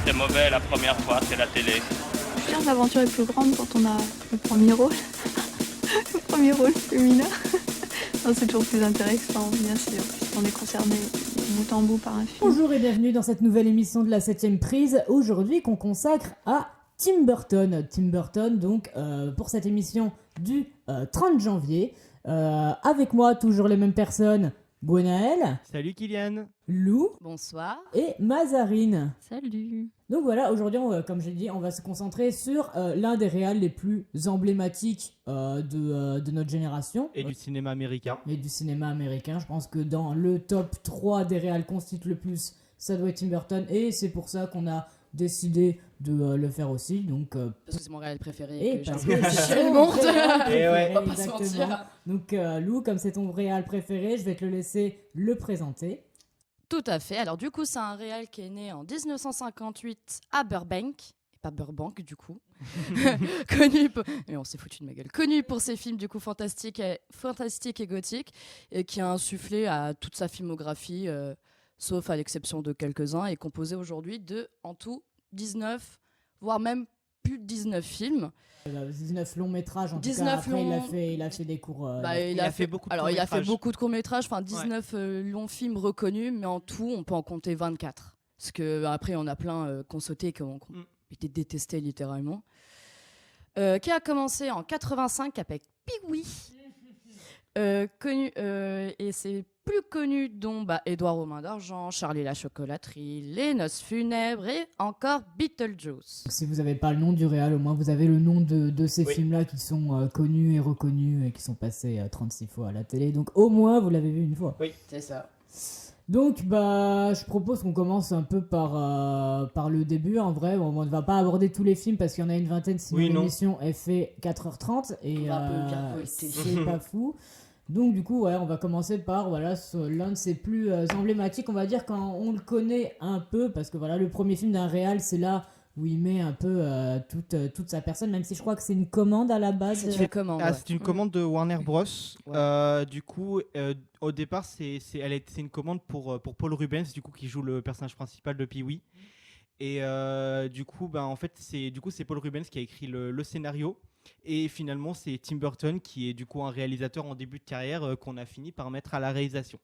était mauvais la première fois, c'est la télé. Je veux dire, l'aventure est plus grande quand on a le premier rôle. Le premier rôle féminin. Non, c'est toujours plus intéressant, bien sûr, puisqu'on est concerné bout en bout par un film. Bonjour et bienvenue dans cette nouvelle émission de la 7ème prise, aujourd'hui qu'on consacre à Tim Burton. Tim Burton, donc, pour cette émission du 30 janvier. Avec moi, toujours les mêmes personnes, Gwenaël. Salut Kylian. Lou. Bonsoir. Et Mazarine. Salut. Donc voilà, aujourd'hui, comme j'ai dit, on va se concentrer sur l'un des réals les plus emblématiques de notre génération. Et du cinéma américain. Et du cinéma américain. Je pense que dans le top 3 des réals constituent le plus, ça doit être Tim Burton. Et c'est pour ça qu'on a décidé de le faire aussi. Donc, parce que c'est mon réal préféré. et Et que parce j'aime que c'est le ton monde. réal préféré, On va pas se exactement. mentir. Donc Lou, comme c'est ton réal préféré, je vais te le laisser le présenter. Tout à fait. Alors du coup, c'est un réal qui est né en 1958 à Burbank. Et pas Burbank du coup. Connu pour... Mais on s'est foutu de ma gueule. Connu pour ses films du coup fantastiques et gothiques. Et qui a insufflé à toute sa filmographie, sauf à l'exception de quelques-uns. Et composé aujourd'hui de, en tout, 19, voire même plus de 19 films. 19 longs métrages en 19 tout cas. Après, longs- il a fait des cours. Il a fait beaucoup de Alors, il a fait courts-métrages. beaucoup de courts-métrages, enfin 19 longs films reconnus, mais en tout, on peut en compter 24. Parce que après, on a plein qu'on sautait, qui ont été détestés littéralement. Qui a commencé en 85 avec Pee-wee. Connu, et c'est plus connu dont Édouard aux mains d'argent, Charlie la chocolaterie, Les noces funèbres et encore Beetlejuice. Si vous n'avez pas le nom du réal, au moins vous avez le nom de ces Oui. films-là qui sont connus et reconnus et qui sont passés 36 fois à la télé. Donc au moins vous l'avez vu une fois. C'est ça. Donc je propose qu'on commence un peu par le début. En vrai, on ne va pas aborder tous les films parce qu'il y en a une vingtaine, sinon Oui, non. l'émission elle fait 4h30 et On va un peu bien pointer. c'est pas fou. Donc du coup, on va commencer par l'un de ses plus emblématiques, on va dire, quand on le connaît un peu, parce que voilà, le premier film d'un réal, c'est là où il met un peu toute sa personne, même si je crois que c'est une commande à la base. C'est une commande. Ah, c'est une commande de Warner Bros. Ouais. Du coup, au départ, c'est une commande pour Paul Rubens, du coup, qui joue le personnage principal de Pee-wee. Et du coup, en fait, c'est Paul Rubens qui a écrit le scénario. Et finalement, c'est Tim Burton qui est du coup un réalisateur en début de carrière qu'on a fini par mettre à la réalisation.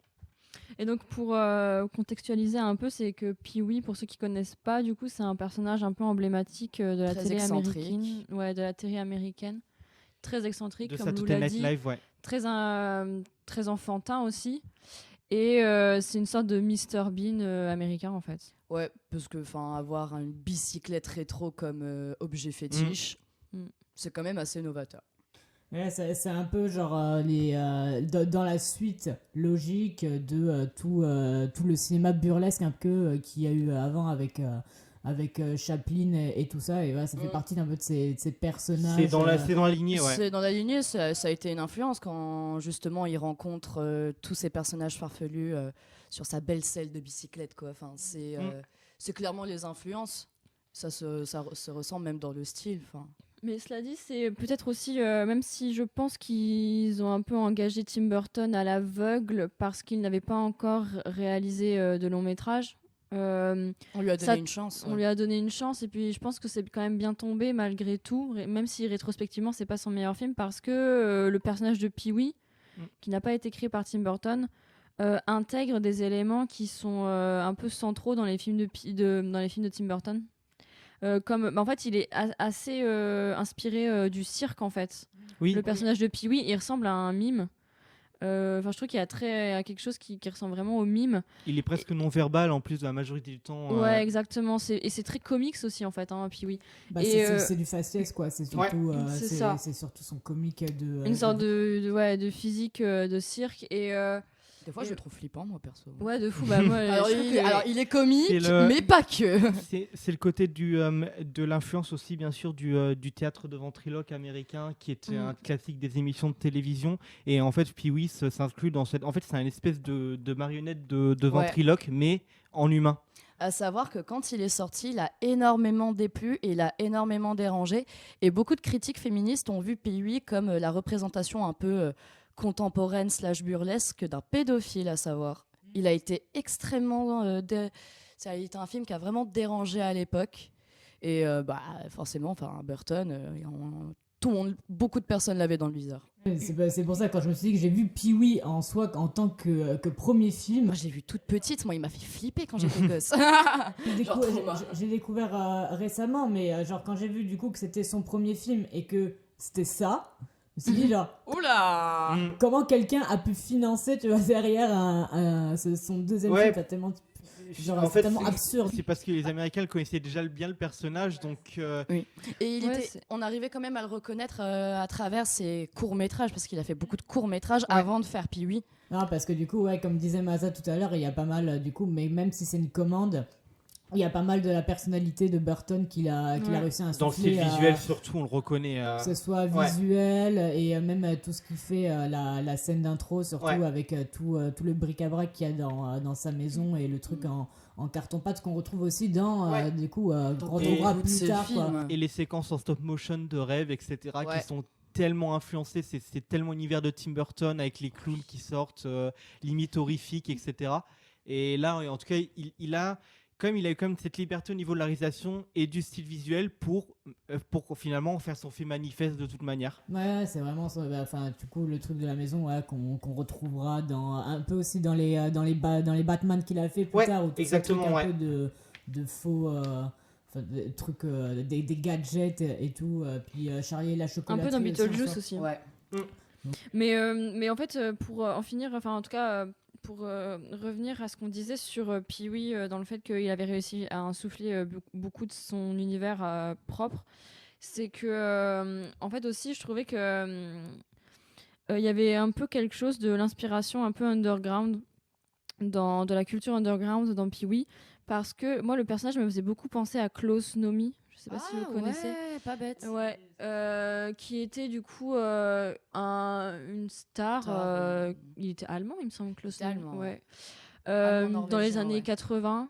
Et donc pour contextualiser un peu, c'est que Pee-wee, pour ceux qui connaissent pas, du coup c'est un personnage un peu emblématique de la Très télé excentrique. américaine. Ouais, de la télé américaine. Très excentrique, De comme Lou Saturday l'a Night dit. Live, ouais. Très enfantin aussi. Et c'est une sorte de Mr Bean américain en fait. Ouais, parce que avoir une bicyclette rétro comme objet fétiche, c'est quand même assez novateur. Ouais, c'est un peu genre dans la suite logique de tout le cinéma burlesque un peu qu'il y a eu avant avec Chaplin et tout ça. Et voilà, ça fait partie d'un peu de ces personnages. C'est dans la lignée, ouais. C'est dans la lignée, ça a été une influence quand justement il rencontre tous ces personnages farfelus sur sa belle selle de bicyclette, quoi. Enfin, c'est clairement les influences. Ça se ressent même dans le style. Enfin. Mais cela dit, c'est peut-être aussi, même si je pense qu'ils ont un peu engagé Tim Burton à l'aveugle parce qu'il n'avait pas encore réalisé de long métrage. On lui a donné une chance. On lui a donné une chance et puis je pense que c'est quand même bien tombé malgré tout, même si rétrospectivement c'est pas son meilleur film parce que le personnage de Pee-wee, qui n'a pas été créé par Tim Burton, intègre des éléments qui sont un peu centraux dans les films dans les films de Tim Burton. En fait, il est assez inspiré du cirque en fait. Oui. Le personnage de Pee-wee, il ressemble à un mime. Je trouve qu'il y a quelque chose qui ressemble vraiment au mime. Il est presque non-verbal en plus de la majorité du temps. Ouais, exactement. Et c'est très comics aussi en fait, Pee-wee. C'est du faciès quoi. C'est surtout, c'est ça. c'est surtout son comique de. Une sorte de physique de cirque et. Des fois, je le trouve flippant, moi, perso. Ouais, de fou. Bah, moi, alors, je trouve que- il est comique, C'est mais pas que. C'est le côté de l'influence aussi, bien sûr, du théâtre de ventriloque américain, qui est un classique des émissions de télévision. Et en fait, Pee-wee s'inclut dans cette. En fait, c'est une espèce de marionnette de ventriloque, mais en humain. À savoir que quand il est sorti, il a énormément déplu et il a énormément dérangé. Et beaucoup de critiques féministes ont vu Pee-wee comme la représentation un peu contemporaine / burlesque d'un pédophile, à savoir. Il a été extrêmement Ça a été un film qui a vraiment dérangé à l'époque. Et forcément, Burton, tout le monde, beaucoup de personnes l'avaient dans le viseur. C'est pour ça, quand je me suis dit que j'ai vu Pee-wee en soi en tant que premier film. Moi, je l'ai vu toute petite. Moi, il m'a fait flipper quand j'étais gosse. J'ai découvert récemment, mais genre quand j'ai vu du coup que c'était son premier film et que c'était ça, je me suis dit genre oula, comment quelqu'un a pu financer, tu vois, derrière son deuxième film, t'as tellement genre, c'est tellement absurde. C'est parce que les Américains connaissaient déjà bien le personnage, donc. Oui. Et on arrivait quand même à le reconnaître à travers ses courts-métrages, parce qu'il a fait beaucoup de courts-métrages avant de faire Pee-wee. Non, parce que du coup, comme disait Maza tout à l'heure, il y a pas mal, du coup, mais même si c'est une commande, il y a pas mal de la personnalité de Burton qu'il a réussi à insuffler. Dans le style visuel, surtout, on le reconnaît. Que ce soit visuel et même tout ce qui fait la scène d'intro, surtout avec tout le bric-à-brac qu'il y a dans sa maison et le truc en carton-pâte qu'on retrouve aussi dans, du coup, Grand Aura plus tard. Et les séquences en stop-motion de rêve, etc., qui sont tellement influencées, c'est tellement l'univers de Tim Burton avec les clowns qui sortent, limite horrifiques, etc. Et là, en tout cas, il a eu quand même cette liberté au niveau de la réalisation et du style visuel pour finalement faire son fait manifeste de toute manière. Ouais, c'est vraiment ça. Du coup, le truc de la maison qu'on retrouvera un peu aussi dans les Batman qu'il a fait plus tard, où exactement, un peu de faux des trucs, des gadgets et tout, puis Charlie et la chocolaterie. Un peu dans Beetlejuice aussi. Ouais. Mais en fait, pour en finir, en tout cas. Pour revenir à ce qu'on disait sur Pee-wee, dans le fait qu'il avait réussi à insuffler beaucoup de son univers propre, c'est que, en fait aussi, je trouvais que il y avait un peu quelque chose de l'inspiration un peu underground, de la culture underground dans Pee-wee, parce que moi, le personnage me faisait beaucoup penser à Klaus Nomi. Je sais pas si vous connaissez. Ouais, pas bête. Ouais, qui était du coup une star. Il était allemand, il me semble, Klaus Nomi. Allemand. Ouais. Dans les années 80,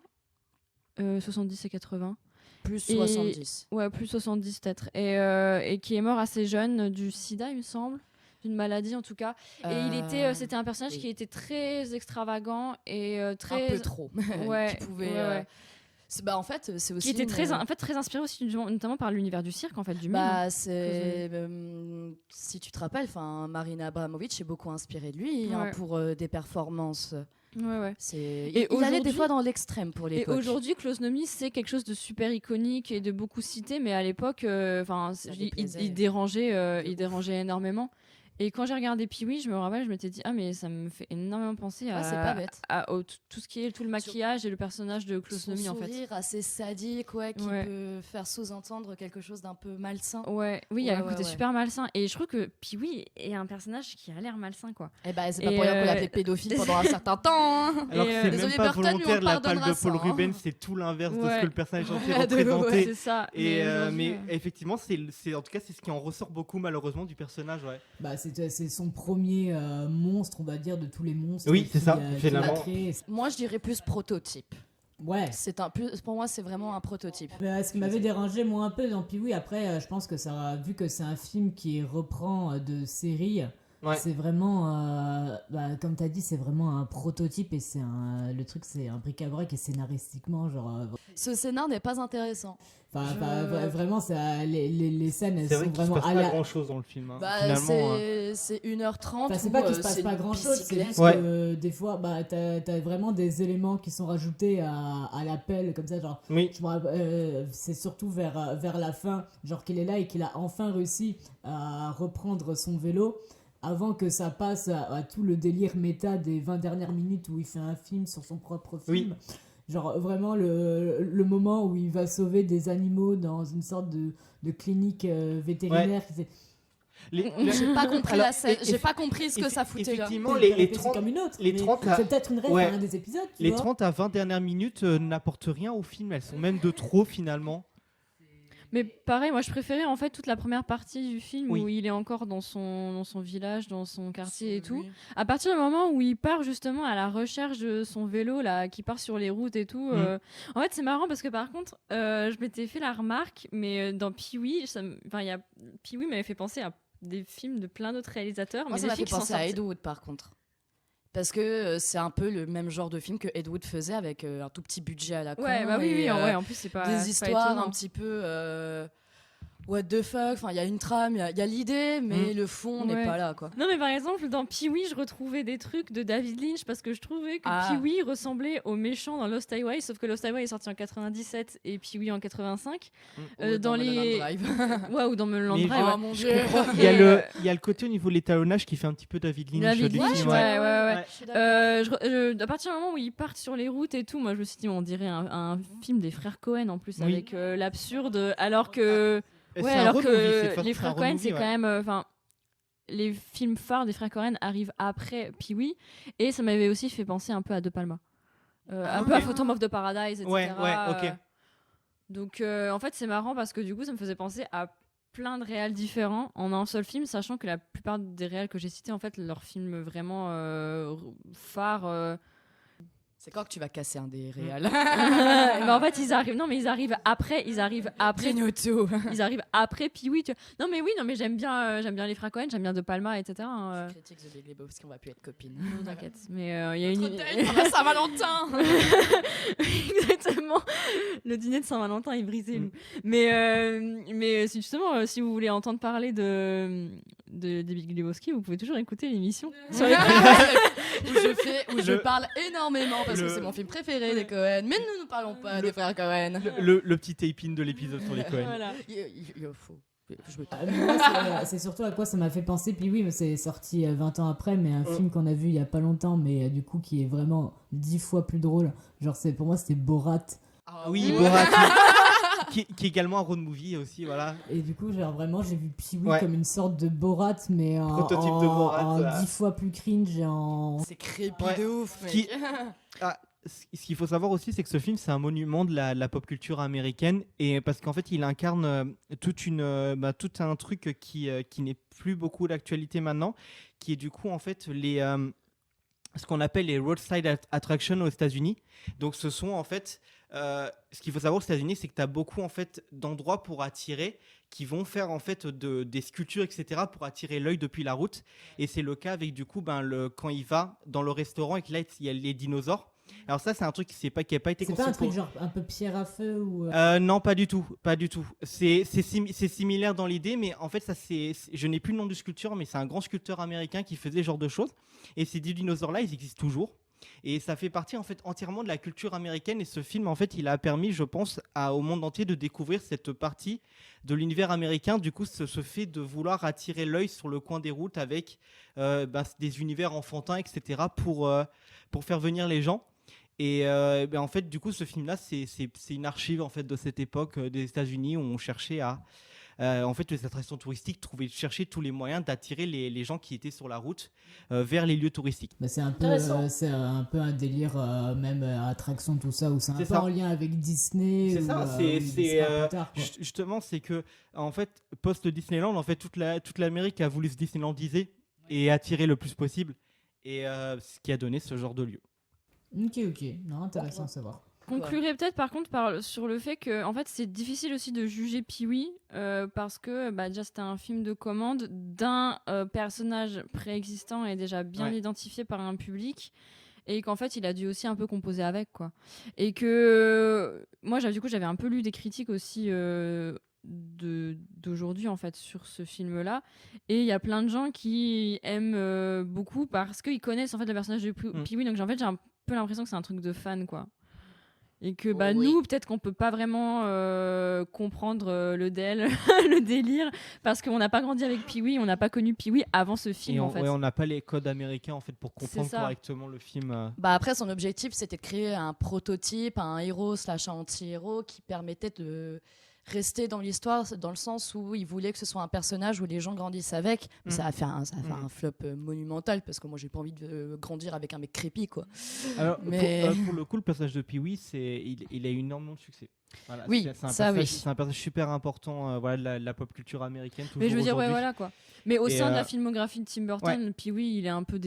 70 et 80. Plus 70. Ouais, plus 70 peut-être. Et qui est mort assez jeune du sida, il me semble. D'une maladie en tout cas. Et c'était un personnage qui était très extravagant et très. Un peu trop. Ouais. Qui pouvait. En fait, c'est aussi. Qui était très inspiré aussi, notamment par l'univers du cirque, en fait, du si tu te rappelles, Marina Abramovic est beaucoup inspirée de lui pour des performances. Ouais. Il allait des fois dans l'extrême pour l'époque. Et aujourd'hui, Klaus Nomi, c'est quelque chose de super iconique et de beaucoup cité, mais à l'époque, il dérangeait énormément. Et quand j'ai regardé Pee-wee, je me rappelle, je m'étais dit mais ça me fait énormément penser c'est pas bête. tout ce qui est tout le maquillage et le personnage de Klaus Nomi en fait. Son sourire assez sadique, qui peut faire sous-entendre quelque chose d'un peu malsain. Oui, il y a un côté super malsain. Et je trouve que Pee-wee est un personnage qui a l'air malsain, quoi. C'est pas pour rien qu'on l'appelait pédophile pendant un certain temps. Hein. Alors que c'est même pas volontaire de la part de Paul Rubens, c'est tout l'inverse de ce que le personnage est censé représenter. C'est ça. Mais effectivement, en tout cas, c'est ce qui en ressort beaucoup malheureusement du personnage. C'est son premier monstre, on va dire, de tous les monstres. Oui, c'est ça, finalement. Moi, je dirais plus prototype. Ouais. Pour moi, c'est vraiment un prototype. Ce qui m'avait dérangé, moi, un peu dans Pee-wee, après, je pense que vu que c'est un film qui reprend de séries, c'est vraiment, comme tu as dit, c'est vraiment un prototype et le truc, c'est un bric-à-brac et scénaristiquement, genre. Ce scénar n'est pas intéressant. Vraiment, les scènes, elles sont vraiment. Il se passe pas grand chose dans le film. Finalement, c'est 1h30. C'est pas qu'il se passe pas grand chose, c'est juste que des fois, t'as vraiment des éléments qui sont rajoutés à l'appel, comme ça, genre. Oui. C'est surtout vers la fin, genre qu'il est là et qu'il a enfin réussi à reprendre son vélo. Avant que ça passe à tout le délire méta des 20 dernières minutes où il fait un film sur son propre film. Oui. Genre vraiment le moment où il va sauver des animaux dans une sorte de clinique vétérinaire. J'ai pas compris la scène, j'ai pas compris ce que ça foutait là. Effectivement, les 30, comme une autre, les 30 c'est peut-être une rêve à un des épisodes. Les 30 à 20 dernières minutes n'apportent rien au film, elles sont même de trop finalement. Mais pareil, moi je préférais en fait toute la première partie du film où il est encore dans son village, dans son quartier et tout. Oui. À partir du moment où il part justement à la recherche de son vélo là, qui part sur les routes et tout. En fait, c'est marrant parce que par contre, je m'étais fait la remarque, mais dans Pee-wee, Pee-wee m'avait fait penser à des films de plein d'autres réalisateurs. Moi, ça m'a fait penser à Ed Wood par contre. Parce que c'est un peu le même genre de film que Ed Wood faisait avec un tout petit budget à la con. Ouais, bah oui, et, en plus, c'est pas. des c'est pas histoires étonnant. un petit peu what the fuck. Enfin, il y a une trame, il y a l'idée, mais le fond n'est Ouais. pas là, quoi. Non, mais par exemple, dans Pee-wee, je retrouvais des trucs de David Lynch parce que je trouvais que Ah. Pee-wee ressemblait au méchant dans Lost Highway, sauf que Lost Highway est sorti en 97 et Pee-wee en 85. Ou dans les. Mulholland Drive. Ouais, ou dans Mulholland Mais Drive. Oh ouais. mon dieu. Il y a Et, il y a le côté au niveau de l'étalonnage qui fait un petit peu David Lynch. David du Lynch, film, ouais. Ouais. Je suis d'accord. À partir du moment où ils partent sur les routes et tout, moi je me suis dit, on dirait un film des frères Cohen en plus, Oui. avec l'absurde, alors que. Et Ouais, c'est un alors road que movie, c'est les un frères road Cohen, movie, c'est ouais. quand même. Enfin, les films phares des frères Cohen arrivent après Pee-wee, et ça m'avait aussi fait penser un peu à De Palma. Un peu à Phantom of the Paradise, etc. Ouais, ok. Donc en fait, c'est marrant parce que du coup, ça me faisait penser à plein de réals différents en un seul film, sachant que la plupart des réals que j'ai cités, en fait, leurs films vraiment phares. C'est quand que tu vas casser un des réals? Mais en fait, ils arrivent après. Ils arrivent après Pee-wee. Non mais oui, non mais j'aime bien les frères Cohen, j'aime bien De Palma, etc. Critique The Big Lebowski, qu'on va plus être copines. Non, t'inquiète. Mais il y a une. Saint-Valentin. Exactement. Le dîner de Saint-Valentin est brisé. Lou. Mais si justement, si vous voulez entendre parler de Big Lebowski, vous pouvez toujours écouter l'émission. Sur les... où je parle énormément parce que c'est mon film préféré des Cohen. Mais nous ne parlons pas des frères Cohen. Le petit tape-in de l'épisode sur les Cohen. Voilà. Il faut. Je me Mais moi, c'est surtout à quoi ça m'a fait penser. Puis oui, mais c'est sorti 20 ans après, mais un film qu'on a vu il y a pas longtemps, mais du coup qui est vraiment 10 fois plus drôle. Genre, pour moi, c'était Borat. Oui, Borat. qui est également un road movie aussi, voilà. Et du coup, genre, vraiment, j'ai vu Pee-wee Ouais. comme une sorte de Borat, mais Prototype de Borat, en voilà. 10 fois plus cringe et en. C'est creepy Ouais. de ouf, mec. Qui- Ce qu'il faut savoir aussi, c'est que ce film, c'est un monument de la pop culture américaine, et parce qu'en fait, il incarne tout un truc qui n'est plus beaucoup d'actualité maintenant, qui est du coup en fait ce qu'on appelle les roadside attractions aux États-Unis. Donc, ce sont en fait ce qu'il faut savoir aux États-Unis, c'est que tu as beaucoup en fait d'endroits pour attirer, qui vont faire en fait des sculptures, etc., pour attirer l'œil depuis la route. Et c'est le cas avec du coup quand il va dans le restaurant et que là il y a les dinosaures. Alors ça, c'est un truc qui n'a pas été C'est conçu pas un truc pour- genre un peu pierre à feu ou. Non, pas du tout, pas du tout. C'est similaire dans l'idée, mais en fait, je n'ai plus le nom du sculpteur, mais c'est un grand sculpteur américain qui faisait ce genre de choses. Et ces dinosaures-là, ils existent toujours. Et ça fait partie en fait entièrement de la culture américaine. Et ce film, en fait, il a permis, je pense, au monde entier de découvrir cette partie de l'univers américain. Du coup, ce fait de vouloir attirer l'œil sur le coin des routes avec des univers enfantins, etc., pour faire venir les gens. Et en fait, du coup, ce film-là, c'est une archive en fait de cette époque des États-Unis où on cherchait à, en fait, les attractions touristiques cherchaient tous les moyens d'attirer les gens qui étaient sur la route vers les lieux touristiques. Bah, c'est un peu un délire même attraction tout ça où c'est un C'est peu ça. en lien avec Disney. C'est ou, ça, ou c'est ce sera plus tard, quoi. justement, c'est que en fait, post Disneyland, en fait, toute l'Amérique a voulu se Disneylandiser et attirer le plus possible, et ce qui a donné ce genre de lieu. Ok, non, intéressant à savoir. Conclurai peut-être par contre sur le fait que en fait c'est difficile aussi de juger Pee-wee parce que déjà c'était un film de commande d'un personnage préexistant et déjà bien identifié par un public et qu'en fait il a dû aussi un peu composer avec quoi. Et que moi j'avais un peu lu des critiques aussi d'aujourd'hui en fait sur ce film là et il y a plein de gens qui aiment beaucoup parce qu'ils connaissent en fait le personnage de Pee-wee, donc en fait j'ai un peu l'impression que c'est un truc de fan quoi. Et que nous, peut-être qu'on peut pas vraiment comprendre le délire, parce qu'on n'a pas grandi avec Pee-wee, on n'a pas connu Pee-wee avant ce film, Et en fait. on n'a pas les codes américains en fait pour comprendre ça. correctement le film. Après, son objectif, c'était de créer un prototype, un héros / anti-héros qui permettait de rester dans l'histoire, dans le sens où il voulait que ce soit un personnage où les gens grandissent avec. Mais ça a fait un flop monumental, parce que moi, j'ai pas envie de grandir avec un mec crépi, quoi. Alors, Mais- pour le coup, le personnage de Pee-wee, il a eu énormément de succès. Voilà, Oui, c'est un ça, personnage, oui. c'est un personnage super important voilà, de la pop culture américaine. Mais je veux dire, ouais, aujourd'hui. voilà quoi. Mais au Et, sein de la filmographie de Tim Burton, ouais. puis oui, il est un peu,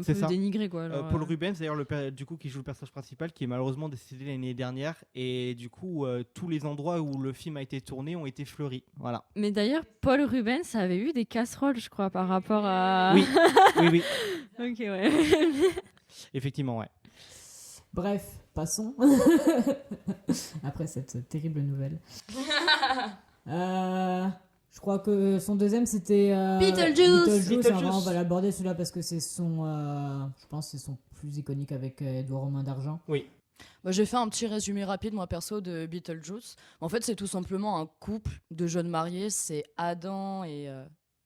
C'est ça. dénigré quoi. Alors, Paul Rubens, d'ailleurs, du coup, qui joue le personnage principal, qui est malheureusement décédé l'année dernière, et du coup, tous les endroits où le film a été tourné ont été fleuris. Voilà. Mais d'ailleurs, Paul Rubens avait eu des casseroles, je crois, par rapport à. Oui, oui. Ok, ouais. Effectivement, ouais. Bref, passons. Après cette terrible nouvelle. Je crois que son deuxième c'était Beetlejuice. On va l'aborder celui-là parce que c'est son, je pense que c'est son plus iconique avec Edouard Romain d'Argent. Oui. Bah, j'ai fait un petit résumé rapide, moi perso, de Beetlejuice. En fait, c'est tout simplement un couple de jeunes mariés. C'est Adam et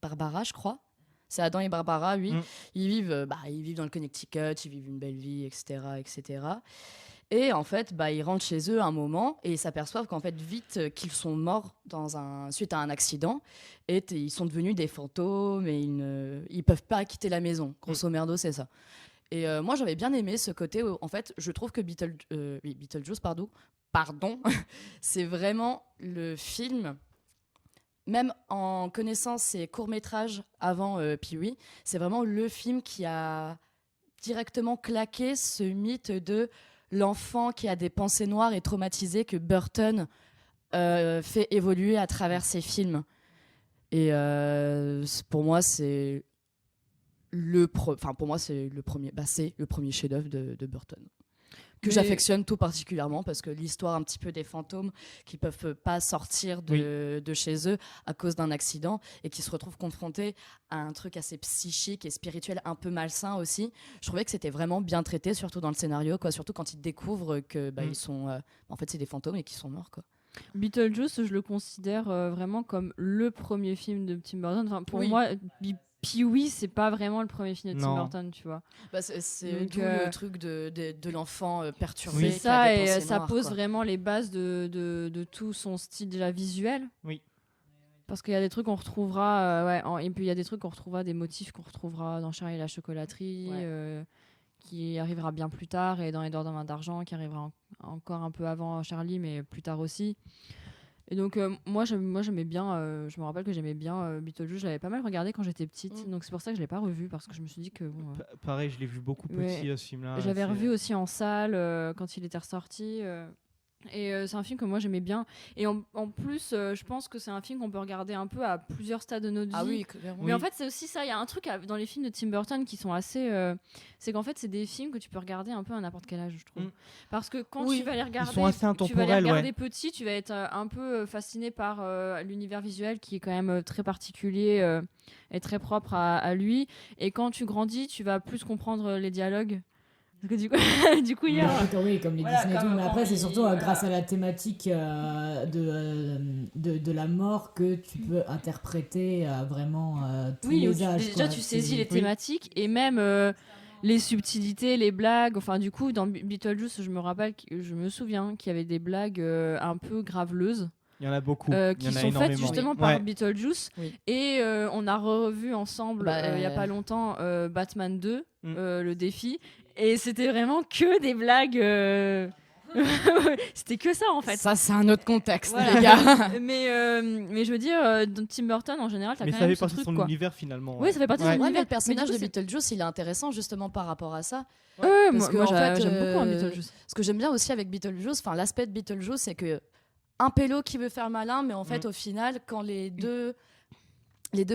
Barbara, je crois. C'est Adam et Barbara, oui. Ils vivent dans le Connecticut, ils vivent une belle vie, etc., etc. Et en fait, ils rentrent chez eux un moment et ils s'aperçoivent qu'en fait, vite, qu'ils sont morts suite à un accident. Et ils sont devenus des fantômes et ils peuvent pas quitter la maison. Grosso merdo, c'est ça. Et moi, j'avais bien aimé ce côté où, en fait, je trouve que Beetlejuice, pardon, c'est vraiment le film, même en connaissant ses courts-métrages avant Pee-wee, c'est vraiment le film qui a directement claqué ce mythe de l'enfant qui a des pensées noires et traumatisé que Burton fait évoluer à travers ses films. Et pour moi, c'est le premier chef-d'œuvre de Burton. Que j'affectionne tout particulièrement parce que l'histoire un petit peu des fantômes qui peuvent pas sortir de chez eux à cause d'un accident et qui se retrouvent confrontés à un truc assez psychique et spirituel un peu malsain aussi. Je trouvais que c'était vraiment bien traité, surtout dans le scénario, quoi. Surtout quand ils découvrent que ils sont, en fait, c'est des fantômes et qu'ils sont morts, quoi. Beetlejuice, je le considère vraiment comme le premier film de Tim Burton. Enfin, pour Oui. moi, Pee-wee, c'est pas vraiment le premier film de Tim Burton, tu vois. C'est tout le truc de l'enfant perturbé. Oui, qui a ça, des et pensées ça noires, pose quoi. vraiment les bases de tout son style déjà visuel. Oui. Parce qu'il y a des trucs qu'on retrouvera, et puis il y a des trucs qu'on retrouvera, des motifs qu'on retrouvera dans Charlie et la chocolaterie, qui arrivera bien plus tard, et dans Edouard Romain d'Argent, qui arrivera encore un peu avant Charlie, mais plus tard aussi. Et donc moi j'aimais bien, je me rappelle que j'aimais bien Beetlejuice, je l'avais pas mal regardé quand j'étais petite, donc c'est pour ça que je l'ai pas revu, parce que je me suis dit que bon, Pareil, je l'ai vu beaucoup petit ce film-là. j'avais revu aussi en salle quand il était ressorti. Et c'est un film que moi j'aimais bien. Et en plus, je pense que c'est un film qu'on peut regarder un peu à plusieurs stades de notre vie. Ah oui, clairement. Mais en fait, c'est aussi ça. Il y a un truc dans les films de Tim Burton qui sont assez. C'est qu'en fait, c'est des films que tu peux regarder un peu à n'importe quel âge, je trouve. Parce que quand tu vas les regarder, ils sont assez intemporels, petit, tu vas être un peu fasciné par l'univers visuel qui est quand même très particulier et très propre à lui. Et quand tu grandis, tu vas plus comprendre les dialogues. Parce que du coup, il y a... Oui, comme les Disney et tout, mais après, c'est surtout grâce à la thématique de la mort que tu peux interpréter vraiment tous les âges. Déjà, tu saisis les thématiques et même les subtilités, les blagues. Enfin, du coup, dans Beetlejuice, je me souviens qu'il y avait des blagues un peu graveleuses. Il y en a beaucoup. Qui sont faites justement par Beetlejuice. Oui. Et on a revu ensemble, il n'y a pas longtemps, Batman 2, le défi. Et c'était vraiment que des blagues. C'était que ça en fait. Ça, c'est un autre contexte, les gars. mais je veux dire, dans Tim Burton en général, t'as quand même ce truc. Mais ça fait partie de son univers finalement. Oui, ça fait partie de son univers. Mais le personnage de Beetlejuice, il est intéressant justement par rapport à ça. Moi j'aime beaucoup Beetlejuice. Ce que j'aime bien aussi avec Beetlejuice, enfin l'aspect de Beetlejuice, c'est que un pélo qui veut faire malin, mais en fait, au final, quand les deux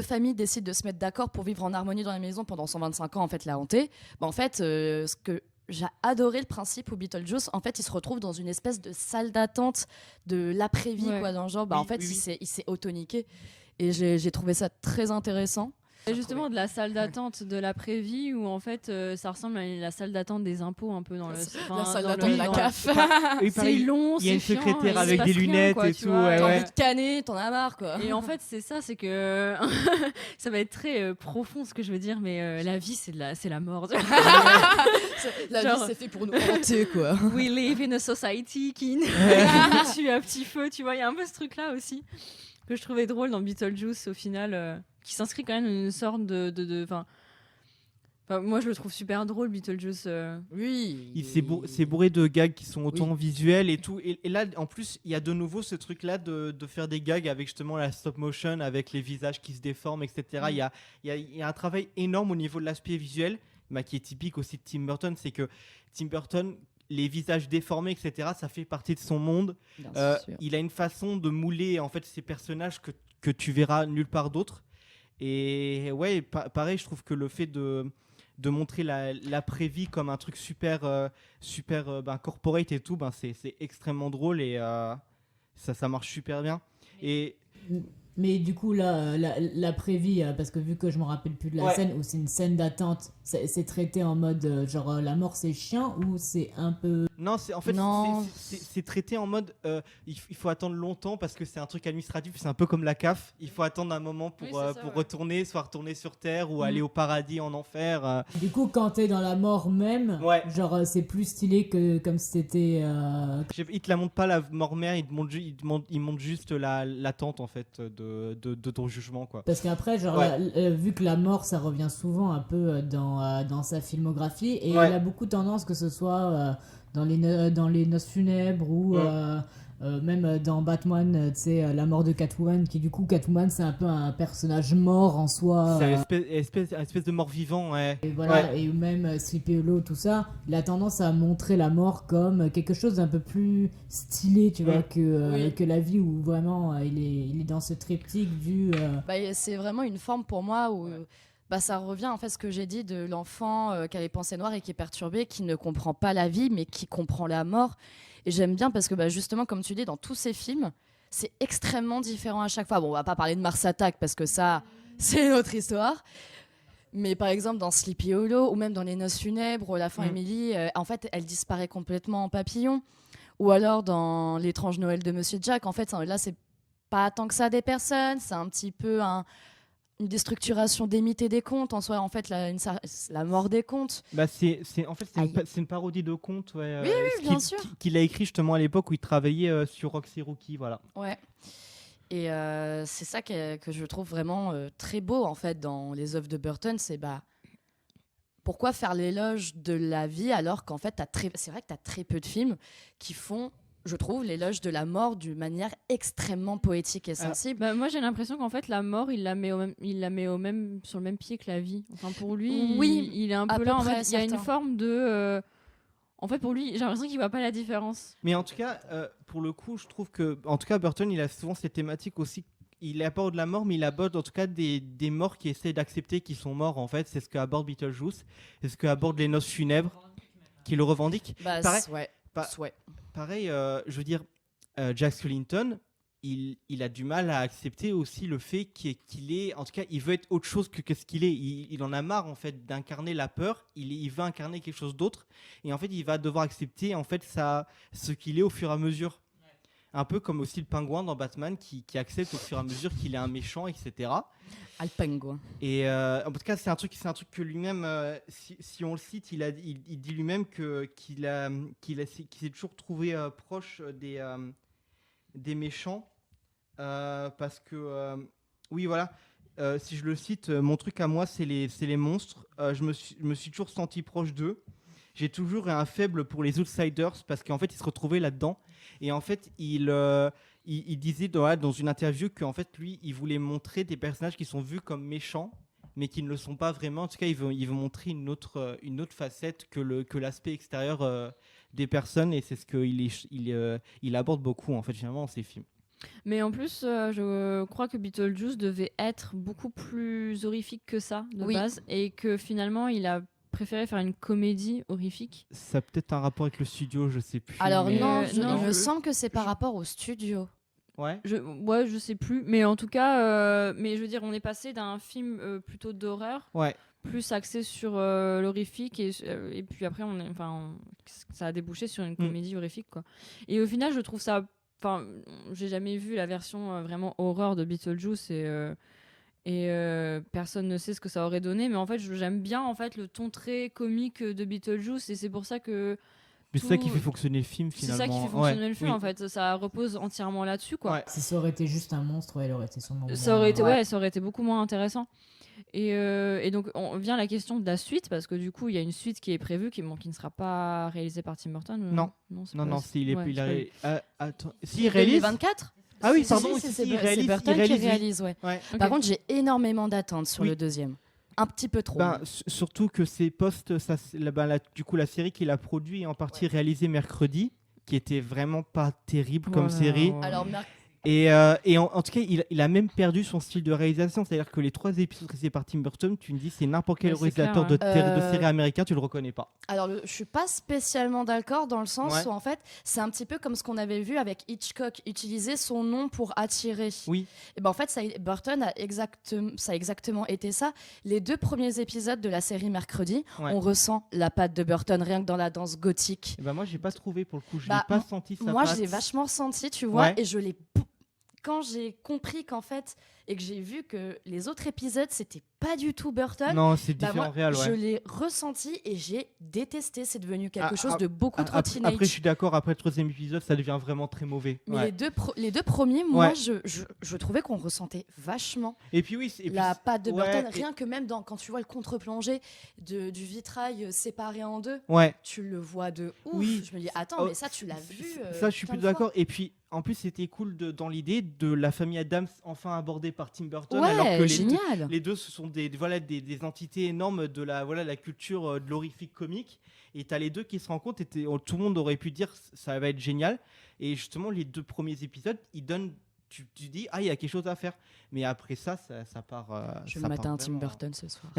familles décident de se mettre d'accord pour vivre en harmonie dans la maison pendant 125 ans, en fait, la hantée, en fait, ce que j'ai adoré le principe où Beetlejuice, en fait, il se retrouve dans une espèce de salle d'attente de l'après-vie, quoi, dans le genre. En fait, il s'est auto-niqué. Et j'ai trouvé ça très intéressant. Et justement, de la salle d'attente de l'après-vie où en fait ça ressemble à la salle d'attente des impôts un peu dans le. La salle d'attente de la CAF. C'est long, il y a une c'est secrétaire chiant, avec des lunettes et tout. T'as envie de canner, t'en as marre quoi. Et en fait, c'est ça, c'est que ça va être très profond ce que je veux dire, mais la vie c'est la mort. La vie c'est fait pour nous hanter quoi. We live in a society qui tue à petit feu, tu vois, il y a un peu ce truc là aussi que je trouvais drôle dans Beetlejuice au final. Qui s'inscrit quand même dans une sorte de Enfin, moi, je le trouve super drôle, Beetlejuice. Oui. C'est bourré de gags qui sont autant visuels et tout. Et là, en plus, il y a de nouveau ce truc-là de faire des gags avec justement la stop motion, avec les visages qui se déforment, etc. Il y a un travail énorme au niveau de l'aspect visuel, qui est typique aussi de Tim Burton. C'est que Tim Burton, les visages déformés, etc., ça fait partie de son monde. Il a une façon de mouler en fait ces personnages que tu verras nulle part d'autre. Et ouais, pareil, je trouve que le fait de montrer l'après-vie comme un truc super corporate et tout, c'est extrêmement drôle et ça marche super bien. Mais du coup, là, l'après-vie, parce que vu que je me rappelle plus de la scène, où c'est une scène d'attente, c'est traité en mode genre la mort c'est chiant, ou c'est un peu... Non, c'est traité en mode il faut attendre longtemps parce que c'est un truc administratif, c'est un peu comme la CAF. Il faut attendre un moment pour retourner, soit retourner sur Terre ou aller au paradis, en enfer. Du coup, quand t'es dans la mort même, genre c'est plus stylé que comme si c'était... Il te la montre pas la mort mère, il montre juste l'attente en fait de ton jugement, quoi. Parce qu'après, genre, vu que la mort ça revient souvent un peu dans sa filmographie, et il a beaucoup tendance que ce soit dans les noces funèbres ou même dans Batman, tu sais, la mort de Catwoman, qui du coup, Catwoman c'est un peu un personnage mort en soi. C'est une espèce de mort vivant, ouais. Et voilà, et même Sleepy Hollow, tout ça, il a tendance à montrer la mort comme quelque chose d'un peu plus stylé, tu vois, que la vie où vraiment il est dans ce triptyque du... c'est vraiment une forme pour moi où... ça revient en fait ce que j'ai dit de l'enfant qui a les pensées noires et qui est perturbé, qui ne comprend pas la vie mais qui comprend la mort. Et j'aime bien parce que justement, comme tu dis, dans tous ces films, c'est extrêmement différent à chaque fois. Bon, on va pas parler de Mars Attack parce que ça, c'est une autre histoire. Mais par exemple, dans Sleepy Hollow ou même dans Les Noces funèbres, la fin Emily, en fait, elle disparaît complètement en papillon. Ou alors dans L'étrange Noël de Monsieur Jack, en fait, là, c'est pas tant que ça des personnes, c'est un petit peu une déstructuration des mythes et des contes en soi, en fait la mort des contes. C'est une parodie de contes, oui, bien sûr, qu'il a écrit justement à l'époque où il travaillait sur Roxy Rookie, voilà. Ouais. Et c'est ça que je trouve vraiment très beau en fait dans les œuvres de Burton, c'est pourquoi faire l'éloge de la vie alors qu'en fait c'est vrai que t'as très peu de films qui font, je trouve, l'éloge de la mort d'une manière extrêmement poétique et sensible. Moi j'ai l'impression qu'en fait la mort il la met sur le même pied que la vie. Enfin pour lui il est un peu là en fait, il y a une forme de en fait pour lui j'ai l'impression qu'il voit pas la différence. Mais en tout cas pour le coup je trouve que en tout cas Burton il a souvent cette thématique aussi, il aborde la mort mais il aborde en tout cas des morts qui essaient d'accepter qu'ils sont morts en fait, c'est ce qu'aborde Beetlejuice, c'est ce qu'aborde Les Noces funèbres qui le revendiquent. Pareil, je veux dire, Jack Skellington, il a du mal à accepter aussi le fait qu'il est, en tout cas, il veut être autre chose que ce qu'il est. Il en a marre en fait d'incarner la peur. Il veut incarner quelque chose d'autre, et en fait, il va devoir accepter en fait ce qu'il est au fur et à mesure. Un peu comme aussi le pingouin dans Batman qui accepte au fur et à mesure qu'il est un méchant, etc. Le pingouin. Et en tout cas, c'est un truc que lui-même, si on le cite, il dit lui-même qu'il s'est toujours trouvé proche des méchants parce que oui, voilà. Si je le cite, mon truc à moi, c'est les monstres. Je me suis toujours senti proche d'eux. J'ai toujours eu un faible pour les outsiders parce qu'en fait, il se retrouvait là-dedans. Et en fait, il disait dans une interview qu'en fait, lui, il voulait montrer des personnages qui sont vus comme méchants, mais qui ne le sont pas vraiment. En tout cas, il veut montrer une autre facette que l'aspect extérieur des personnes. Et c'est ce qu'il aborde beaucoup, en fait, finalement, dans ses films. Mais en plus, je crois que Beetlejuice devait être beaucoup plus horrifique que ça, de base. Et que finalement, il a préféré faire une comédie horrifique. Ça a peut-être un rapport avec le studio, je sais plus. Alors il me semble que c'est par rapport au studio. Ouais. Je sais plus, mais en tout cas, mais je veux dire, on est passé d'un film plutôt d'horreur, plus axé sur l'horrifique, et puis après, ça a débouché sur une comédie horrifique, quoi. Et au final, je trouve ça, j'ai jamais vu la version vraiment horreur de Beetlejuice, et personne ne sait ce que ça aurait donné, mais en fait j'aime bien en fait le ton très comique de Beetlejuice, et c'est pour ça que c'est ça qui fait fonctionner le film finalement. C'est ça qui fait fonctionner le film en fait, ça repose entièrement là-dessus, quoi. Si ça aurait été juste un monstre, il aurait été sûrement ça aurait été beaucoup moins intéressant. Et donc, on vient à la question de la suite, parce que du coup, il y a une suite qui est prévue, qui ne sera pas réalisée par Tim Burton. Non. c'est Non, pas- non, s'il est, ouais, il c'est a pas lui. attends, s'il réalise. 24 Ah oui, Si, pardon, si, si, c'est il réalise, c'est Burton il réalise, qui oui. réalise, ouais. Ouais. Ok. Par contre, j'ai énormément d'attentes sur Oui. le deuxième. Un petit peu trop. Ben, surtout que c'est du coup la série qu'il a produit et en partie réalisée mercredi, qui était vraiment pas terrible comme Voilà, série. ouais. Alors, Et en tout cas, il a même perdu son style de réalisation. C'est-à-dire que les 3 épisodes réalisés par Tim Burton, tu me dis, c'est n'importe quel Ouais, c'est réalisateur clair, de série américain, tu le reconnais pas. Alors, je suis pas spécialement d'accord dans le sens Ouais. où en fait, c'est un petit peu comme ce qu'on avait vu avec Hitchcock, utiliser son nom pour attirer. Oui. Et ben en fait, Burton ça a exactement été ça. Les 2 premiers épisodes de la série Mercredi, Ouais. on ressent la patte de Burton rien que dans la danse gothique. Et ben moi, j'ai pas trouvé pour le coup. Je Bah, n'ai pas senti ça. Moi, je l'ai vachement ressenti, tu vois, Ouais. et quand j'ai compris qu'en fait, et que j'ai vu que les autres épisodes, c'était pas du tout Burton. Non, c'est Bah, différent moi, réel, ouais. je l'ai ressenti et j'ai détesté. C'est devenu quelque Ah, chose de beaucoup trop teenage. Après, je suis d'accord. Après le 3e épisode, ça devient vraiment très mauvais. Mais Ouais. les deux premiers, moi, Ouais. je trouvais qu'on ressentait vachement Et puis oui, la patte de ouais, Burton. et- Rien que même quand tu vois le contre-plongé du vitrail séparé en 2, Ouais. tu le vois de ouf. Oui. Je me dis, attends, Oh, mais ça, tu l'as vu. Ça, je suis plein plus de fois. d'accord. Et puis, en plus, c'était cool dans l'idée de la famille Addams enfin abordée par Tim Burton, Ouais, alors que génial. les deux, ce sont des entités énormes de la culture de l'horrifique comique. Et t'as les deux qui se rencontrent. Et tout le monde aurait pu dire ça va être génial. Et justement, les 2 premiers épisodes, ils donnent. Tu dis il y a quelque chose à faire. Mais après ça part. Je vais ça me mater part un Tim vraiment. Burton ce soir.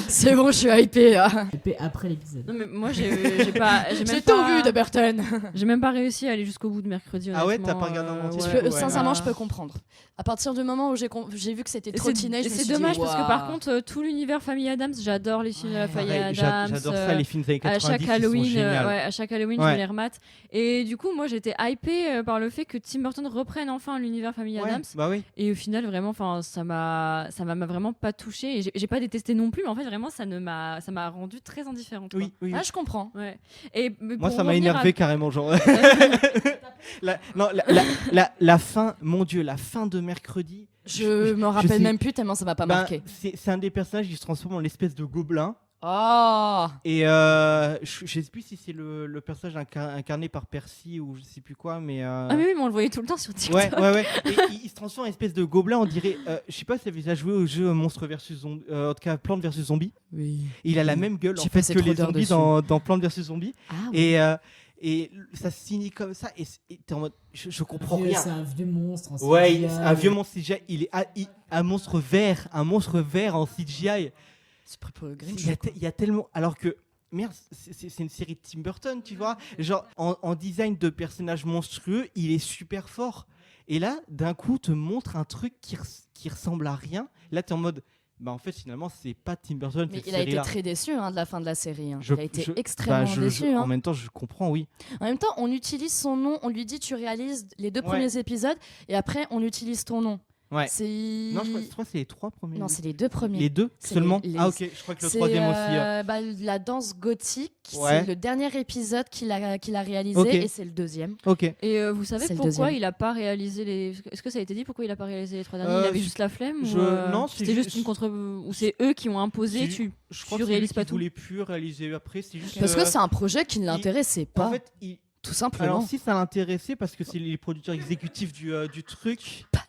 C'est bon, je suis hypée. Là. Et puis après l'épisode. Non, mais moi, j'ai pas. J'ai J'ai même tout pas- vu de Burton. J'ai même pas réussi à aller jusqu'au bout de mercredi. Ah ouais, honnêtement, t'as pas regardé en entier, ouais. ouais. Sincèrement, Ah. je peux comprendre. À partir du moment où j'ai vu que c'était Et trop c'est teenage, et je me c'est suis dommage dit, parce que waouh. par contre, tout l'univers Famille Adams, j'adore les films de la famille Pareil, Adams. j'adore ça, les films des années À 90. chaque ils sont Halloween, géniaux. à chaque Halloween, Ouais. je les remate. Et du coup, moi, j'étais hypée par le fait que Tim Burton reprenne enfin l'univers Famille Ouais, Adams. bah oui. Et au final, vraiment, enfin, ça m'a vraiment pas touchée. Et j'ai pas détesté non plus, mais en fait, vraiment, ça m'a rendu très indifférente. Oui, oui. Ah, je comprends. Ouais. Et Moi, pour ça m'a revenir énervé carrément, genre. la fin, mon Dieu, la fin de mercredi. Je me rappelle même plus tellement ça m'a pas marqué. C'est un des personnages qui se transforme en espèce de gobelin. Oh. Et je sais plus si c'est le personnage incarné par Percy ou je sais plus quoi, mais. Ah, mais oui, mais on le voyait tout le temps sur TikTok. Ouais. Et il se transforme en espèce de gobelin, on dirait. Je sais pas si vous avez déjà joué au jeu Monstre vs Zombie, en tout cas Plante vs Zombie. Oui. Il a la même gueule en J'ai fait passé que trop les d'heures zombies dessus. dans Plante vs Zombie. Ah, oui. Et ça se finit comme ça et t'es en mode je comprends Vieux, rien. C'est un vieux monstre en Ouais, CGI. c'est un vieux monstre CGI. Il est un monstre vert en CGI. C'est prêt pour le Grinch. Il y a tellement. Alors que, merde, c'est une série de Tim Burton, tu vois. Genre, en design de personnage monstrueux, il est super fort. Et là, d'un coup, te montre un truc qui ressemble à rien. Là, t'es en mode. Bah, en fait, finalement, c'est pas Tim Burton. Mais cette il a été série-là. très déçu de la fin de la série. Je- Il a été je- extrêmement bah, déçu. En même temps, je comprends, oui. En même temps, on utilise son nom, on lui dit tu réalises les 2 Ouais. premiers épisodes et après on utilise ton nom. Ouais. C'est... Non, je crois que c'est les 3 premiers. Non, c'est les 2 premiers. Les 2 C'est seulement les- Ah, ok, je crois que le C'est, 3e aussi. bah, la danse gothique, Ouais. c'est le dernier épisode qu'il a réalisé Ok. et c'est le 2e. Ok. Et vous savez C'est le pourquoi deuxième. il a pas réalisé les. Est-ce que ça a été dit pourquoi il a pas réalisé les 3 derniers Il avait juste la flemme non, c'est c'était juste juste- une contre. Ou c'est eux qui ont imposé. C'est- Je crois tu que c'est réalises lui pas qui tout. voulait plus réaliser après. C'est juste. Parce que c'est un projet qui ne l'intéressait pas, En fait, tout simplement. alors si ça l'intéressait parce que c'est les producteurs exécutifs du truc. Pas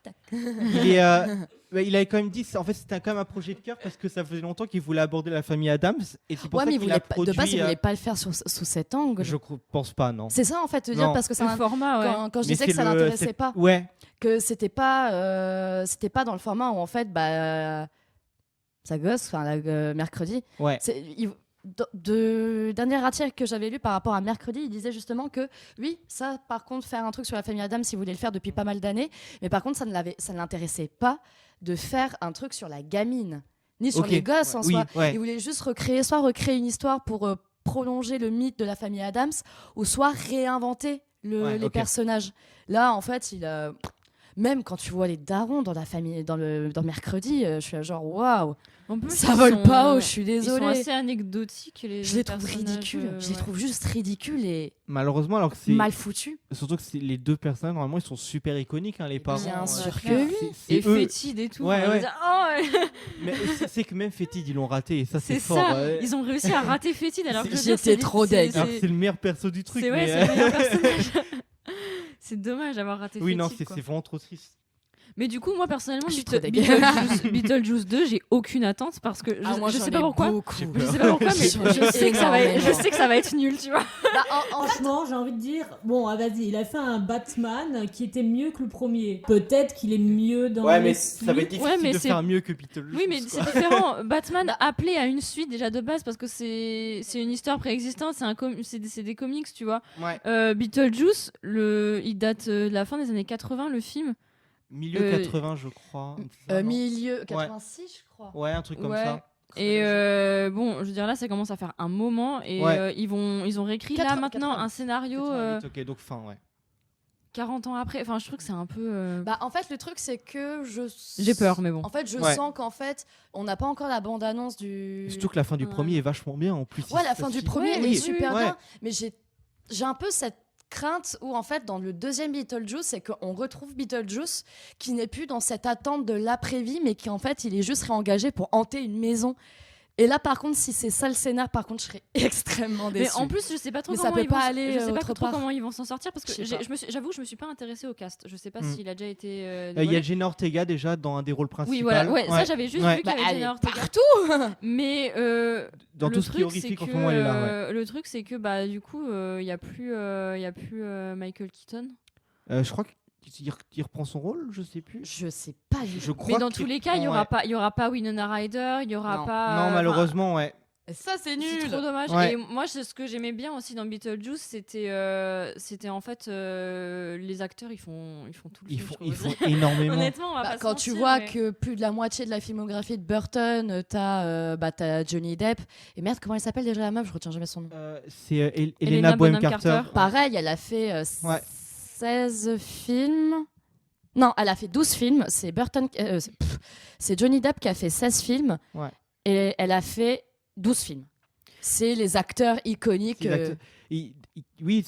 Il avait quand même dit, en fait, c'était quand même un projet de cœur parce que ça faisait longtemps qu'il voulait aborder la famille Adams et c'est pour Ouais, ça mais il qu'il voulait a pas, produit. de base, il voulait pas le faire sous cet angle. Je pense pas, non. C'est ça en fait, te dire, Non. parce que Le ça, format, ouais. quand je Mais disais que c'est ça l'intéressait pas, Ouais. que c'était pas dans le format où en fait, ça gosse, enfin, mercredi. Ouais. Dernier article que j'avais lu par rapport à mercredi, il disait justement que oui, ça par contre faire un truc sur la famille Adams, il voulait le faire depuis pas mal d'années, mais par contre ça ne l'intéressait pas de faire un truc sur la gamine, ni sur Ok. les gosses en Oui, soi. ouais. Il voulait juste recréer une histoire pour prolonger le mythe de la famille Adams, ou soit réinventer les Ouais, ok. personnages. Là, en fait, même quand tu vois les darons dans la famille, dans Mercredi, je suis là genre waouh, En plus, ça ils vole sont, pas haut, je suis Ils sont désolée. assez anecdotiques. Je les trouve ridicules, je les trouve juste ridicules et Malheureusement, alors que c'est. mal foutus. Surtout que les deux personnages, normalement, ils sont super iconiques, hein, les parents. Bien sûr que oui. Et C'est eux. fétide et tout. Ouais, on va ouais. dire, oh, Mais c'est que même Fétide, ils l'ont raté, et ça, c'est c'est fort. ça. ouais. Ils ont réussi à rater Fétide alors que je veux dire, J'étais c'est- trop c'est- deg. Alors que c'est- c'est le meilleur perso du truc. C'est mais, ouais, c'est le meilleur personnage. C'est dommage d'avoir raté Oui, non, Fétide, quoi. c'est vraiment trop triste. Mais du coup, moi personnellement, Je suis trop dégueu. Beetlejuice 2, j'ai aucune attente parce que je sais pas pourquoi. J'ai Je peur. sais pas pourquoi, mais je sais que ça va être, je Énormément. sais que ça va être nul, tu vois. Franchement, j'ai envie de dire, bon, vas-y, il a fait un Batman qui était mieux que le premier. Peut-être qu'il est mieux dans Ouais, les mais ça va être difficile Ouais, mais de c'est- faire mieux que Beetlejuice. Oui, mais c'est quoi. différent. Batman appelé à une suite déjà de base parce que c'est une histoire préexistante, c'est des comics, tu vois. Ouais. Beetlejuice, il date de la fin des années 80, le film. Milieu 80, je crois. C'est ça, non Milieu 86, je crois. Ouais, un truc comme Ouais. ça. Et bon, je veux dire là, ça commence à faire un moment et Ouais. ils ont réécrit là 80, maintenant un scénario 88, ok, donc fin, ouais. 40 ans après. Enfin, je trouve que c'est un peu. Bah en fait le truc c'est que J'ai peur, mais bon. En fait je Ouais. sens qu'en fait on n'a pas encore la bande annonce du. Surtout que la fin du premier est vachement bien en plus. Ouais, la Ça fin du suit- premier Oui, est super ouais. bien, mais j'ai un peu cette crainte où en fait dans le deuxième Beetlejuice c'est qu'on retrouve Beetlejuice qui n'est plus dans cette attente de l'après-vie mais qui en fait il est juste réengagé pour hanter une maison. Et là par contre si c'est ça le scénar par contre je serais extrêmement déçue. Mais en plus, je sais pas trop Mais ça comment peut ils pas vont aller, je sais pas autre trop part. comment ils vont s'en sortir parce que Je sais pas. j'avoue que je me suis pas intéressée au cast. Je sais pas Mm. s'il a déjà été Il y a dévoilé. Jenna Ortega déjà dans un des rôles principaux. Oui, voilà. Ouais, ça j'avais juste Ouais. vu qu'il y avait elle Jenna est Ortega. partout. Mais Dans le tout ce qui est truc, horrifique c'est en que ce moment, elle est là. Ouais. le truc c'est que bah du coup il y a plus Michael Keaton. Je crois qu'il reprend son rôle, je sais plus. Je sais pas du Je tout. crois Mais dans qu'il tous les cas, il y reprend, aura pas Winona Ryder, il y aura Non. pas. Non, enfin, malheureusement, ouais. Ça c'est C'est nul. trop dommage. Ouais. Et moi, ce que j'aimais bien aussi dans Beetlejuice, c'était en fait les acteurs, ils font tout le Ils film, font, je ils trouve. font énormément. Honnêtement, on va Bah, pas se quand tu mentir, vois mais- que plus de la moitié de la filmographie de Burton, t'as Johnny Depp. Et merde, comment elle s'appelle déjà la meuf? Je retiens jamais son nom. C'est Elena Elena Bonham Bonham Carter. Carter. Pareil, elle a fait Ouais. 16 films. Non, elle a fait 12 films. C'est Johnny Depp qui a fait 16 films. Ouais. Et elle a fait 12 films. C'est les acteurs iconiques. C'est l'acteur- Oui,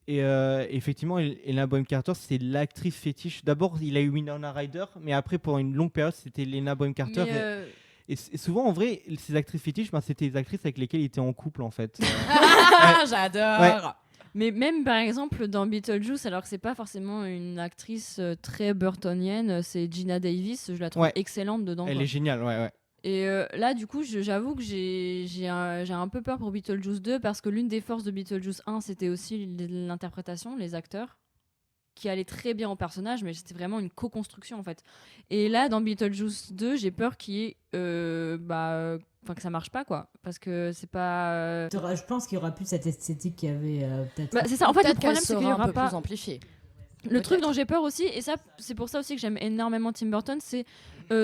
effectivement, Elena Bonham Carter, c'est l'actrice fétiche. D'abord, il a eu Winona Ryder, mais après, pendant une longue période, c'était Elena Bonham Carter. Mais, Et souvent, en vrai, ces actrices fétiches, c'était les actrices avec lesquelles il était en couple, en fait. J'adore. Ouais. mais même par exemple dans Beetlejuice, alors que c'est pas forcément une actrice très burtonienne, c'est Gina Davis, je la trouve Ouais. excellente dedans. Elle quoi. est géniale, ouais. Et là, du coup, j'avoue que j'ai un peu peur pour Beetlejuice 2 parce que l'une des forces de Beetlejuice 1, c'était aussi l'interprétation, les acteurs, qui allaient très bien au personnage, mais c'était vraiment une co-construction en fait. Et là, dans Beetlejuice 2, j'ai peur qu'il y ait. Enfin, que ça marche pas quoi. Parce que c'est pas. Je pense qu'il y aura plus cette esthétique qu'il y avait peut-être. Bah, c'est ça, en fait, le Peut-être qu'elle problème, c'est qu'il y sera aura un peu pas. plus amplifiée. Le truc Peut-être. dont j'ai peur aussi, et ça, c'est pour ça aussi que j'aime énormément Tim Burton, c'est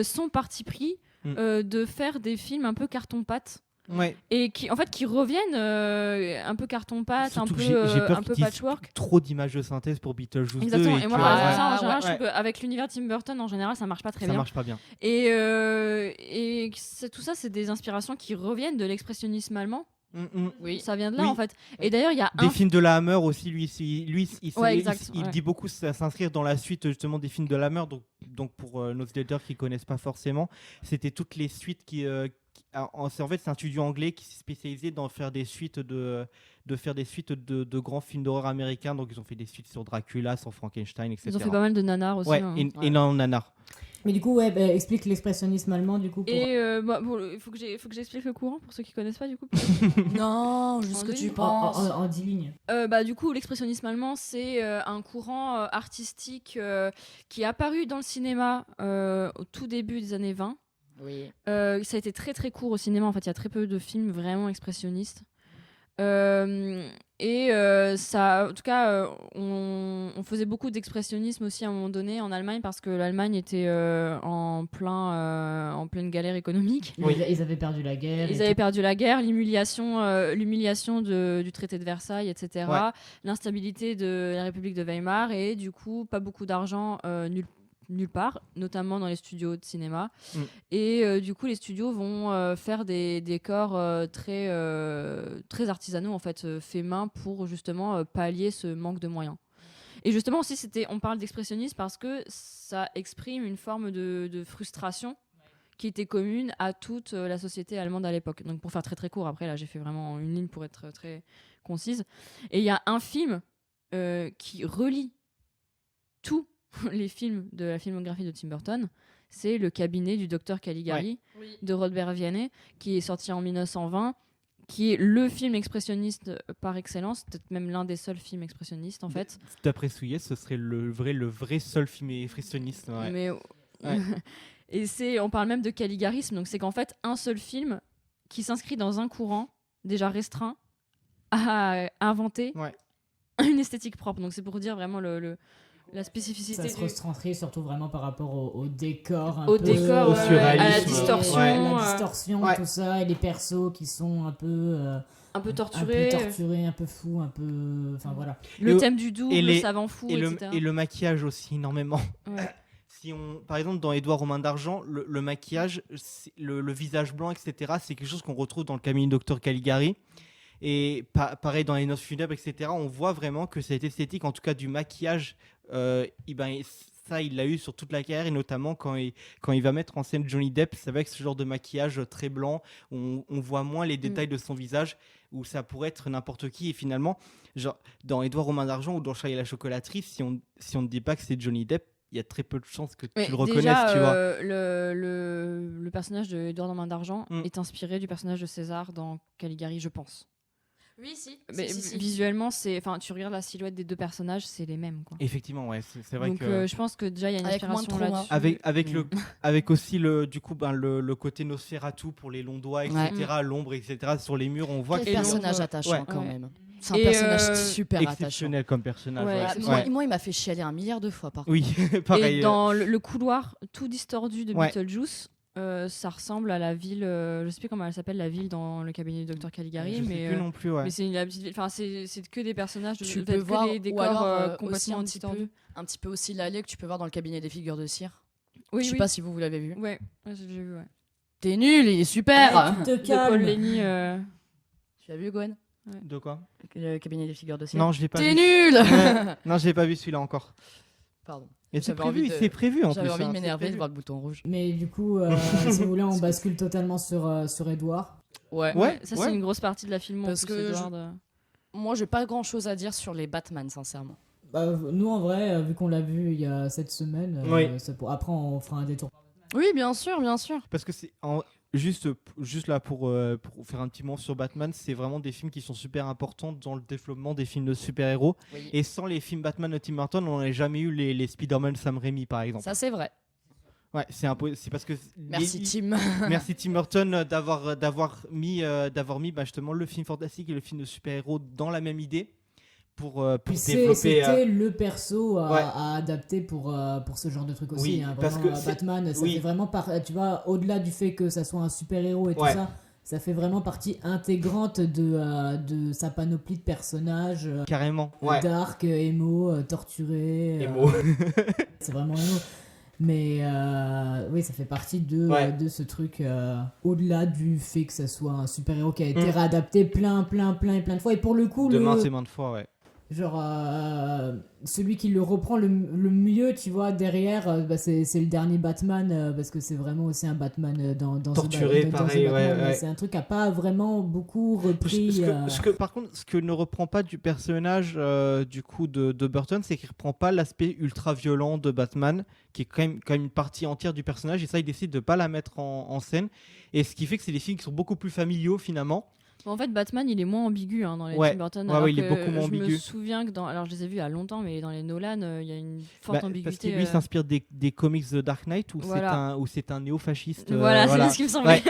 son parti pris de faire des films un peu carton-pâte. Ouais. Et qui, en fait, qui reviennent un peu carton-pâte, un Surtout peu, que j'ai peur un peu qu'ils patchwork. trop d'images de synthèse pour Beetlejuice 2. Exactement. Et moi, que, par ouais. exemple, ça, en Ah, général, ouais. je trouve qu'avec l'univers Tim Burton, en général, ça marche pas très ça bien. marche pas bien. Et tout ça, c'est des inspirations qui reviennent de l'expressionnisme allemand. Oui. Ça vient de là, Oui. en fait. Et d'ailleurs, il y a Des un films de la Hammer aussi, lui Ouais, exact, il ouais. dit beaucoup s'inscrire dans la suite justement des films de la Hammer. Donc pour nos auditeurs qui connaissent pas forcément, c'était toutes les suites en fait, c'est un studio anglais qui s'est spécialisé dans faire des suites de grands films d'horreur américains. Donc ils ont fait des suites sur Dracula, sur Frankenstein, etc. Ils ont fait pas mal de nanars aussi. Ouais, hein. énorme nanar. Mais du coup, ouais, explique l'expressionnisme allemand du coup. Et il faut que j'explique le courant pour ceux qui connaissent pas du coup. Non, juste ce que En tu ligne. penses. En 10 lignes. Du coup, l'expressionnisme allemand, c'est un courant artistique qui est apparu dans le cinéma au tout début des années 20. Oui. Ça a été très très court au cinéma. En fait, il y a très peu de films vraiment expressionnistes. Ça, en tout cas, on faisait beaucoup d'expressionnisme aussi à un moment donné en Allemagne parce que l'Allemagne était en pleine galère économique. Ils avaient perdu la guerre. Ils avaient perdu la guerre, l'humiliation du traité de Versailles, etc. Ouais. L'instabilité de la République de Weimar et du coup pas beaucoup d'argent nulle part, notamment dans les studios de cinéma. Et du coup, les studios vont faire des décors très artisanaux, en fait, faits main pour justement pallier ce manque de moyens. Et justement aussi, on parle d'expressionnisme parce que ça exprime une forme de frustration qui était commune à toute la société allemande à l'époque. Donc pour faire très très court, après là j'ai fait vraiment une ligne pour être très concise. Et il y a un film qui relie tous les films de la filmographie de Tim Burton. C'est Le cabinet du docteur Caligari de Robert Vianney, qui est sorti en 1920, qui est le film expressionniste par excellence, peut-être même l'un des seuls films expressionnistes en fait. D'après Souillet, ce serait le vrai seul film expressionniste. Ouais. Mais et on parle même de caligarisme, donc c'est qu'en fait un seul film qui s'inscrit dans un courant déjà restreint a inventé une esthétique propre. Donc c'est pour dire vraiment la spécificité. Ça se retranscrit surtout vraiment par rapport au décor, au surréalisme, à la distorsion, tout ça, et les persos qui sont un peu torturés, un peu fous, un peu, enfin voilà. Le thème du double, le savant fou, etc. Et le maquillage aussi énormément. Par exemple, dans Édouard Romain d'Argent, le maquillage, le visage blanc, etc., c'est quelque chose qu'on retrouve dans le cabinet du docteur Caligari. Et pareil dans Les Noces funèbres, etc., on voit vraiment que cette esthétique, en tout cas du maquillage, ça, il l'a eu sur toute la carrière, et notamment quand il va mettre en scène Johnny Depp, c'est avec ce genre de maquillage très blanc, on voit moins les détails de son visage, où ça pourrait être n'importe qui. Et finalement, genre, dans Édouard Romain d'Argent ou dans Charlie et la chocolaterie, si on ne dit pas que c'est Johnny Depp, il y a très peu de chances que tu le reconnaisses, déjà, tu vois. Le personnage d'Édouard Romain d'Argent est inspiré du personnage de César dans Caligari, je pense. Oui, si. Mais visuellement, tu regardes la silhouette des deux personnages, c'est les mêmes, quoi. Effectivement, ouais, c'est vrai. Donc, que je pense que déjà il y a une inspiration là-dessus. Avec aussi le côté Nosferatu pour les longs doigts, etc., l'ombre, etc. Sur les murs, on voit quel personnage attachant quand même. C'est un personnage super exceptionnel comme personnage. Moi, il m'a fait chialer 1 milliard de fois, par contre. Oui, pareil. Et dans le couloir tout distordu de Beetlejuice, ça ressemble à la ville, je sais plus comment elle s'appelle, la ville dans le cabinet du docteur Caligari, je sais plus non plus, mais c'est la petite ville. Enfin, c'est que des personnages, tu peux voir des décors complètement aussi un petit peu aussi l'allée que tu peux voir dans le cabinet des figures de cire. Oui, je sais pas si vous l'avez vu. Ouais, j'ai vu. Ouais. T'es nul, il est super. Tu te calmes. Paul Lenny. Tu l'as vu, Gwen? De quoi? Le cabinet des figures de cire. Non, je l'ai pas vu. T'es nul. Non, je l'ai pas vu celui-là encore. Pardon. Et c'est prévu en plus. J'avais envie de m'énerver de voir le bouton rouge. Mais du coup, si vous voulez, on bascule totalement sur Edouard. Ouais. Ça, c'est une grosse partie de la film. Parce que moi, j'ai pas grand-chose à dire sur les Batman, sincèrement. Nous, en vrai, vu qu'on l'a vu il y a 7 semaines, après, on fera un détour. Oui, bien sûr. Parce que c'est juste là pour faire un petit mot sur Batman, c'est vraiment des films qui sont super importants dans le développement des films de super-héros. Oui. Et sans les films Batman de Tim Burton, on n'aurait jamais eu les Spider-Man Sam Raimi, par exemple. Ça, c'est vrai. Ouais, c'est parce que merci Tim. Merci Tim Burton d'avoir mis justement le film fantastique et le film de super-héros dans la même idée. Pour développer. C'était le perso à adapter pour ce genre de truc aussi. Oui, hein. Parce que Batman, ça fait vraiment tu vois, au-delà du fait que ça soit un super-héros et tout ça, ça fait vraiment partie intégrante de sa panoplie de personnages. Carrément. Dark, émo, torturé. C'est vraiment émo. Mais oui, ça fait partie de ce truc au-delà du fait que ça soit un super-héros qui a été réadapté plein de fois. Et pour le coup, maintes et maintes fois, genre celui qui le reprend le mieux, tu vois, derrière, c'est le dernier Batman, parce que c'est vraiment aussi un Batman dans torturé, pareil, c'est un truc qui n'a pas vraiment beaucoup repris. Par contre, ce que ne reprend pas du personnage du coup de Burton, c'est qu'il reprend pas l'aspect ultra violent de Batman, qui est quand même une partie entière du personnage, et ça il décide de pas la mettre en scène, et ce qui fait que c'est des films qui sont beaucoup plus familiaux finalement. En fait, Batman, il est moins ambigu dans les Tim Burton. Il est beaucoup moins ambigu. Je me souviens que alors je les ai vus il y a longtemps, mais dans les Nolan, il y a une forte ambiguïté. Parce qu'il lui s'inspire des comics The Dark Knight, où c'est un néo-fasciste. Voilà, c'est ce qui me semblait.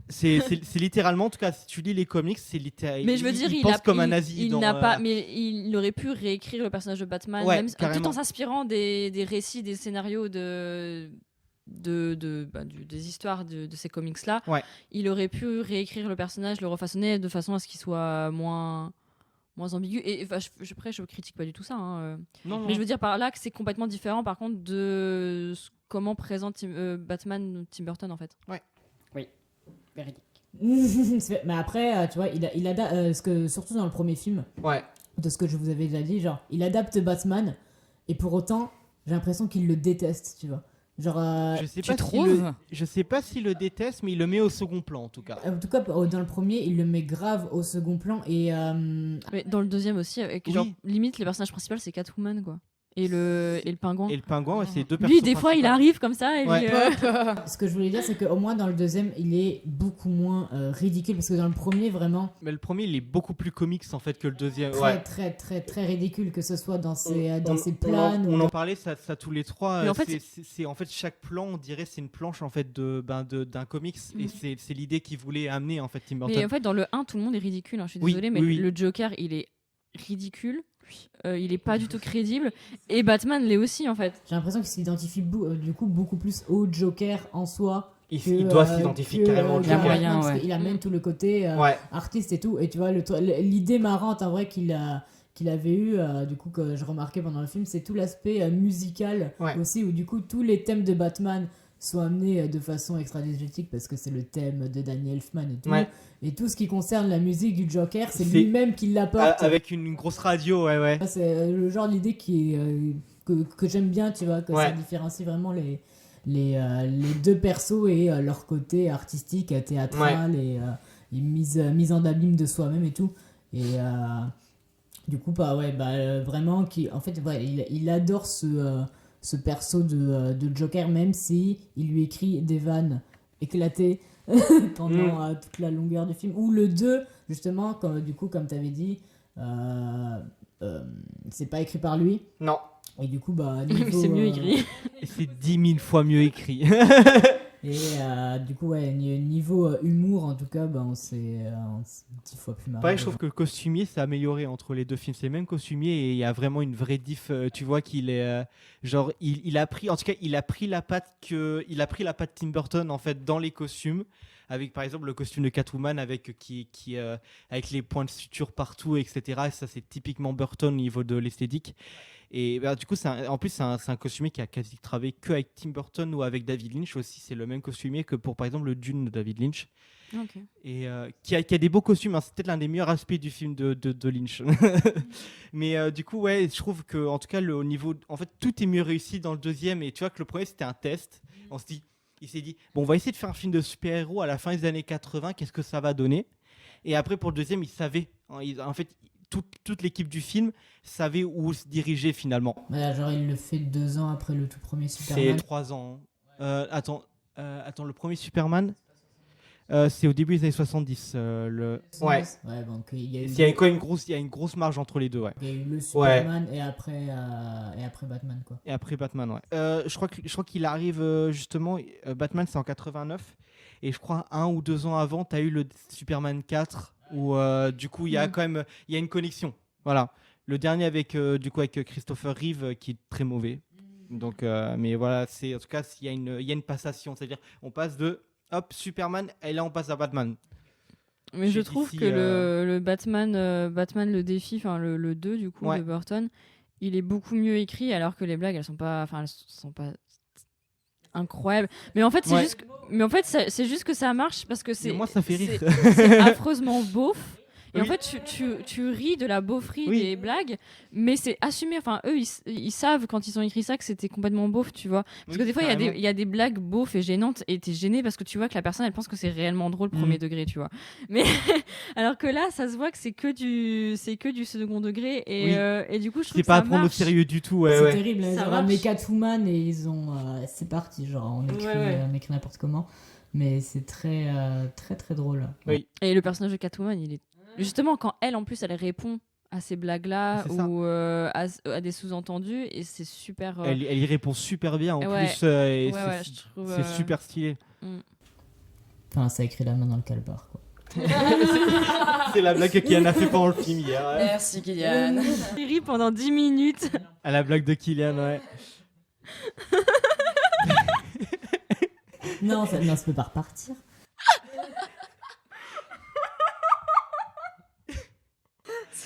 C'est littéralement, en tout cas, si tu lis les comics, c'est littéralement. Mais je veux dire, il pense comme un nazi. Mais il aurait pu réécrire le personnage de Batman, même tout en s'inspirant des récits, des scénarios des histoires de ces comics là. Il aurait pu réécrire le personnage, le refaçonner de façon à ce qu'il soit moins moins ambigu. Et enfin, après, je critique pas du tout ça. Hein. Non, Mais je veux dire par là que c'est complètement différent, par contre, de comment présente Batman Tim Burton, en fait. Oui, véridique. Mais après, tu vois, il adapte, surtout dans le premier film, Ouais. de ce que je vous avais déjà dit, genre, il adapte Batman, et pour autant, j'ai l'impression qu'il le déteste, tu vois. Genre, Je sais pas s'il le déteste, mais il le met au second plan en tout cas. en tout cas, dans le premier, il le met grave au second plan, et Mais dans le deuxième aussi, avec Oui. genre, limite, le personnage principal, c'est Catwoman, quoi. Et le pingouin. Et le pingouin, ouais, c'est deux personnes. Lui, des fois, il arrive comme ça. Et Ouais. ce que je voulais dire, c'est qu'au moins dans le deuxième, il est beaucoup moins ridicule, parce que dans le premier, vraiment, Mais le premier, il est beaucoup plus comics en fait que le deuxième. très, Ouais. très, très, très ridicule, que ce soit dans ses On planes. en parlait ça tous les trois. Mais en fait, c'est en fait chaque plan, on dirait c'est une planche en fait d'un comics et c'est l'idée qu'il voulait amener en fait Tim Burton. Mais en fait, dans le 1, tout le monde est ridicule. Hein, je suis Oui, désolée, mais oui, oui. le Joker, il est ridicule. Il est pas du tout crédible. Et Batman l'est aussi, en fait. J'ai l'impression qu'il s'identifie du coup beaucoup plus au Joker en soi. Il doit s'identifier carrément au Joker. Joker. moyen, Parce ouais. qu'il amène tout le côté Ouais. artiste et tout. Et tu vois, l'idée marrante en vrai qu'il avait eu, du coup, que je remarquais pendant le film, c'est tout l'aspect musical Ouais. aussi, où du coup, tous les thèmes de Batman sont amenés de façon extra-digétique parce que c'est le thème de Danny Elfman et tout. Ouais. Et tout ce qui concerne la musique du Joker, c'est C'est- lui-même qui l'apporte. Avec une grosse radio, ouais. Ça, c'est le genre d'idée que j'aime bien, tu vois, que Ouais. ça différencie vraiment les deux persos et leur côté artistique, théâtral et mise en abîme de soi-même et tout. Et du coup, vraiment, en fait, ouais, il adore ce perso de Joker, même si il lui écrit des vannes éclatées pendant toute la longueur du film. Ou le 2, justement, comme tu avais dit, c'est pas écrit par lui. Non. Et du coup, C'est mieux écrit. Et c'est 10 000 fois mieux écrit. Et du coup, ouais, niveau humour, en tout cas, c'est 10 fois plus marrant. Pareil, je trouve que le costumier s'est amélioré entre les deux films. C'est le même costumier et il y a vraiment une vraie diff. Tu vois qu'il est genre il a pris, en tout cas, il a pris la patte Tim Burton en fait dans les costumes. Avec par exemple le costume de Catwoman avec avec les points de suture partout, etc. Et ça c'est typiquement Burton au niveau de l'esthétique. Et du coup, c'est un costumier qui a quasi travaillé que avec Tim Burton ou avec David Lynch aussi. C'est le même costumier que pour par exemple le Dune de David Lynch. Ok. Et qui a des beaux costumes, hein. C'est peut-être l'un des meilleurs aspects du film de Lynch. Mais du coup, ouais, je trouve que en tout cas, au niveau, en fait, tout est mieux réussi dans le deuxième. Et tu vois que le premier c'était un test. Il s'est dit, bon, on va essayer de faire un film de super-héros à la fin des années 80. Qu'est-ce que ça va donner? Et après, pour le deuxième, il savait. En fait, toute l'équipe du film savait où se diriger finalement. Voilà, genre, il le fait 2 ans après le tout premier C'est Superman. 3 ans. Attends, le premier Superman, c'est au début des années 70. Ouais. Ouais, donc il y a eu, Il y a quand même une grosse marge entre les deux, ouais. il y a eu le Superman et après Batman, quoi. Et après Batman, ouais. Je crois qu'il arrive justement. Batman, c'est en 89. Et je crois 1 ou 2 ans avant, tu as eu le Superman 4 où du coup il y a quand même une connexion. Voilà. Le dernier avec Christopher Reeve qui est très mauvais. Donc, mais voilà, en tout cas il y a une passation, c'est-à-dire on passe de Superman et là on passe à Batman. Mais je trouve que le Batman le défi, enfin le 2 du coup de Burton, il est beaucoup mieux écrit alors que les blagues elles sont pas incroyables. Mais en fait c'est juste que ça marche parce que Mais moi ça fait rire. C'est affreusement beauf. Et Oui. en fait, tu ris de la beaufrie des blagues, mais c'est assumé. Enfin, eux, ils savent quand ils ont écrit ça que c'était complètement beauf, tu vois. Parce que des fois, il y a des blagues beaufs et gênantes, et t'es gêné parce que tu vois que la personne, elle pense que c'est réellement drôle, premier degré, tu vois. Mais alors que là, ça se voit que c'est que du second degré, et du coup, je trouve C'est que pas ça à prendre au marche. sérieux du tout. C'est Ouais. terrible, ils Ça ont marche. ramené Catwoman et ils ont. C'est parti, genre, on écrit n'importe comment. Mais c'est très, très, très drôle. Oui. Et le personnage de Catwoman, il est justement quand elle, en plus, elle répond à ces blagues-là C'est ça. ou à des sous-entendus, et c'est super. Elle y répond super bien en Ouais. plus. Et Ouais, je trouve, c'est super stylé. Enfin, ça écrit la main dans le calbar, quoi. C'est la blague que Kylian a fait pendant le film hier. Ouais. Merci Kylian. Il rit pendant 10 minutes. À la blague de Kylian, ouais. Non, ça peut pas repartir.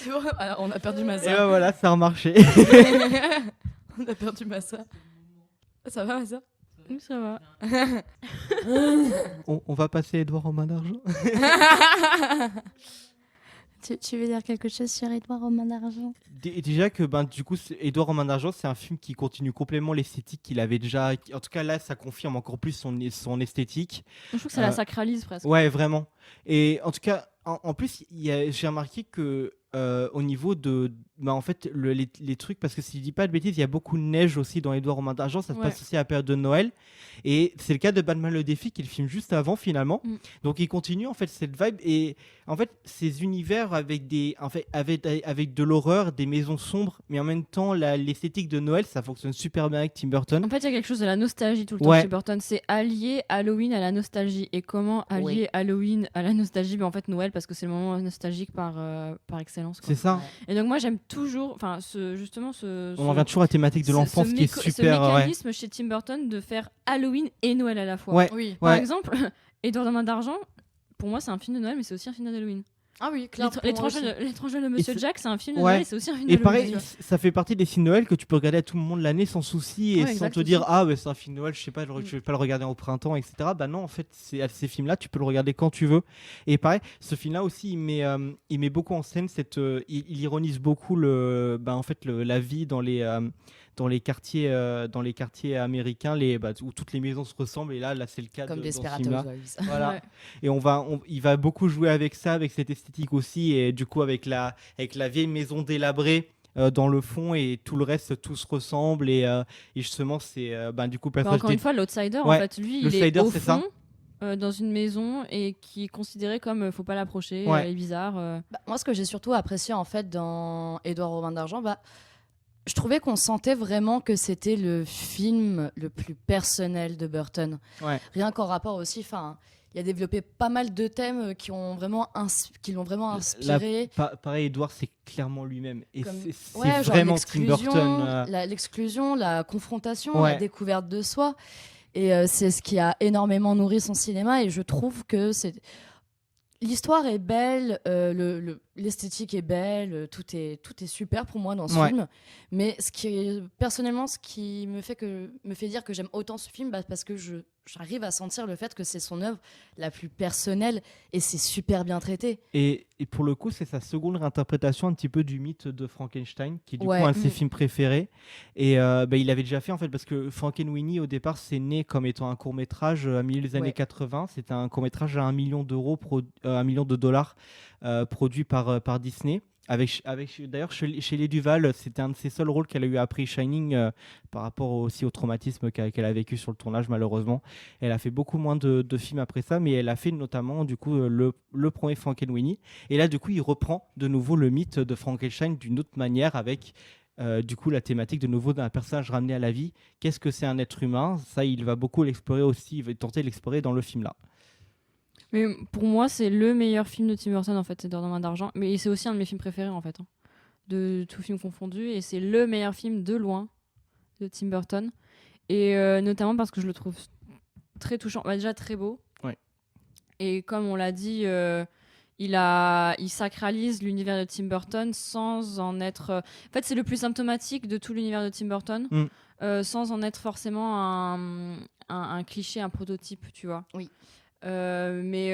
C'est vrai. Alors, on a perdu Et Massa. ben voilà, ça a remarché. On a perdu Massa. Ça va, Massa? Oui, ça va. On va passer Edouard aux mains d'argent. Tu veux dire quelque chose sur Edouard aux mains d'argent? Déjà que du coup Edouard aux mains d'argent, c'est un film qui continue complètement l'esthétique qu'il avait déjà. En tout cas là, ça confirme encore plus son esthétique. Je trouve que ça la sacralise presque. Ouais, vraiment. Et en tout cas, en plus, j'ai remarqué que au niveau de, en fait, les trucs, parce que si je dis pas de bêtises, il y a beaucoup de neige aussi dans Edouard aux mains d'argent. Ça se passe aussi à la période de Noël. Et c'est le cas de Batman le défi, qui est le film juste avant finalement. Donc il continue en fait cette vibe et en fait ces univers avec avec de l'horreur, des maisons sombres, mais en même temps l'esthétique de Noël, ça fonctionne super bien avec Tim Burton. En fait, il y a quelque chose de la nostalgie tout le temps chez Burton. C'est allier Halloween à la nostalgie. Et comment allier Halloween à la nostalgie? En fait, Noël, parce que c'est le moment nostalgique par excellence. C'est ça. Et donc moi, j'aime toujours, on en revient toujours à la thématique de l'enfance qui est super. Ce mécanisme chez Tim Burton de faire Halloween et Noël à la fois. Oui. Par exemple, Edouard aux mains d'argent, pour moi, c'est un film de Noël, mais c'est aussi un film d'Halloween. Ah oui, clairement. L'étrange de Monsieur Jack, c'est un film de Noël, et c'est aussi un film de Et Halloween. pareil, ça fait partie des films de Noël que tu peux regarder à tout moment de l'année sans souci et sans te dire c'est un film de Noël, je sais pas, je vais pas le regarder au printemps, etc. Bah non, en fait, ces films-là, tu peux le regarder quand tu veux. Et pareil, ce film-là aussi, il met beaucoup en scène il ironise beaucoup la vie dans les quartiers américains, où toutes les maisons se ressemblent. Et là c'est le cas comme dans ce Desperate film-là. Housewives. Voilà. Et il va beaucoup jouer avec ça, avec cette esthétique aussi, et du coup avec la vieille maison délabrée dans le fond, et tout le reste, tout se ressemble, et justement c'est du coup encore une fois, l'outsider, en fait, lui, il est au fond. Dans une maison et qui est considéré comme faut pas l'approcher, il est bizarre. Moi, ce que j'ai surtout apprécié en fait dans Edouard aux mains d'argent, je trouvais qu'on sentait vraiment que c'était le film le plus personnel de Burton. Rien qu'en rapport aussi, il a développé pas mal de thèmes qui l'ont vraiment inspiré. Pareil, Edouard, c'est clairement lui-même. Et c'est genre vraiment Tim Burton. L'exclusion, la confrontation, la découverte de soi. Et c'est ce qui a énormément nourri son cinéma. Et je trouve que l'histoire est belle, l'esthétique est belle, tout est super pour moi dans ce film. Mais personnellement, ce qui me fait dire que j'aime autant ce film, parce que j'arrive à sentir le fait que c'est son œuvre la plus personnelle et c'est super bien traité. Et pour le coup, c'est sa seconde réinterprétation un petit peu du mythe de Frankenstein, qui est du coup un de ses films préférés. Et il avait déjà fait, en fait, parce que Frankenweenie, au départ, c'est né comme étant un court-métrage à milieu des années 80. C'était un court-métrage à $1 million, $1 million produit par Disney. D'ailleurs, Shelley Duvall, c'était un de ses seuls rôles qu'elle a eu après Shining, par rapport aussi au traumatisme qu'elle a vécu sur le tournage, malheureusement. Elle a fait beaucoup moins de films après ça, mais elle a fait notamment du coup le premier Frankenweenie. Et là, du coup, il reprend de nouveau le mythe de Frankenstein d'une autre manière, avec du coup la thématique de nouveau d'un personnage ramené à la vie. Qu'est-ce que c'est un être humain? Ça, il va beaucoup l'explorer aussi, il va tenter de l'explorer dans le film là. Mais pour moi, c'est le meilleur film de Tim Burton, en fait, c'est Edouard aux mains d'argent. Mais c'est aussi un de mes films préférés, en fait, de tout film confondu. Et c'est le meilleur film de loin de Tim Burton. Et notamment parce que je le trouve très touchant, déjà très beau. Et comme on l'a dit, il sacralise l'univers de Tim Burton sans en être... En fait, c'est le plus symptomatique de tout l'univers de Tim Burton, sans en être forcément un cliché, un prototype, tu vois. Oui. Et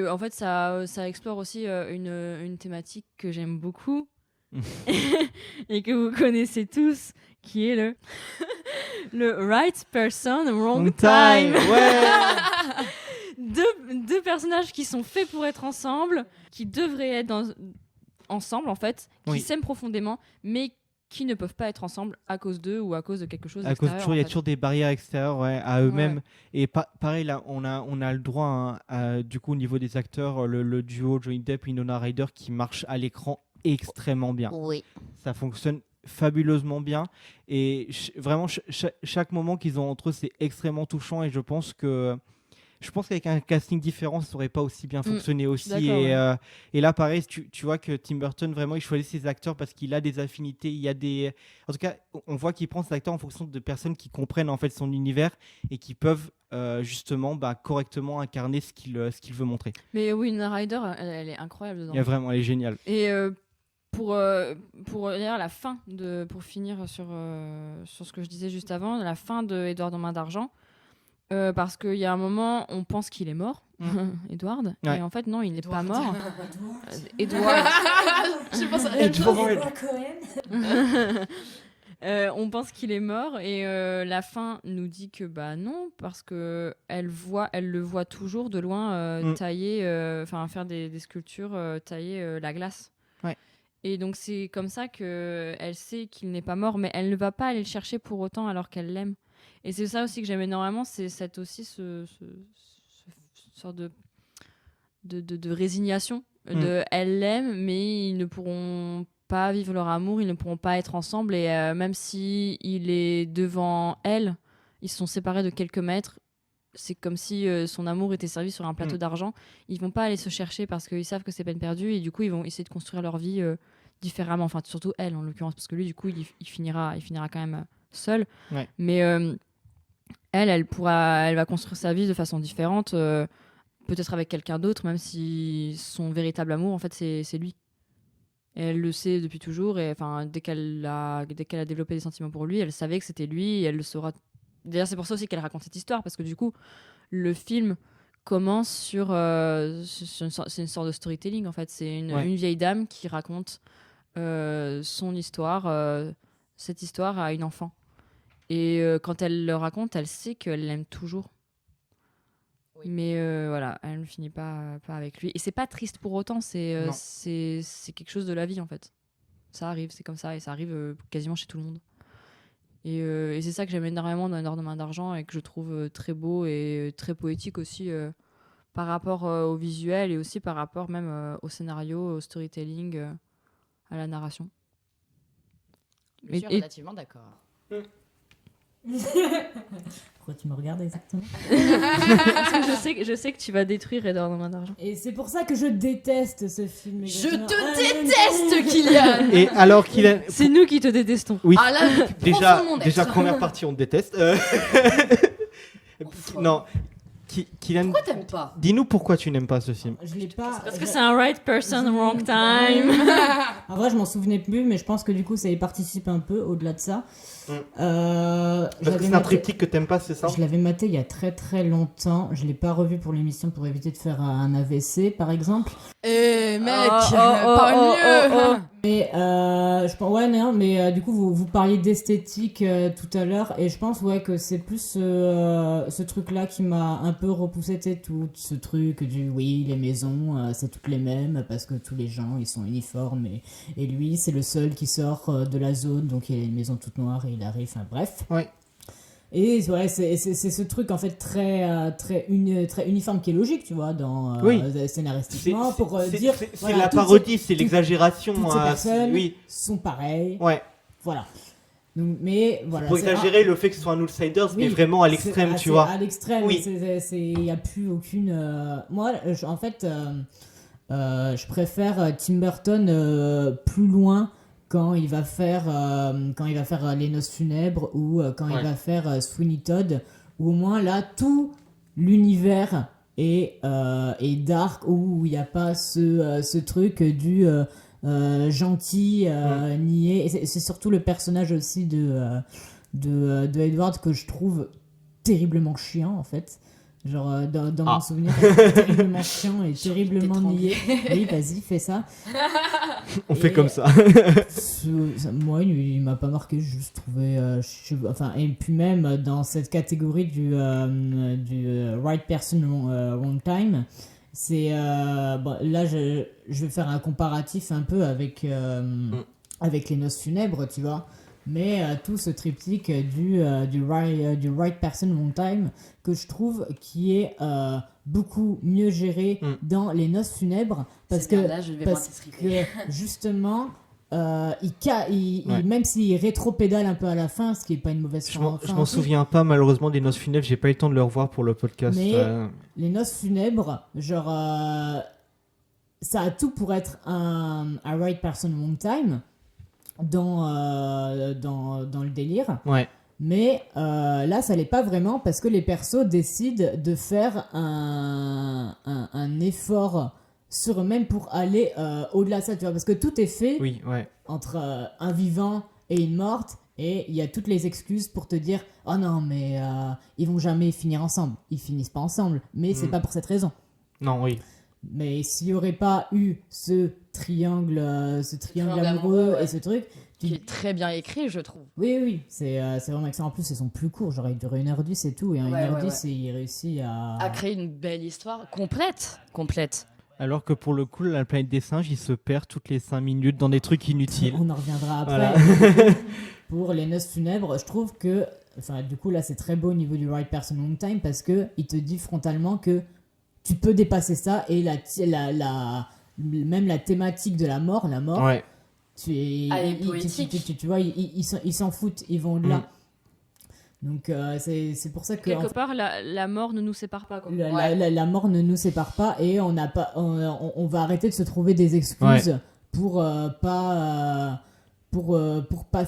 en fait ça explore aussi une thématique que j'aime beaucoup et que vous connaissez tous, qui est le right person wrong time. Deux personnages qui sont faits pour être ensemble, qui devraient être ensemble en fait, qui s'aiment profondément, mais qui ne peuvent pas être ensemble à cause d'eux ou à cause de quelque chose d'extérieur. Il y a toujours des barrières extérieures à eux-mêmes. Et pareil, là, on a le droit, du coup, au niveau des acteurs, le duo Johnny Depp et Winona Ryder qui marche à l'écran extrêmement bien. Oui. Ça fonctionne fabuleusement bien. Et vraiment, chaque moment qu'ils ont entre eux, c'est extrêmement touchant. Et je pense qu'avec un casting différent, ça n'aurait pas aussi bien fonctionné aussi. Et là, pareil, tu vois que Tim Burton, vraiment, il choisit ses acteurs parce qu'il a des affinités. En tout cas, on voit qu'il prend ses acteurs en fonction de personnes qui comprennent en fait son univers et qui peuvent justement correctement incarner ce qu'il veut montrer. Mais Winona Ryder, elle est incroyable dedans. Elle est géniale. Et D'ailleurs, la fin pour finir sur ce que je disais juste avant, la fin de Edward en main d'argent, parce qu'il y a un moment, on pense qu'il est mort, Edward, et en fait non, il n'est pas mort. Edward. Je pense à rien. On pense qu'il est mort et la fin nous dit que bah non, parce que elle le voit toujours de loin tailler, faire des sculptures, tailler la glace. Ouais. Et donc c'est comme ça que elle sait qu'il n'est pas mort, mais elle ne va pas aller le chercher pour autant alors qu'elle l'aime. Et c'est ça aussi que j'aime énormément, c'est ce sorte de résignation. Elle l'aime, mais ils ne pourront pas vivre leur amour, ils ne pourront pas être ensemble. Et même si il est devant elle, ils se sont séparés de quelques mètres. C'est comme si son amour était servi sur un plateau d'argent. Ils vont pas aller se chercher parce qu'ils savent que c'est peine perdue et du coup ils vont essayer de construire leur vie différemment. Enfin surtout elle en l'occurrence, parce que lui du coup il finira quand même seul. Ouais. Mais elle va construire sa vie de façon différente, peut-être avec quelqu'un d'autre, même si son véritable amour en fait c'est lui. Et elle le sait depuis toujours, et enfin dès qu'elle a développé des sentiments pour lui, elle savait que c'était lui et elle le saura. D'ailleurs, c'est pour ça aussi qu'elle raconte cette histoire, parce que du coup, le film commence sur... c'est une sorte de storytelling, en fait. C'est une vieille dame qui raconte son histoire, cette histoire à une enfant. Et quand elle le raconte, elle sait qu'elle l'aime toujours. Oui. Mais voilà, elle ne finit pas avec lui. Et c'est pas triste pour autant, c'est quelque chose de la vie, en fait. Ça arrive, c'est comme ça, et ça arrive quasiment chez tout le monde. Et c'est ça que j'aime énormément dans Edward en main d'argent et que je trouve très beau et très poétique aussi par rapport au visuel et aussi par rapport même au scénario, au storytelling, à la narration. Je suis relativement d'accord. Pourquoi tu me regardes exactement? Parce que je sais que tu vas détruire Edward en main d'argent. Et c'est pour ça que je déteste ce film. Je te déteste, Kylian. Et alors Kylian, c'est nous qui te détestons. Oui. Ah là, déjà première partie on te déteste. Non. Kylian, pourquoi t'aimes pas? Dis-nous pourquoi tu n'aimes pas ce film. Je l'ai pas. Parce que c'est un right person, wrong time. En vrai, je m'en souvenais plus, mais je pense que du coup, ça y participe un peu au-delà de ça. Parce que c'est un triptyque que t'aimes pas, c'est ça? Je l'avais maté il y a très très longtemps. Je l'ai pas revu pour l'émission pour éviter de faire un AVC, par exemple. Eh mec, pas mieux. Mais je pense, mais du coup vous parliez d'esthétique tout à l'heure, et je pense que c'est plus ce truc-là qui m'a un peu repoussé, tout ce truc du les maisons c'est toutes les mêmes parce que tous les gens ils sont uniformes et lui c'est le seul qui sort de la zone, donc il y a une maison toute noire et il arrive, enfin bref. Ouais. Et c'est ce truc en fait très uniforme qui est logique, tu vois, dans scénaristiquement, pour dire c'est la parodie, c'est l'exagération. Toutes ces personnes sont pareilles. Ouais. Voilà. Donc, mais voilà. Pour exagérer le fait que ce soit un Outsiders, mais vraiment à l'extrême, tu vois. À l'extrême. Oui. Il n'y a plus aucune. Moi, en fait, je préfère Tim Burton plus loin. Quand il va faire Les Noces Funèbres ou quand il va faire Sweeney Todd, où au moins là tout l'univers est dark, où il n'y a pas ce truc du gentil niais. Et c'est surtout le personnage aussi de Edward que je trouve terriblement chiant en fait. Genre dans mon souvenir, terriblement chiant et terriblement niais. Oui, vas-y, fais ça. On fait comme ça. Moi, il m'a pas marqué, je juste trouvé. Et puis même dans cette catégorie du right person, wrong time, c'est là je vais faire un comparatif un peu avec Les Noces Funèbres, tu vois. Mais tout ce triptyque du right person, wrong time, que je trouve qui est beaucoup mieux géré dans Les Noces Funèbres, parce que justement même s'il rétro-pédale un peu à la fin, ce qui est pas une mauvaise chose. Je m'en souviens pas malheureusement des Noces Funèbres, j'ai pas eu le temps de le revoir pour le podcast. Mais Les Noces Funèbres, genre ça a tout pour être un right person, wrong time dans le délire. Ouais. Mais là, ça l'est pas vraiment parce que les persos décident de faire un effort sur eux-mêmes pour aller au-delà de ça, tu vois, parce que tout est fait Oui, ouais. entre un vivant et une morte, et il y a toutes les excuses pour te dire oh non mais ils vont jamais finir ensemble, ils finissent pas ensemble, mais c'est pas pour cette raison. Non, oui. Mais s'il y aurait pas eu ce triangle amoureux ouais. et ce truc Qui est très bien écrit, je trouve. oui, c'est vraiment excellent. En plus, ils sont plus courts, genre il dure 1h10 et tout, et en Ouais, 1h10 il réussit À créer une belle histoire complète. Alors que pour le coup, la planète des singes, il se perd toutes les 5 minutes dans des trucs inutiles. On en reviendra après. Voilà. Pour les noces funèbres, je trouve que, enfin, du coup, là, c'est très beau au niveau du Right Person Wrong Time parce que il te dit frontalement que tu peux dépasser ça et même la thématique de la mort, Ouais. tu es, Elle est poétique. tu vois, ils s'en foutent, ils vont au-delà. Donc, c'est pour ça que Quelque part, la mort ne nous sépare pas. Quoi. la mort ne nous sépare pas et on va arrêter de se trouver des excuses pour pas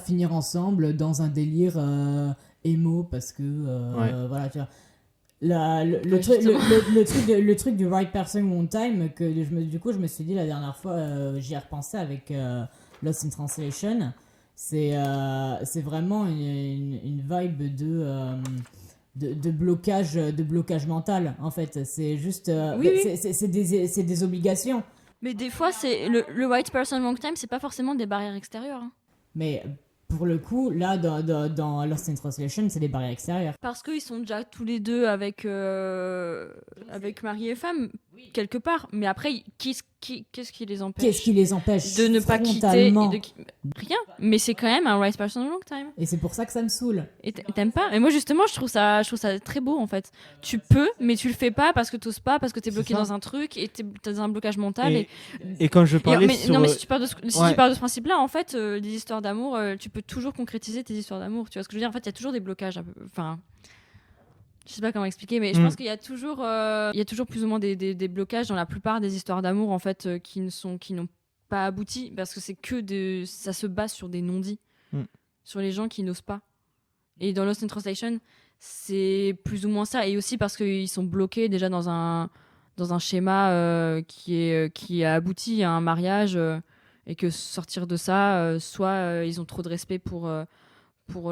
finir ensemble dans un délire émo parce que voilà, tu vois. Le truc du Right Person One Time que du coup je me suis dit la dernière fois, j'y ai repensé avec Lost in Translation, c'est vraiment une vibe de blocage mental en fait. C'est juste c'est des obligations. Mais des fois, c'est le white person long time, c'est pas forcément des barrières extérieures. Hein. Mais pour le coup, là, dans Lost in Translation, c'est des barrières extérieures. Parce qu'ils sont déjà tous les deux avec mari et femme, quelque part. Mais après, qu'est-ce qui les empêche Qu'est-ce qui les empêche de ne pas quitter et rien. Mais c'est quand même un right person long time. Et c'est pour ça que ça me saoule. Et t'aimes pas? Et moi, justement, je trouve ça très beau, en fait. Tu peux, mais tu le fais pas parce que t'oses pas, parce que t'es bloqué dans un truc et t'as un blocage mental. Et quand je parlais non, mais si tu pars de ce principe-là, en fait, des histoires d'amour, tu peux toujours concrétiser tes histoires d'amour. Tu vois ce que je veux dire? En fait, il y a toujours des blocages. Enfin, je sais pas comment expliquer, mais je pense qu'il y a toujours plus ou moins des blocages dans la plupart des histoires d'amour, en fait, qui n'ont pas abouti, parce que ça se base sur des non-dits, sur les gens qui n'osent pas. Et dans Lost in Translation, c'est plus ou moins ça, et aussi parce qu'ils sont bloqués déjà dans un schéma qui a abouti à un mariage, et que sortir de ça, soit ils ont trop de respect pour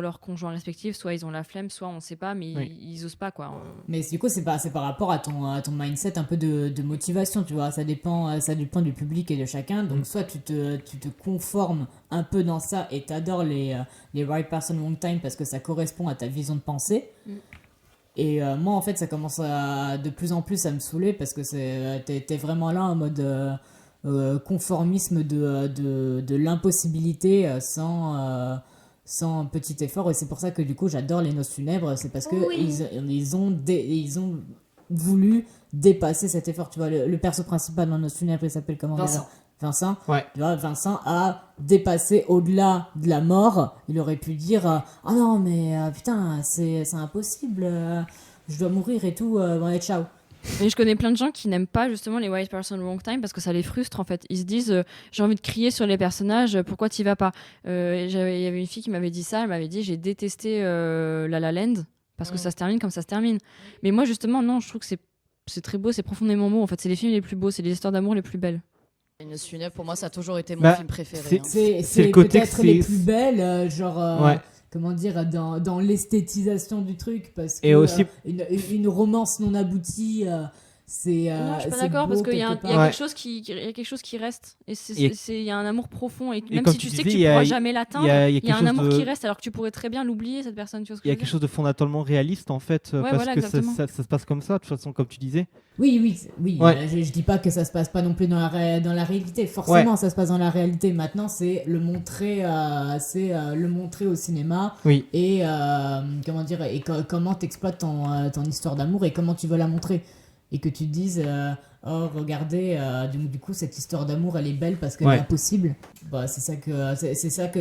leurs conjoints respectifs, soit ils ont la flemme, soit on sait pas, mais ils osent pas, quoi. Mais du coup, c'est par rapport à ton mindset un peu de motivation, tu vois. Ça dépend du public et de chacun. Donc, soit tu te conformes un peu dans ça et t'adores les right person long time parce que ça correspond à ta vision de pensée. Et moi, en fait, ça commence de plus en plus à me saouler parce que t'es vraiment là en mode conformisme de l'impossibilité sans petit effort. Et c'est pour ça que du coup j'adore les noces funèbres, c'est parce que ils ont voulu dépasser cet effort, tu vois. Le perso principal dans noces funèbres, il s'appelle comment? Vincent. Tu vois, Vincent a dépassé au-delà de la mort. Il aurait pu dire oh non mais putain c'est impossible, je dois mourir et tout, bon, ciao. Et je connais plein de gens qui n'aiment pas justement les white person long time parce que ça les frustre, en fait. Ils se disent j'ai envie de crier sur les personnages, pourquoi t'y vas pas? Il y avait une fille qui m'avait dit ça, elle m'avait dit j'ai détesté La La Land parce que ça se termine comme ça se termine. Mais moi justement non, je trouve que c'est très beau, c'est profondément beau, en fait. C'est les films les plus beaux, c'est les histoires d'amour les plus belles. Les Noces funèbres, pour moi, ça a toujours été mon film préféré. C'est le côté peut-être les plus belles, comment dire, dans l'esthétisation du truc, parce que et aussi une romance non aboutie, c'est non, je suis pas d'accord, parce qu'il y a quelque chose qui reste, et il y a un amour profond, et même si tu sais que tu pourras jamais l'atteindre, il y a un amour qui reste, alors que tu pourrais très bien l'oublier, cette personne. Tu vois ce que il y a quelque chose de fondamentalement réaliste, en fait, parce que ça se passe comme ça, de toute façon, comme tu disais. Oui. Je dis pas que ça se passe pas non plus dans la réalité. Forcément, ça se passe dans la réalité. Maintenant, c'est le montrer au cinéma. Oui. Et comment dire, et comment t'exploites ton histoire d'amour et comment tu veux la montrer. Et que tu te dises oh regardez, du coup cette histoire d'amour elle est belle parce qu'elle est impossible. Bah c'est ça que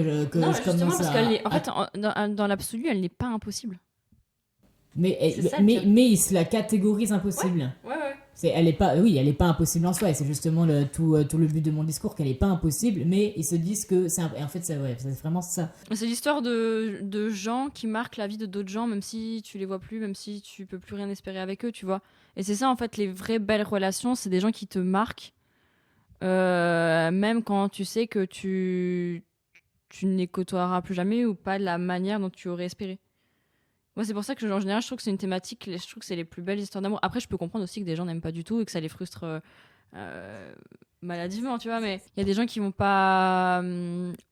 je commence en fait dans l'absolu elle n'est pas impossible. Mais il se la catégorise impossible. Ouais. Elle est pas impossible en soi, et c'est justement tout le but de mon discours, qu'elle est pas impossible, mais ils se disent que c'est en fait c'est vraiment ça. C'est l'histoire de gens qui marquent la vie de d'autres gens, même si tu les vois plus, même si tu peux plus rien espérer avec eux, tu vois. Et c'est ça en fait, les vraies belles relations, c'est des gens qui te marquent même quand tu sais que tu ne les côtoieras plus jamais ou pas de la manière dont tu aurais espéré. Moi, c'est pour ça que, en général, je trouve que c'est une thématique, je trouve que c'est les plus belles histoires d'amour. Après, je peux comprendre aussi que des gens n'aiment pas du tout et que ça les frustre maladivement, tu vois, mais il y a des gens qui vont pas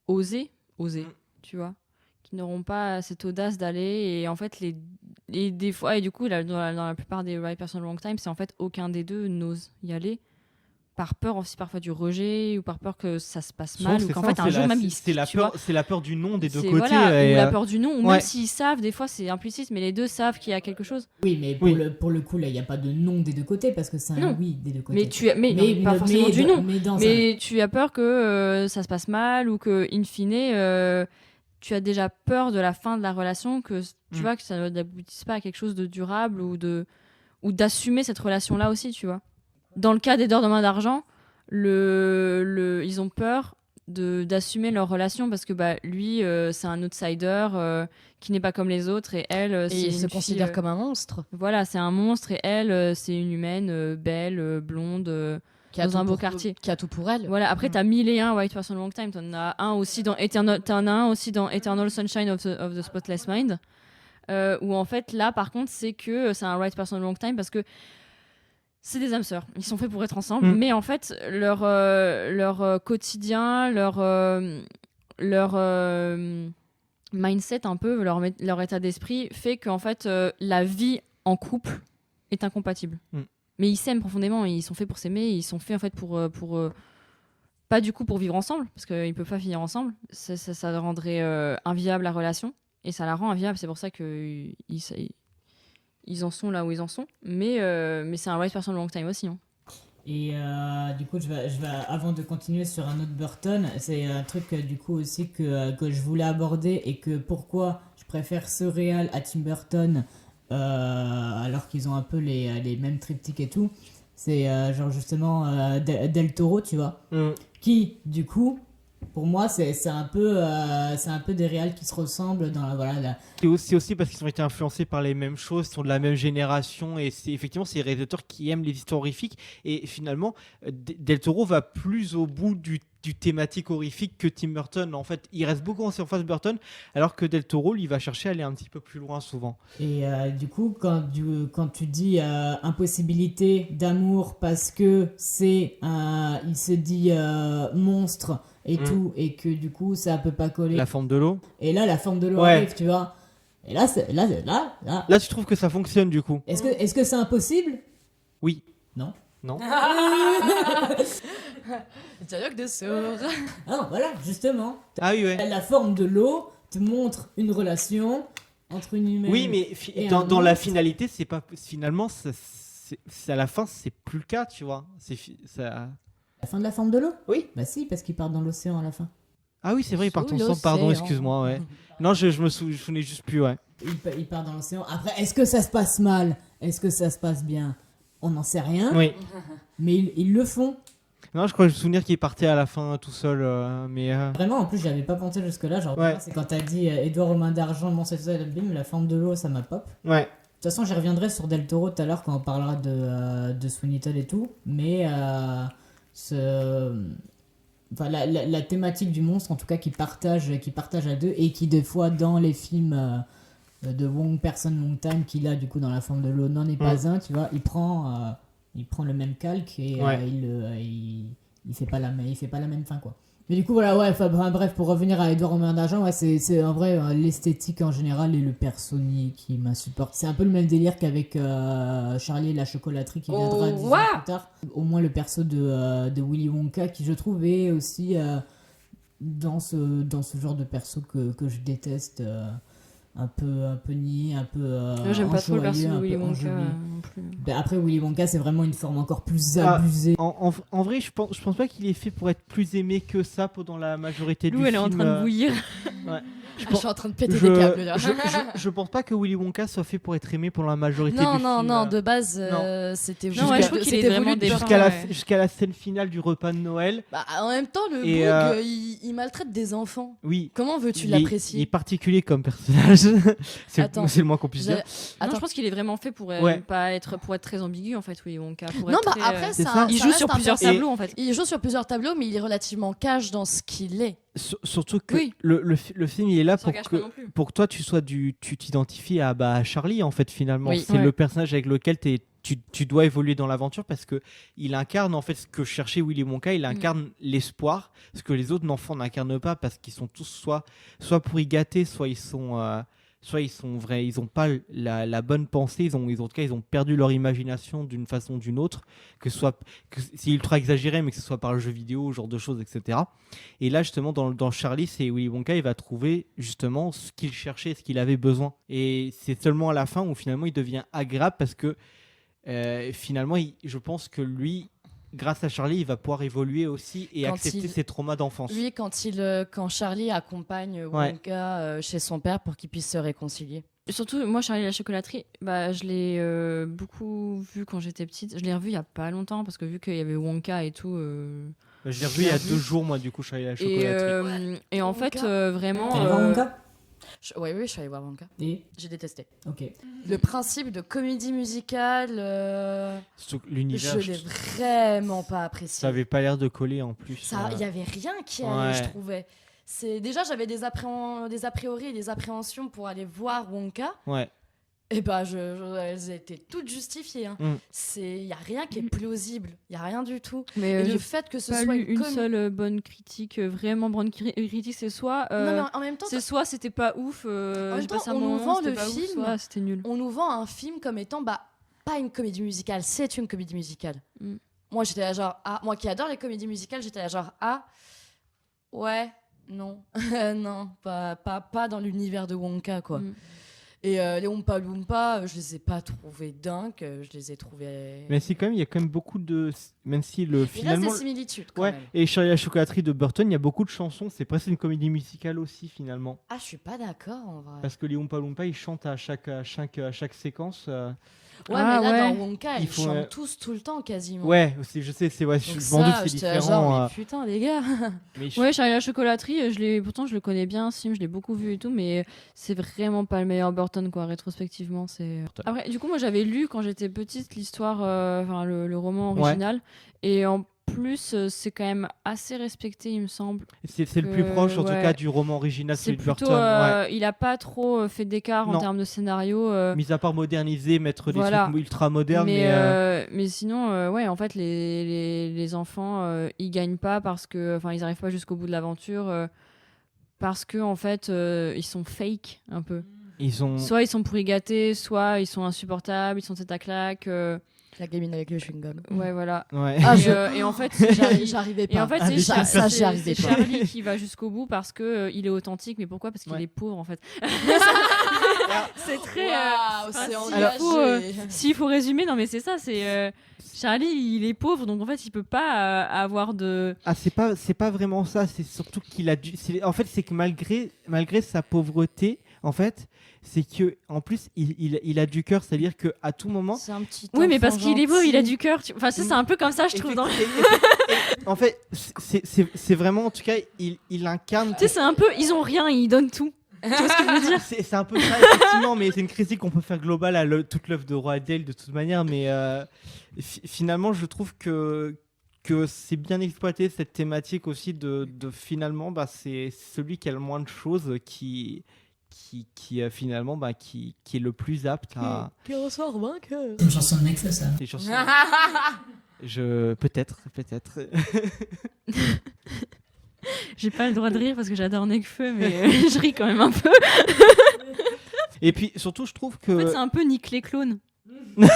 oser, tu vois, qui n'auront pas cette audace d'aller, et en fait, des fois, et du coup, dans la plupart des Right Person Wrong Time, c'est en fait aucun des deux n'ose y aller. Par peur aussi parfois du rejet ou par peur que ça se passe mal ou qu'en fait un jour même ils c'est la peur du non des deux côtés, voilà, ou la peur du non ou même s'ils savent, des fois c'est implicite mais les deux savent qu'il y a quelque chose. Oui, mais pour le coup là il n'y a pas de non des deux côtés parce que c'est un oui des deux côtés. Mais pas forcément du non, mais tu as peur que ça se passe mal ou que in fine tu as déjà peur de la fin de la relation, que tu vois que ça n'aboutisse pas à quelque chose de durable ou d'assumer cette relation là aussi, tu vois. Dans le cas d'Edward aux mains d'argent, ils ont peur d'assumer leur relation parce que lui, c'est un outsider qui n'est pas comme les autres et elle, il se considère comme un monstre. Voilà, c'est un monstre et elle, c'est une humaine belle, blonde, dans un beau quartier. Qui a tout pour elle. Voilà, après, t'as 1001 White Person Long Time, t'en as un aussi dans Eternal Sunshine of the Spotless Mind, où en fait, là, par contre, c'est un White Person Long Time parce que c'est des âmes sœurs, ils sont faits pour être ensemble, mais en fait leur quotidien, leur mindset un peu, leur état d'esprit fait qu'en fait la vie en couple est incompatible. Mais ils s'aiment profondément, ils sont faits pour s'aimer, ils sont faits en fait pour pas du coup pour vivre ensemble parce qu'ils peuvent pas finir ensemble, ça rendrait inviable la relation et ça la rend inviable, c'est pour ça que ils en sont là où ils en sont, mais c'est un Right Person Long Time aussi. Hein. Et du coup, je vais, avant de continuer sur un autre Burton, c'est un truc du coup aussi que je voulais aborder et que pourquoi je préfère ce réal à Tim Burton alors qu'ils ont un peu les mêmes triptyques et tout. C'est genre justement Del Toro, tu vois, qui du coup... Pour moi, c'est un peu des réals qui se ressemblent dans la. C'est aussi parce qu'ils ont été influencés par les mêmes choses, ils sont de la même génération et effectivement c'est des réalisateurs qui aiment les histoires horrifiques et finalement Del Toro va plus au bout du thématique horrifique que Tim Burton. En fait, il reste beaucoup en surface Burton alors que Del Toro lui va chercher à aller un petit peu plus loin souvent. Et du coup, quand tu dis impossibilité d'amour parce que il se dit monstre et tout, et que du coup ça peut pas coller. La forme de l'eau. Et là, la forme de l'eau arrive, tu vois. Et là, Là, tu trouves que ça fonctionne du coup. Est-ce que c'est impossible ? Oui. Non. Dialogue de sourds. Ah, voilà, justement. Ah oui, ouais. La forme de l'eau te montre une relation entre une humaine. Oui, mais dans la finalité, c'est pas finalement, c'est à la fin, c'est plus le cas, tu vois. Ça. La fin de la forme de l'eau ? Oui. Bah si, parce qu'il part dans l'océan à la fin. Ah oui, c'est vrai, il part dans l'océan. Pardon, excuse-moi, ouais. Non, je me souvenais juste plus, ouais. Il part dans l'océan. Après, est-ce que ça se passe mal ? Est-ce que ça se passe bien ? On n'en sait rien. Oui. Mais ils le font. Non, je crois que je me souvenir qu'il partait à la fin tout seul, mais... Vraiment, en plus, j'avais pas pensé jusque-là. Genre, c'est quand t'as dit Edward aux mains d'argent, mon c'est ça, bim, la forme de l'eau, ça m'a pop. Ouais. De toute façon, j'y reviendrai sur Del Toro tout à l'heure quand on parlera de Sweeney Todd et tout. Mais la thématique du monstre, en tout cas, qui partage à deux et qui, des fois, dans les films de Wrong Person Long Time, qu'il a du coup dans la forme de l'eau, n'en est pas un, tu vois. Il prend le même calque et il fait pas la même fin, quoi. Mais du coup, voilà, bref, pour revenir à Edward aux mains d'argent, c'est en vrai l'esthétique en général et le personnier qui m'insupporte. C'est un peu le même délire qu'avec Charlie et la chocolaterie qui viendra 10 ans plus tard. Au moins le perso de Willy Wonka qui, je trouve, est aussi dans ce genre de perso que je déteste. Un peu niais, un peu j'aime pas trop le perso de Willy Wonka non plus. Après, Willy Wonka, c'est vraiment une forme encore plus abusée. En vrai, je pense pas qu'il est fait pour être plus aimé que ça pendant la majorité du film. Elle est en train de bouillir. Ouais. Je suis en train de péter des câbles là. Je pense pas que Willy Wonka soit fait pour être aimé pour la majorité Non, du non, film. non, de base, Non. c'était Non, ouais, je trouve qu'il est vraiment voulu de dépeint. Jusqu'à la scène finale du repas de Noël. Bah, en même temps, le Et, Boog, il maltraite des enfants. Oui. Comment veux-tu Il est l'apprécier? particulier comme personnage. Attends. C'est le moins qu'on puisse dire. Non, Attends. je pense qu'il est vraiment fait pour Ouais. pas être pour être très ambigu en fait, Willy Wonka. Pour Non, être bah très, après, c'est ça, ça. il ça joue reste sur un plusieurs personnage. tableaux en fait. Il joue sur plusieurs tableaux, mais il est relativement cash dans ce qu'il est. Surtout que Oui. le film il est là Ça pour gâche que pas non plus. pour que toi tu t'identifies à Charlie en fait finalement. Oui. C'est Ouais. le personnage avec lequel tu dois évoluer dans l'aventure parce que il incarne en fait ce que cherchait Willy Wonka, il incarne l'espoir, ce que les autres enfants n'incarnent pas parce qu'ils sont tous soit pour y gâter, soit ils sont vrais, ils ont pas la bonne pensée, en tout cas ils ont perdu leur imagination d'une façon ou d'une autre, que c'est ultra exagéré mais que ce soit par le jeu vidéo, ce genre de choses, etc. Et là justement dans Charlie, c'est Willy Wonka, il va trouver justement ce qu'il cherchait, ce qu'il avait besoin. Et c'est seulement à la fin où finalement il devient agréable parce que finalement je pense que lui, grâce à Charlie, il va pouvoir évoluer aussi et Quand accepter ses traumas d'enfance. Lui, quand Charlie accompagne Ouais. Wonka chez son père pour qu'ils puissent se réconcilier. Et surtout, moi, Charlie et la chocolaterie, bah, je l'ai beaucoup vu quand j'étais petite. Je l'ai revu il y a pas longtemps parce que vu qu'il y avait Wonka et tout. Je l'ai revu il y a 2 jours moi du coup Charlie et la chocolaterie. Et en fait, vraiment. T'es allé voir Wonka Oui, je suis allée voir Wonka. Et J'ai détesté. ok. Le principe de comédie musicale, Surtout que l'univers, je l'ai vraiment pas apprécié. ça avait pas l'air de coller en plus. Il y avait rien qui allait, Ouais. je trouvais. Déjà, j'avais des a priori et des appréhensions pour aller voir Wonka. Ouais. Et bah, elles étaient toutes justifiées. Hein. Il y a rien qui est plausible. Il y a rien du tout. Mais Et j'ai le fait que ce pas soit lu une seule bonne critique, vraiment bonne critique, c'est soit. Non, mais en même temps, c'est soit c'était pas ouf, même j'ai temps, passé un on nous moment, vend c'était le pas ouf, film. soit c'était nul. on nous vend un film comme étant pas une comédie musicale, c'est une comédie musicale. Moi, j'étais là genre moi qui adore les comédies musicales, j'étais là genre ouais, non, non, pas dans l'univers de Wonka quoi. Et les Oompa Loompa, je les ai pas trouvés dingues, je les ai trouvés. Mais il y a quand même beaucoup de, même si Il reste finalement des similitudes quand ouais, même. et Charlie et la chocolaterie de Burton, il y a beaucoup de chansons, c'est presque une comédie musicale aussi finalement. Ah, je suis pas d'accord en vrai. Parce que les Oompa Loompa, ils chantent à chaque séquence. Ouais, Ah, mais là ouais. dans Wonka, Ils ils font, chantent tous tout le temps quasiment. Ouais, aussi, je sais, je Donc m'en doute, ça, c'est j'étais là différent. genre, mais putain les gars. Mais Ouais, Charlie et la chocolaterie, pourtant je le connais bien, ce film, je l'ai beaucoup vu et tout, mais c'est vraiment pas le meilleur Burton, quoi, rétrospectivement. Après, du coup, moi j'avais lu quand j'étais petite l'histoire, enfin le roman original, et en plus, c'est quand même assez respecté, il me semble. c'est le plus proche, en tout ouais. cas, du roman original, C'est celui de plutôt, Burton. Ouais. il a pas trop fait d'écart en Non. termes de scénario. Mis à part moderniser, mettre des Voilà. trucs ultra modernes. Mais sinon, ouais, en fait, les enfants, ils gagnent pas parce que, enfin, ils arrivent pas jusqu'au bout de l'aventure parce que, en fait, ils sont fake un peu. Soit ils sont pourri gâtés, soit ils sont insupportables, ils sont tête à claque. La gamine avec le chewing-gum. Ouais, voilà. Ouais. Et en fait, c'est J'arrivais Et pas. en fait, j'y arrivais c'est pas. Charlie qui va jusqu'au bout parce que il est authentique. Mais pourquoi? Parce qu'il Ouais. est pauvre, en fait. C'est très. Waouh, enfin, c'est s'il engagé. s'il faut résumer, non mais c'est ça, c'est Charlie, il est pauvre, donc en fait, il peut pas avoir de. Ah, c'est pas vraiment ça, c'est surtout qu'il a en fait, c'est que malgré sa pauvreté, en fait, c'est que en plus il a du cœur, c'est-à-dire que à tout moment. C'est un petit. Oui, mais parce enfant qu'il est beau, gentil. il a du cœur. Enfin, c'est un peu comme ça, je trouve. En fait, c'est vraiment, en tout cas, il incarne. Tu sais, c'est un peu, ils ont rien, ils donnent tout. Tu vois ce que je veux dire? C'est un peu ça, effectivement, mais c'est une critique qu'on peut faire globale à toute l'œuvre de Roald Dahl de toute manière, mais finalement, je trouve que c'est bien exploité cette thématique aussi de finalement, c'est celui qui a le moins de choses qui finalement qui est le plus apte à Qui ressort vainqueur. C'est une chanson de mec, ça. les chansons. Peut-être. J'ai pas le droit de rire parce que j'adore Nekfeu, mais je ris quand même un peu. Et puis surtout, je trouve que En fait, c'est un peu Nick les clones. Mon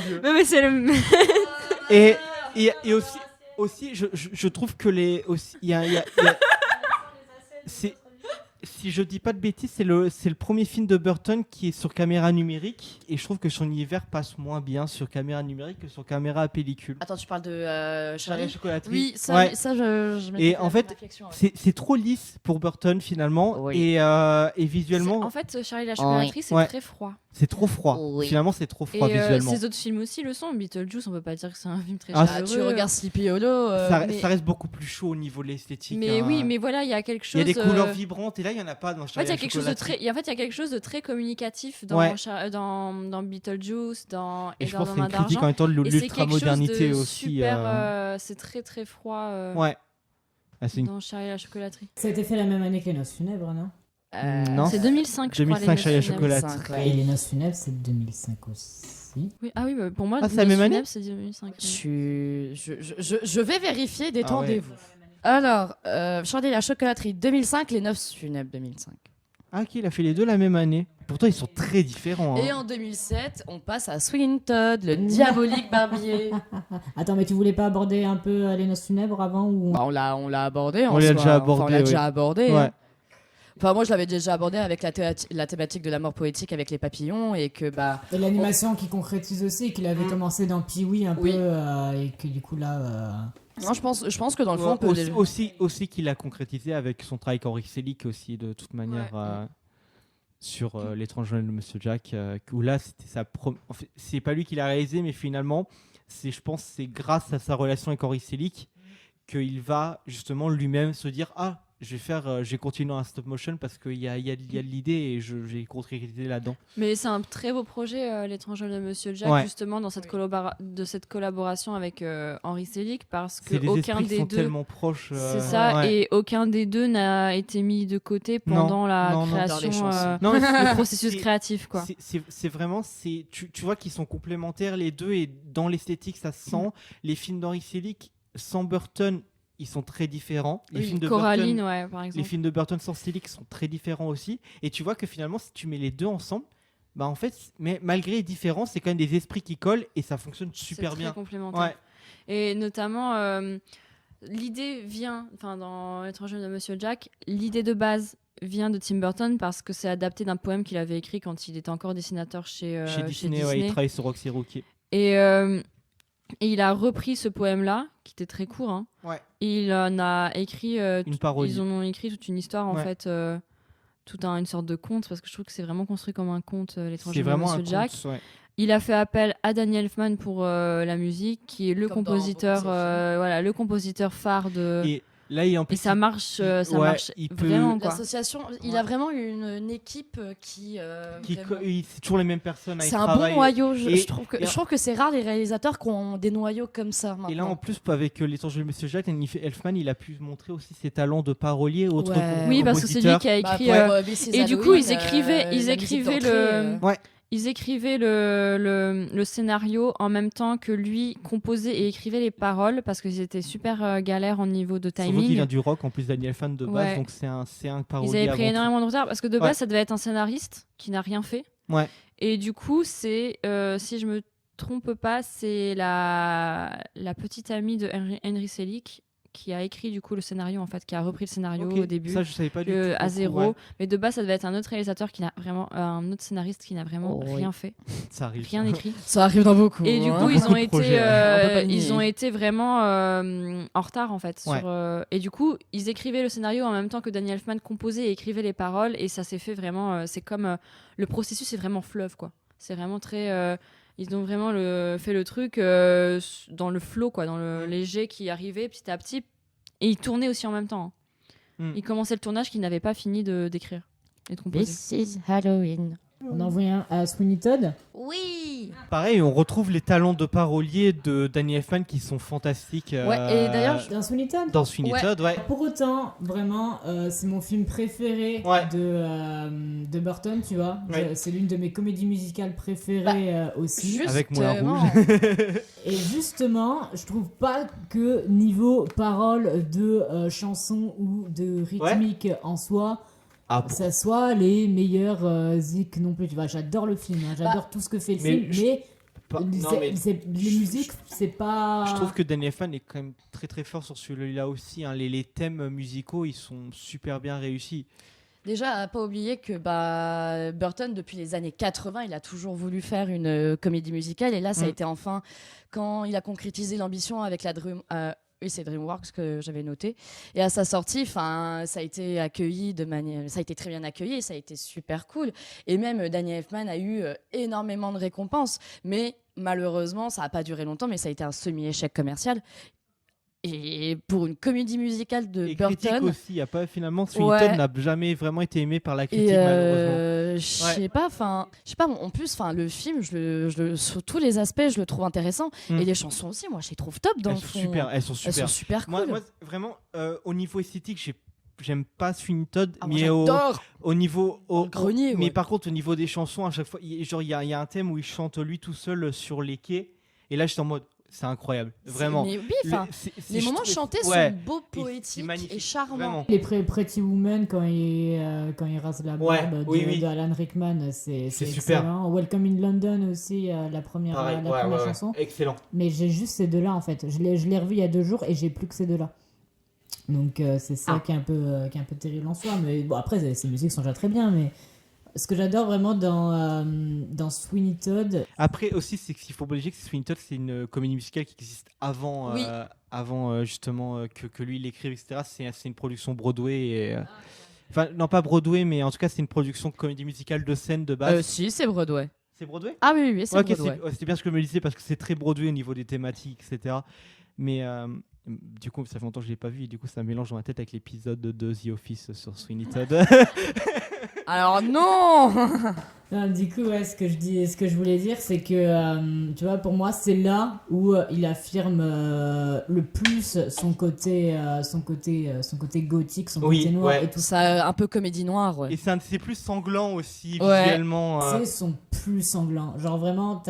Dieu. Ouais, mais c'est le. Et aussi je trouve que il y a si je dis pas de bêtises, c'est le premier film de Burton qui est sur caméra numérique et je trouve que son univers passe moins bien sur caméra numérique que sur caméra à pellicule. Attends, tu parles de Charlie Charlie la chocolaterie. Oui, ça, Ouais. ça je m'étais Et fait en la fait, réflexion, ouais. c'est trop lisse pour Burton finalement Oui. et visuellement En fait, Charlie la chocolaterie, c'est Ouais. très froid. c'est trop froid. Oui. Finalement c'est trop Et froid visuellement. ces autres films aussi le sont. Beetlejuice, on peut pas dire que c'est un film très Ah, chaleureux. tu regardes Sleepy Hollow. mais- Ça reste beaucoup plus chaud au niveau de l'esthétique. Mais hein. oui, mais voilà, il y a quelque Il y chose. a des couleurs vibrantes et là il y en a pas dans En fait, Charlie il y a la quelque chose de chocolaterie. très, en fait, il y a quelque chose de très communicatif dans Ouais. dans Beetlejuice, dans Et je dans pense que c'est Main une critique en d'argent. même temps de Et c'est quelque l'ultra-modernité chose de aussi. super. C'est très très froid Ouais. Ah, c'est une- dans Charlie la chocolaterie. Ça a été fait la même année que Les Noces Funèbres, non? Non. C'est 2005, je crois. 2005, Charlie la Les Noces funèbres. chocolaterie. Et Les Noces Funèbres, c'est 2005 aussi. Oui, ah oui, bah, pour moi, Ah, c'est Les la même Noces année funèbres, c'est 2005. Je vais vérifier, détendez-vous. ouais. Alors, Charlie la chocolaterie 2005, les Noces funèbres 2005. Ah ok, il a fait les deux la même année. Pourtant ils sont très différents. Et hein. en 2007, on passe à Sweeney Todd, le diabolique barbier. Attends, mais tu voulais pas aborder un peu Les Noces Funèbres avant ou... Bah, on l'a abordé. On en l'a soi. déjà Enfin, on abordé, l'a oui. déjà abordé. Ouais. Hein. Enfin, moi, je l'avais déjà abordé avec la thématique de la mort poétique avec les papillons et que bah. Et l'animation qui concrétise aussi, qu'il avait commencé dans Pee-wee un Oui. peu, et que du coup là... Non, je pense que dans le fond, on peut. Aussi qu'il a concrétisé avec son travail avec Henry Selick aussi de toute manière sur L'étrange Journal de Monsieur Jack où là c'était en fait, c'est pas lui qui l'a réalisé mais finalement je pense c'est grâce à sa relation avec Henry Selick qu'il va justement lui-même se dire je vais continuer en stop motion parce qu'il y a de l'idée et j'ai concrétisé là-dedans. Mais c'est un très beau projet, L'étrange de Monsieur Jack, Ouais. justement, dans cette, cette collaboration avec Henry Selick, parce que C'est des aucun esprits qui des sont deux. tellement proches. C'est ça, ouais. et aucun des deux n'a été mis de côté pendant la non, dans les création, chansons. Non, mais le processus c'est- créatif, quoi. C'est vraiment, tu vois qu'ils sont complémentaires les deux et dans l'esthétique ça se sent. Les films d'Henry Selick sans Burton, ils sont très différents. Les films de Coraline, Burton, ouais, par exemple. les films de Burton sans Selick sont très différents aussi. Et tu vois que finalement, si tu mets les deux ensemble, bah en fait, mais malgré les différences, c'est quand même des esprits qui collent et ça fonctionne super C'est bien. très complémentaire. Ouais. Et notamment, l'idée vient, enfin dans L'étrange de Monsieur Jack, l'idée de base vient de Tim Burton parce que c'est adapté d'un poème qu'il avait écrit quand il était encore dessinateur chez Disney, ouais, il travaille sur Roxy Rookie. Et il a repris ce poème-là, qui était très court, hein, Ouais. et il en a écrit Une parodie. ils en ont écrit toute une histoire, en Ouais. fait, une sorte de conte, parce que je trouve que c'est vraiment construit comme un conte, L'étrange C'est de vraiment Monsieur un Jack. conte, ouais. Il a fait appel à Danny Elfman pour la musique, qui est le Comme dans compositeur, beaucoup de ses films. voilà, le compositeur phare de. Et là, en Et plus, ça marche, ouais, il peut- vraiment, quoi. L'association, il Ouais. a vraiment une équipe qui. Vraiment- c'est toujours les mêmes personnes. C'est un bon noyau. Je Et- trouve que, et- je trouve que c'est rare les réalisateurs qui ont des noyaux comme ça. Et là, maintenant. en plus, avec L'étrange de Monsieur Jack, Elfman, il a pu montrer aussi ses talents de parolier, autre Ouais. Oui, parce que c'est lui qui a Bah, écrit. pour, Mrs. et du coup, Halloween, ils écrivaient la musique le. d'entrée, Ouais. Ils écrivaient le scénario en même temps que lui composait et écrivait les paroles parce qu'ils étaient super galères en niveau de Surtout qu'il timing. vient du rock, en plus Daniel Elfman de base, Ouais. donc c'est un parolier. Ils avaient pris avant énormément de retard parce que de Ouais. base, ça devait être un scénariste qui n'a rien fait. Ouais. Et du coup, c'est, si je me trompe pas, c'est la petite amie de Henry Selick qui a écrit du coup le scénario, en fait, qui a repris le scénario Ok, au début. Ça, je savais pas du tout. À pour le zéro, coup, ouais. mais de base ça devait être un autre réalisateur qui n'a vraiment un autre scénariste qui n'a vraiment Oh, oui. rien fait, Ça arrive. rien écrit. Ça arrive dans beaucoup. Et du hein. coup, ils ont Beaucoup de été, projets, ouais. On peut pas nier. ils ont été vraiment en retard en fait. Ouais. Et du coup, ils écrivaient le scénario en même temps que Danny Elfman composait et écrivait les paroles, et ça s'est fait vraiment. C'est comme le processus est vraiment fleuve, quoi. C'est vraiment très. Ils ont vraiment fait le truc dans le flow, quoi, dans le léger qui arrivait petit à petit, et ils tournaient aussi en même temps. Hein. Mm. Ils commençaient le tournage qu'ils n'avaient pas fini d'écrire et de composer. This is Halloween. On en voit un à Sweeney Todd. Oui. Pareil, on retrouve les talents de parolier de Danny Elfman qui sont fantastiques. Ouais, et d'ailleurs, Dans Sweeney Todd. dans Sweeney Ouais. Todd, ouais. Pour autant, vraiment, c'est mon film préféré Ouais. de Burton, tu vois. Ouais. C'est l'une de mes comédies musicales préférées aussi. Avec Moulin Justement. Rouge. Et justement, je trouve pas que niveau parole de chanson ou de rythmique en soi, Ah, bon. ça soit les meilleurs zik non plus. Tu vois, j'adore le film, hein, j'adore tout ce que fait le mais film, je- mais, Non, mais les musiques, c'est pas. je trouve que Danny Elfman est quand même très très fort sur celui-là aussi. Hein. Les thèmes musicaux, ils sont super bien réussis. Déjà, à pas oublier que Burton, depuis les années 80, il a toujours voulu faire une comédie musicale. Et là, ça a été enfin quand il a concrétisé l'ambition avec oui, c'est DreamWorks que j'avais noté. Et à sa sortie, ça a été accueilli ça a été très bien accueilli, ça a été super cool. Et même Danny Elfman a eu énormément de récompenses. Mais malheureusement, ça n'a pas duré longtemps, mais ça a été un semi-échec commercial. Et pour une comédie musicale de Burton. Critique aussi, y a pas, finalement, Sweeney Todd n'a jamais vraiment été aimé par la critique, malheureusement. Je sais pas, en plus, le film, sur tous les aspects, je le trouve intéressant. Et les chansons aussi, moi, je les trouve top dans le fond. Elles sont super cool. Moi vraiment, au niveau esthétique, j'aime pas Sweeney Todd, moi, mais j'adore. au niveau grenier. Mais par contre, au niveau des chansons, à chaque fois, il y a un thème où il chante lui tout seul sur les quais. Et là, j'étais en mode. C'est incroyable, vraiment. Mais oui, les moments chantés sont beaux, poétiques et charmants. Vraiment. Les Pretty Woman quand il rase la barbe de Alan Rickman, c'est super. Excellent. Welcome in London aussi, la première chanson. Excellent. Mais j'ai juste ces deux-là en fait. Je l'ai revu il y a 2 jours et j'ai plus que ces deux-là. Donc c'est ça qui est un peu terrible en soi. Mais bon, après ces musiques sont déjà très bien, mais ce que j'adore vraiment dans Sweeney Todd. Après aussi, c'est qu'il faut pas oublier que Sweeney Todd, c'est une comédie musicale qui existe avant, justement que lui l'écrive, etc. C'est une production Broadway. Enfin, non, pas Broadway, mais en tout cas, c'est une production comédie musicale de scène de base. Si, c'est Broadway. C'est Broadway ? Ah oui, c'est Broadway. C'était bien ce que je me disais parce que c'est très Broadway au niveau des thématiques, etc. Mais du coup, ça fait longtemps que je l'ai pas vu et du coup, ça mélange dans ma tête avec l'épisode de The Office sur Sweeney Todd. Alors non. Non, du coup, ce que je voulais dire, c'est que, tu vois, pour moi, c'est là où il affirme le plus son côté gothique, son côté noir et tout ça. Ça, un peu comédie noire. Ouais. Et c'est plus sanglant aussi, visuellement. C'est son plus sanglant. Genre vraiment,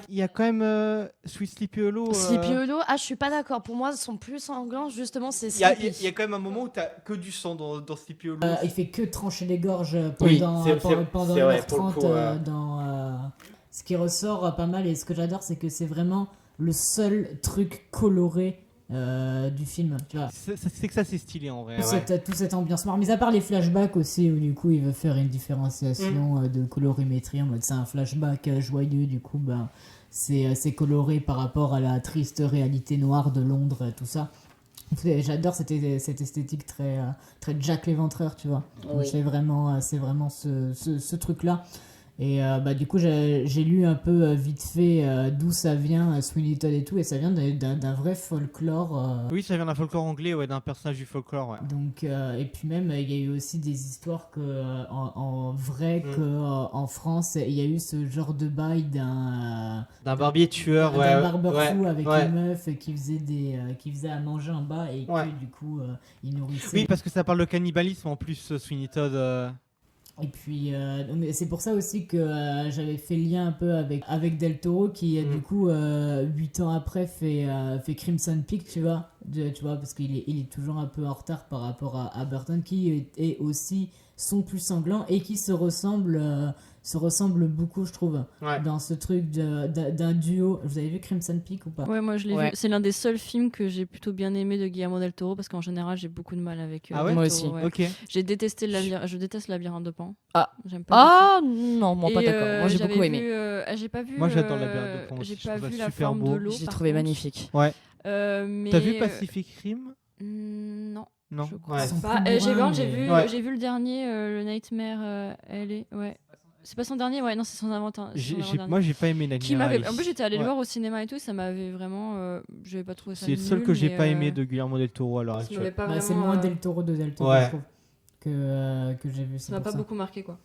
il y a quand même Sweet Sleepy Hollow. Sleepy Hollow, je suis pas d'accord. Pour moi, son plus sanglant, justement, c'est Il y a Sleepy. quand même un moment où t'as que du sang dans Sleepy Hollow. il fait que trancher les gorges pendant c'est 1h30 dans ce qui ressort pas mal et ce que j'adore c'est que c'est vraiment le seul truc coloré du film, tu vois. C'est que ça c'est stylé en vrai. Toute cette ambiance noire, mais à part les flashbacks aussi où du coup il veut faire une différenciation de colorimétrie en mode c'est un flashback joyeux, du coup c'est coloré par rapport à la triste réalité noire de Londres, tout ça. J'adore cette esthétique très Jack l'Éventreur, tu vois. C'est vraiment ce truc là. Et du coup j'ai lu un peu vite fait d'où ça vient, Sweeney Todd et tout, et ça vient d'un vrai folklore. Oui, ça vient d'un folklore anglais, d'un personnage du folklore. Ouais. Donc et puis même il y a eu aussi des histoires que en vrai que en France il y a eu ce genre de bail d'un barbier tueur, d'un barbeur fou avec une meuf qui faisait à manger en bas et que du coup il nourrissait. Oui, parce que ça parle de cannibalisme en plus, Sweeney Todd. Et puis c'est pour ça aussi que j'avais fait le lien un peu avec Del Toro qui du coup 8 ans après fait Crimson Peak, tu vois, parce qu'il est toujours un peu en retard par rapport à Burton qui est aussi son plus sanglant et qui se ressemble beaucoup, je trouve, dans ce truc d'un duo. Vous avez vu Crimson Peak ou pas ? Ouais, moi je l'ai vu. C'est l'un des seuls films que j'ai plutôt bien aimé de Guillermo del Toro parce qu'en général j'ai beaucoup de mal avec. Ah ouais, moi aussi. Ouais. Ok. Je déteste Labyrinthe de Pan. J'aime pas. Ah non, moi pas d'accord. Moi j'ai beaucoup aimé. J'ai pas vu. Moi j'adore Labyrinthe de Pan. J'ai pas vu La La Forme de l'eau. J'ai trouvé magnifique. Ouais. Mais T'as vu Pacific Rim ? Non. Non. Je crois Ils sont pas. plus J'ai loin, vu le dernier, le Nightmare Alley. Ouais. C'est pas son dernier, non, c'est son avant-dernier. Moi j'ai pas aimé Nightmare Alley. En plus j'étais allée le voir au cinéma et tout, ça m'avait vraiment. J'avais pas trouvé ça. C'est le seul que j'ai pas aimé de Guillermo del Toro à l'heure actuelle. C'est moins Del Toro je trouve que j'ai vu. Ça m'a pas beaucoup marqué quoi.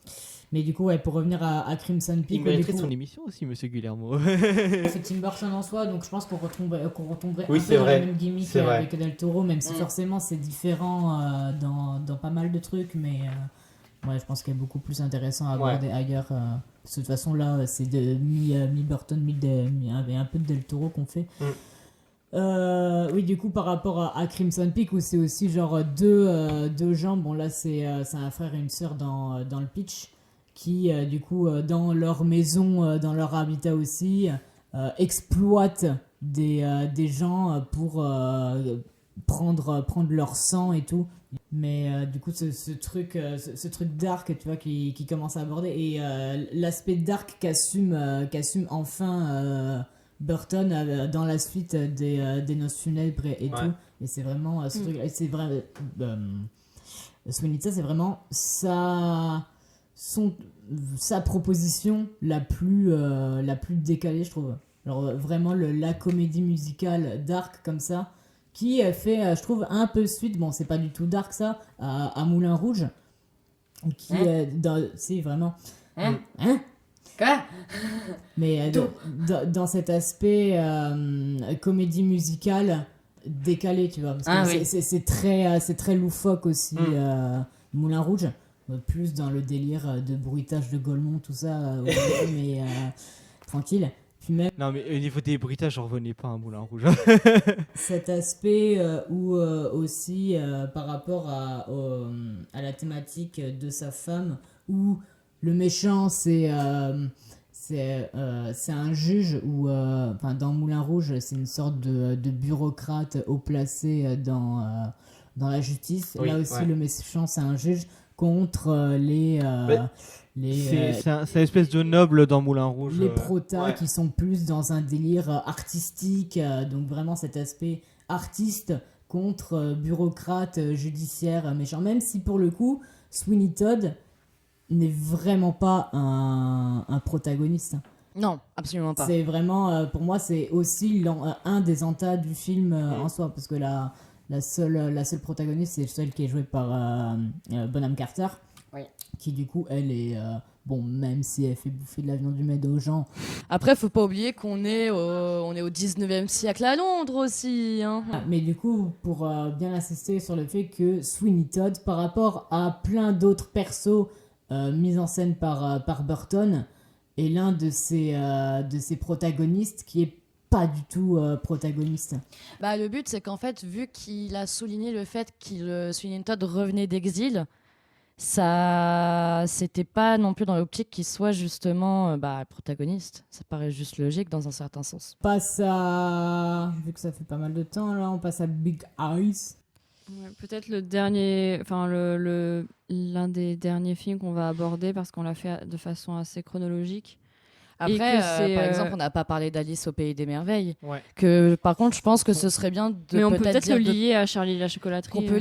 Mais du coup, pour revenir à Crimson Peak, il mériterait son émission aussi, Monsieur Guillermo. C'est Tim Burton en soi, donc je pense qu'on retomberait un peu dans la même gimmick avec Del Toro, même si forcément c'est différent dans pas mal de trucs, mais je pense qu'il y a beaucoup plus intéressant à aborder ailleurs. De toute façon, là, c'est mi-Burton, un peu de Del Toro qu'on fait. Oui, du coup, par rapport à Crimson Peak, où c'est aussi genre deux gens, bon là c'est un frère et une sœur dans le pitch, qui du coup dans leur maison, dans leur habitat aussi, exploitent des gens prendre leur sang et tout. Mais du coup, ce truc dark, tu vois, qui commence à aborder, et l'aspect dark qu'assume enfin Burton dans la suite des Noces funèbres et tout. Et c'est vraiment ce truc, c'est vrai. Sweeney Todd, c'est vraiment sa proposition la plus décalée, je trouve. Alors vraiment la comédie musicale dark comme ça, qui fait, je trouve, un peu suite, bon c'est pas du tout dark ça, à Moulin Rouge, qui si vraiment Quoi mais dans cet aspect comédie musicale décalé, tu vois, parce que c'est très loufoque aussi, Moulin Rouge, plus dans le délire de bruitage de Golemont, tout ça, mais tranquille. Puis même Non, mais au niveau des bruitages, j'en revenais pas à Moulin Rouge. cet aspect où aussi par rapport à la thématique de sa femme, où le méchant c'est un juge, ou dans Moulin Rouge c'est une sorte de bureaucrate haut placé dans la justice. Là aussi le méchant c'est un juge contre c'est une espèce de noble dans Moulin Rouge. Les protas qui sont plus dans un délire artistique, donc vraiment cet aspect artiste contre bureaucrate judiciaire méchant, même si pour le coup Sweeney Todd n'est vraiment pas un protagoniste. Non, absolument pas. C'est vraiment, pour moi, c'est aussi un des entas du film en soi, parce que la seule protagoniste, c'est celle qui est jouée par Bonham Carter, qui du coup, elle est... bon, même si elle fait bouffer de la viande humaine aux gens. Après, faut pas oublier qu'on est au 19e siècle à Londres aussi. Hein. Mais du coup, pour bien insister sur le fait que Sweeney Todd, par rapport à plein d'autres persos mis en scène par Burton, est l'un de ses protagonistes qui est pas du tout protagoniste. Bah, le but, c'est qu'en fait, vu qu'il a souligné le fait que Sweeney Todd revenait d'exil, ça, c'était pas non plus dans l'optique qu'il soit justement protagoniste. Ça paraît juste logique dans un certain sens. Vu que ça fait pas mal de temps, là, on passe à Big Eyes. Ouais, peut-être le dernier, enfin l'un des derniers films qu'on va aborder, parce qu'on l'a fait de façon assez chronologique. Après, par exemple, on n'a pas parlé d'Alice au Pays des Merveilles. Que par contre, je pense que ce serait bien de mais on peut peut-être dire le lier à Charlie et la chocolaterie. Qu'on peut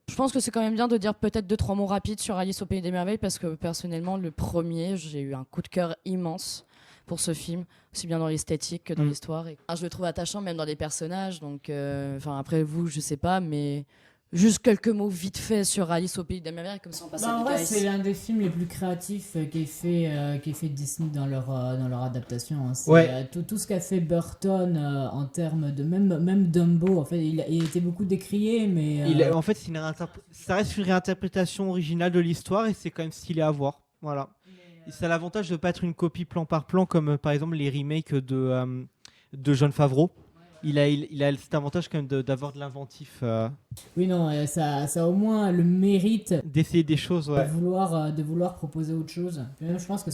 je pense que c'est quand même bien de dire peut-être 2-3 mots rapides sur Alice au Pays des Merveilles, parce que personnellement, le premier, j'ai eu un coup de cœur immense pour ce film, aussi bien dans l'esthétique que dans l'histoire. Je le trouve attachant même dans les personnages. Donc, après vous, je sais pas, mais juste quelques mots vite fait sur Alice au Pays des Merveilles, comme ça on passe à En vrai, c'est l'un des films les plus créatifs qui est fait Disney dans leur adaptation. Hein. Tout ce qu'a fait Burton en termes de même Dumbo, en fait, il a été beaucoup décrié, mais En fait, ça reste une réinterprétation originale de l'histoire, et c'est quand même stylé à voir. Voilà. Ça a l'avantage de ne pas être une copie plan par plan, comme par exemple les remakes de Jon Favreau. Il a cet avantage quand même d'avoir de l'inventif. Oui, non, ça a au moins le mérite d'essayer des choses, de vouloir proposer autre chose. Même, je crois que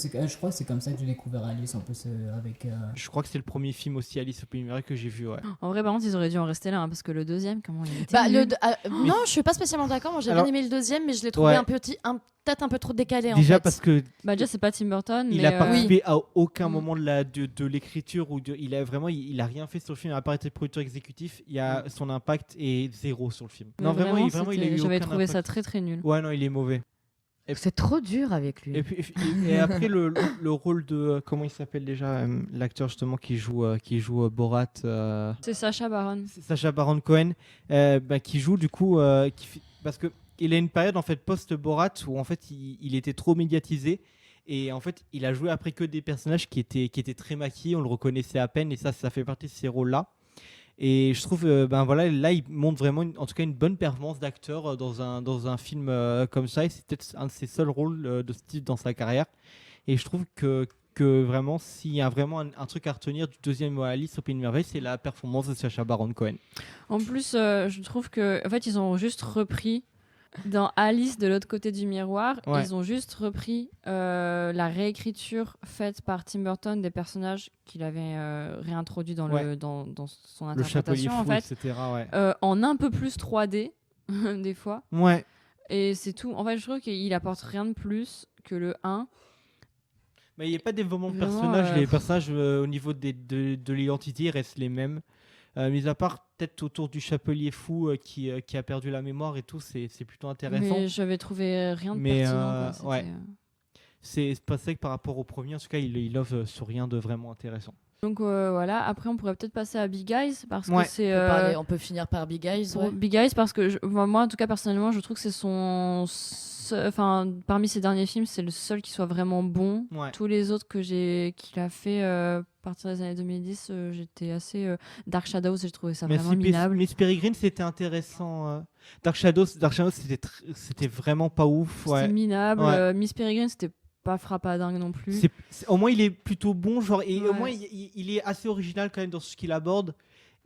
c'est comme ça que j'ai découvert Alice, en plus avec. Je crois que c'est le premier film aussi, Alice au Pays des Merveilles, que j'ai vu. En vrai, par contre, ils auraient dû en rester là, parce que le deuxième, comment il était non, je suis pas spécialement d'accord. Moi, j'ai bien aimé le deuxième, mais je l'ai trouvé peut-être un peu trop décalé. Déjà en fait. parce que déjà c'est pas Tim Burton, il a participé à aucun moment de l'écriture, il a rien fait sur le film à part être producteur exécutif. Son impact est zéro sur le film. Mais non, vraiment il a eu j'avais aucun trouvé impact. ça très très nul. Ouais, non, il est mauvais. C'est trop dur avec lui. Et après le rôle de comment il s'appelle déjà, l'acteur justement qui joue Borat. C'est Sacha Baron. C'est Sacha Baron Cohen, qui joue du coup parce que il a une période en fait post-Borat où en fait il était trop médiatisé, et en fait il a joué après que des personnages qui étaient très maquillés, on le reconnaissait à peine, et ça fait partie de ces rôles-là. Et je trouve là il montre vraiment en tout cas une bonne performance d'acteur dans un film comme ça, et c'est peut-être un de ses seuls rôles de ce type dans sa carrière. Et je trouve que vraiment, s'il y a vraiment un truc à retenir du deuxième Alice au Pays des Merveilles, c'est la performance de Sacha Baron Cohen. En plus, je trouve que en fait ils ont juste repris Dans Alice de l'autre côté du miroir, Ouais. ils ont juste repris la réécriture faite par Tim Burton des personnages qu'il avait réintroduits dans, Ouais. dans son Le chapelier interprétation, en fou, fait, etc. Ouais. en un peu plus 3D, des fois. Ouais. Et c'est tout. En fait, je trouve qu'il apporte rien de plus que le 1. Mais il n'y a pas de développement de Vraiment, personnages. Les personnages, au niveau de l'identité, restent les mêmes. Mis à part peut-être autour du chapelier fou qui a perdu la mémoire et tout, c'est plutôt intéressant. Mais j'avais trouvé rien de Mais, pertinent. Quoi. ouais. C'est pas ça que par rapport au premier, en tout cas, il offre sur rien de vraiment intéressant. Donc voilà, après on pourrait peut-être passer à Big Eyes parce Ouais. que c'est On peut finir par Big Eyes. pour Ouais. Big Eyes parce que moi en tout cas personnellement je trouve que c'est parmi ses derniers films c'est le seul qui soit vraiment bon. Ouais. Tous les autres qu'il a fait à partir des années 2010 j'étais assez Dark Shadows, j'ai trouvé ça vraiment minable. Miss Peregrine, c'était intéressant. Dark Shadows c'était vraiment pas ouf. C'était Ouais. minable. Ouais. Miss Peregrine c'était pas frappadingue non plus. Au moins, il est plutôt bon, genre, et au Ouais. moins, il est assez original quand même dans ce qu'il aborde.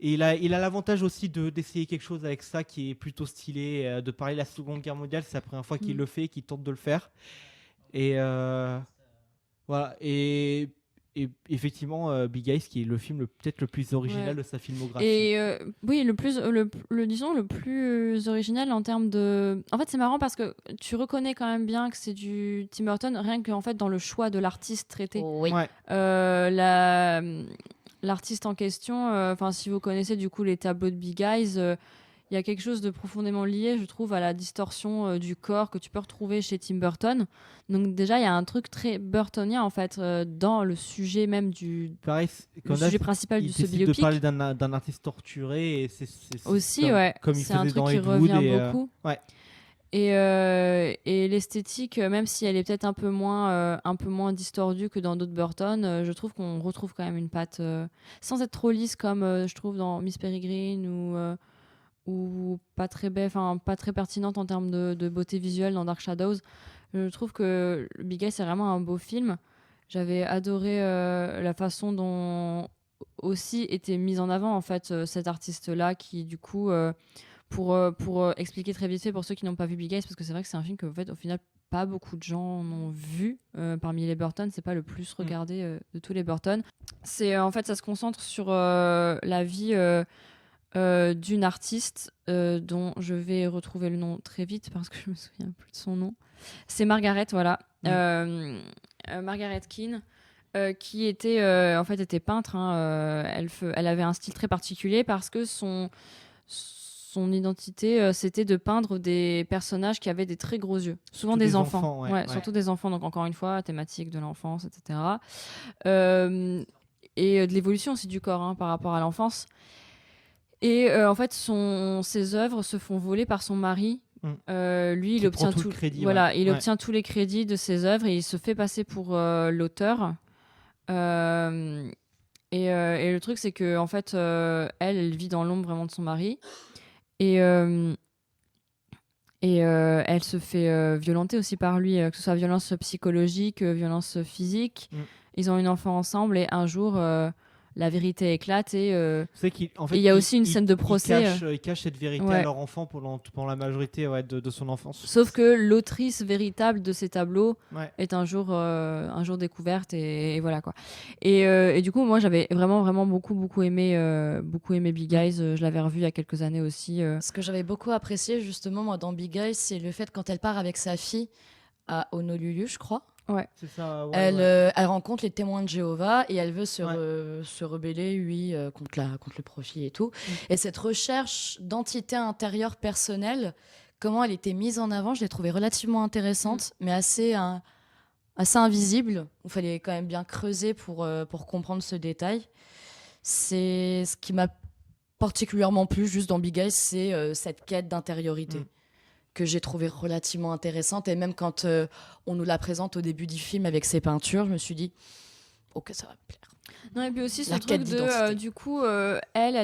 Et il a l'avantage aussi d'essayer quelque chose avec ça qui est plutôt stylé. De parler de la Seconde Guerre mondiale, c'est la première fois qu'il le fait, qu'il tente de le faire. Et voilà. Et effectivement, Big Eyes, qui est le film peut-être le plus original Ouais. de sa filmographie. Et oui, disons le plus original en termes de. En fait, c'est marrant parce que tu reconnais quand même bien que c'est du Tim Burton, rien que en fait dans le choix de l'artiste traité. Oui. Ouais. L'artiste en question, enfin si vous connaissez du coup les tableaux de Big Eyes, il y a quelque chose de profondément lié, je trouve, à la distorsion du corps que tu peux retrouver chez Tim Burton. Donc déjà, il y a un truc très burtonien en fait dans le sujet même Pareil, le sujet principal il de ce décide biopic. de parler d'un artiste torturé. Et c'est Aussi, comme, ouais. comme il C'est un faisait truc dans qui Ed Wood. revient beaucoup. Ouais. Et l'esthétique, même si elle est peut-être un peu moins distordue que dans d'autres Burton, je trouve qu'on retrouve quand même une patte sans être trop lisse comme je trouve dans Miss Peregrine ou pas très belle, enfin pas très pertinente en termes de beauté visuelle dans Dark Shadows. Je trouve que Big Eye c'est vraiment un beau film. J'avais adoré la façon dont aussi était mise en avant en fait cet artiste-là qui du coup pour expliquer très vite fait pour ceux qui n'ont pas vu Big Eyes, parce que c'est vrai que c'est un film que en fait, au final pas beaucoup de gens en ont vu parmi les Burton, c'est pas le plus regardé de tous les Burton. C'est en fait ça se concentre sur la vie d'une artiste dont je vais retrouver le nom très vite parce que je me souviens plus de son nom. C'est Margaret, voilà. Margaret Keane. Qui était en fait était peintre. Elle avait un style très particulier parce que son identité, c'était de peindre des personnages qui avaient des très gros yeux. Souvent des enfants. Ouais. Surtout des enfants. Donc, encore une fois, thématique de l'enfance, etc. Et de l'évolution aussi du corps par rapport à l'enfance. Et en fait, ses œuvres se font voler par son mari. Lui, il obtient tout le crédit. il obtient tous les crédits de ses œuvres et il se fait passer pour l'auteur. Et le truc, c'est que en fait, elle vit dans l'ombre vraiment de son mari. Et elle se fait violenter aussi par lui, que ce soit violence psychologique, violence physique. Ils ont une enfant ensemble et un jour, la vérité éclate et il y a aussi une scène de procès. Ils cachent cette vérité à leur enfant pendant la majorité de son enfance. Sauf que l'autrice véritable de ces tableaux est un jour découverte et voilà quoi. Et du coup, moi j'avais vraiment beaucoup aimé Big Eyes. Je l'avais revu il y a quelques années aussi. Ce que j'avais beaucoup apprécié justement moi dans Big Eyes, c'est le fait quand elle part avec sa fille à Honolulu, je crois. Ouais. C'est ça, elle rencontre les témoins de Jéhovah et elle veut se rebeller, contre le profit et tout. Et cette recherche d'entité intérieure personnelle, comment elle était mise en avant, je l'ai trouvée relativement intéressante, mais assez invisible. Il fallait quand même bien creuser pour comprendre ce détail. C'est ce qui m'a particulièrement plu juste dans Big Eyes, c'est cette quête d'intériorité. Que j'ai trouvé relativement intéressante. Et même quand on nous la présente au début du film avec ses peintures, je me suis dit, ok, ça va me plaire. Non, et puis aussi ce truc de, du coup, elle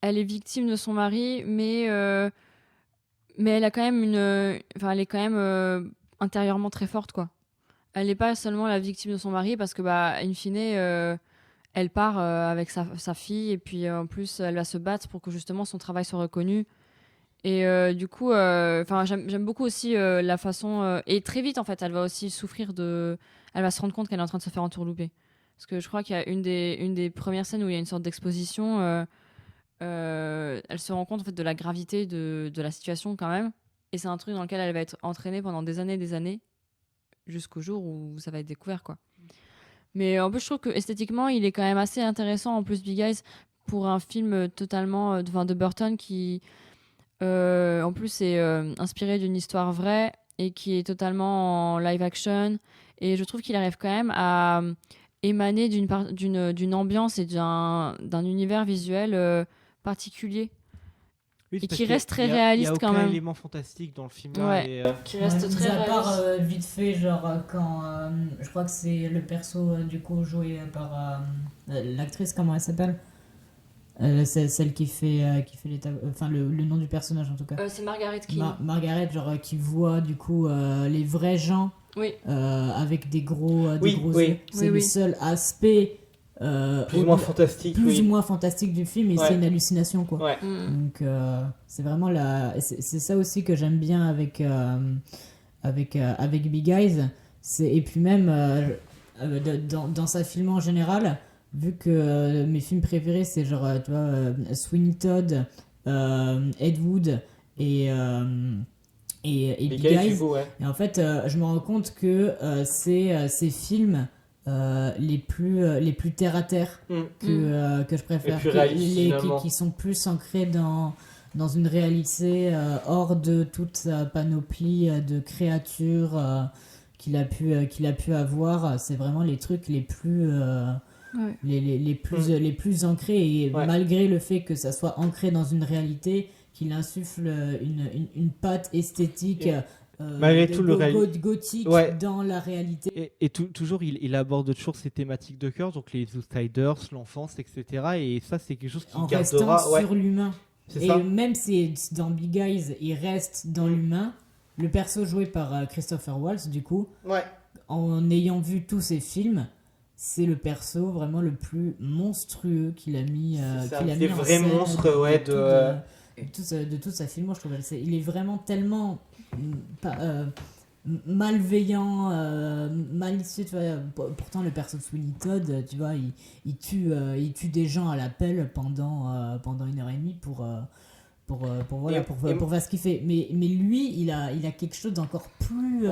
est victime de son mari, mais elle a quand même elle est quand même intérieurement très forte, quoi. Elle n'est pas seulement la victime de son mari, parce que, in fine, elle part avec sa fille, et puis en plus, elle va se battre pour que justement son travail soit reconnu. Et du coup, j'aime beaucoup aussi la façon. Et très vite, en fait, elle va aussi souffrir de. Elle va se rendre compte qu'elle est en train de se faire entourlouper. Parce que je crois qu'il y a une des premières scènes où il y a une sorte d'exposition. Elle se rend compte en fait, de la gravité de la situation quand même. Et c'est un truc dans lequel elle va être entraînée pendant des années, jusqu'au jour où ça va être découvert, quoi. Mais en plus, je trouve que esthétiquement, il est quand même assez intéressant. En plus, Big Eyes, pour un film totalement de Burton qui, en plus, est inspiré d'une histoire vraie et qui est totalement en live action. Et je trouve qu'il arrive quand même à émaner d'une ambiance et d'un univers visuel particulier. Oui, et qui reste très réaliste quand même. Il n'y a aucun élément fantastique dans le film. Ouais. Qui reste très mis à part réaliste. vite fait, genre quand je crois que c'est le perso du coup joué par l'actrice, comment elle s'appelle, c'est celle qui fait les enfin le nom du personnage en tout cas. C'est Margaret King. Margaret, genre qui voit du coup les vrais gens Oui. avec des gros Oui, yeux. C'est le seul aspect plus ou moins fantastique. Plus ou moins fantastique du film, et c'est une hallucination, quoi. Ouais. Donc c'est vraiment c'est ça aussi que j'aime bien avec Big Eyes. Et puis même dans sa film en général, vu que mes films préférés c'est genre tu vois, Sweeney Todd, Ed Wood et Big Eyes, et en fait je me rends compte que c'est ces films les plus terre à terre que je préfère, qui sont plus ancrés dans une réalité hors de toute sa panoplie de créatures qu'il a pu avoir. C'est vraiment les trucs les plus les plus ancrés, et malgré le fait que ça soit ancré dans une réalité, qu'il insuffle une patte esthétique malgré tout le gothique dans la réalité. Et toujours, il aborde toujours ces thématiques de cœur, donc les outsiders, l'enfance, etc. Et ça, c'est quelque chose qui gardera... restant sur l'humain. C'est et ça. même si dans Big Eyes, il reste dans l'humain, le perso joué par Christopher Waltz, du coup, en ayant vu tous ses films, c'est le perso vraiment le plus monstrueux qu'il a mis, des en vrais scène monstres, de toute sa film. Moi, je trouve il est vraiment tellement malveillant, malicieux, tu vois. Pourtant le perso de Sweeney Todd, tu vois, il tue des gens à la pelle pendant 1h30 pour faire ce qu'il fait. Mais lui, il a quelque chose d'encore plus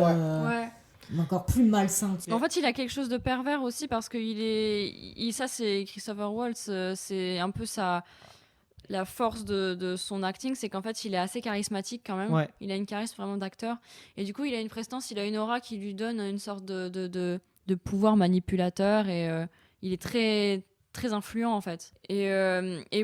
encore plus malsain. En fait, il a quelque chose de pervers aussi, parce que ça c'est Christopher Waltz, c'est un peu la force de son acting, c'est qu'en fait il est assez charismatique quand même. Il a une charisme vraiment d'acteur, et du coup il a une prestance, il a une aura qui lui donne une sorte de pouvoir manipulateur, et il est très très influent en fait. Et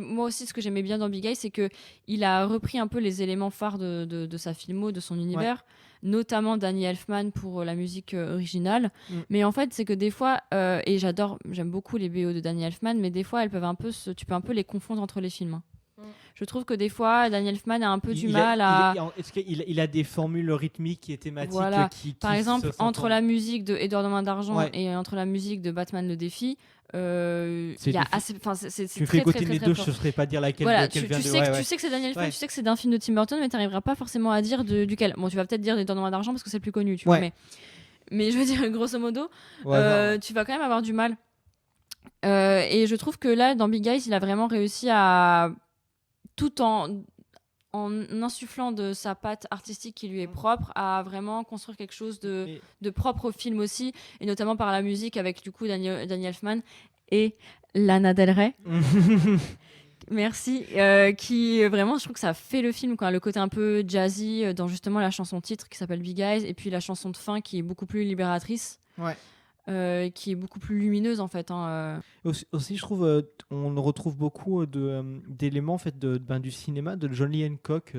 moi aussi, ce que j'aimais bien dans Big Eyes, c'est que il a repris un peu les éléments phares de sa filmo, de son univers, notamment Danny Elfman pour la musique originale. Mais en fait, c'est que des fois, et j'aime beaucoup les BO de Danny Elfman, mais des fois, tu peux un peu les confondre entre les films. Je trouve que des fois, Danny Elfman a un peu du mal à... Est-ce qu'il a des formules rythmiques et thématiques Par exemple, entre la musique de Edouard de Main d'Argent et entre la musique de Batman le Défi, il y a assez... c'est tu très, fais côté très, les très, deux, très je ne saurais pas dire laquelle vient tu sais que c'est Danny Elfman, tu sais que c'est d'un film de Tim Burton, mais tu n'arriveras pas forcément à dire duquel. Bon, tu vas peut-être dire Edouard de Main d'Argent parce que c'est le plus connu, tu vois, mais je veux dire, grosso modo, tu vas quand même avoir du mal. Et je trouve que là, dans Big Eyes, il a vraiment réussi à... tout en insufflant de sa patte artistique qui lui est propre, à vraiment construire quelque chose de propre au film aussi, et notamment par la musique avec du coup Danny Elfman et Lana Del Rey. Merci. Qui vraiment, je trouve que ça fait le film, quoi. Le côté un peu jazzy dans justement la chanson titre qui s'appelle Big Eyes, et puis la chanson de fin qui est beaucoup plus libératrice. Qui est beaucoup plus lumineuse en fait. Aussi, je trouve, on retrouve beaucoup d'éléments en fait du cinéma de John Lee Hancock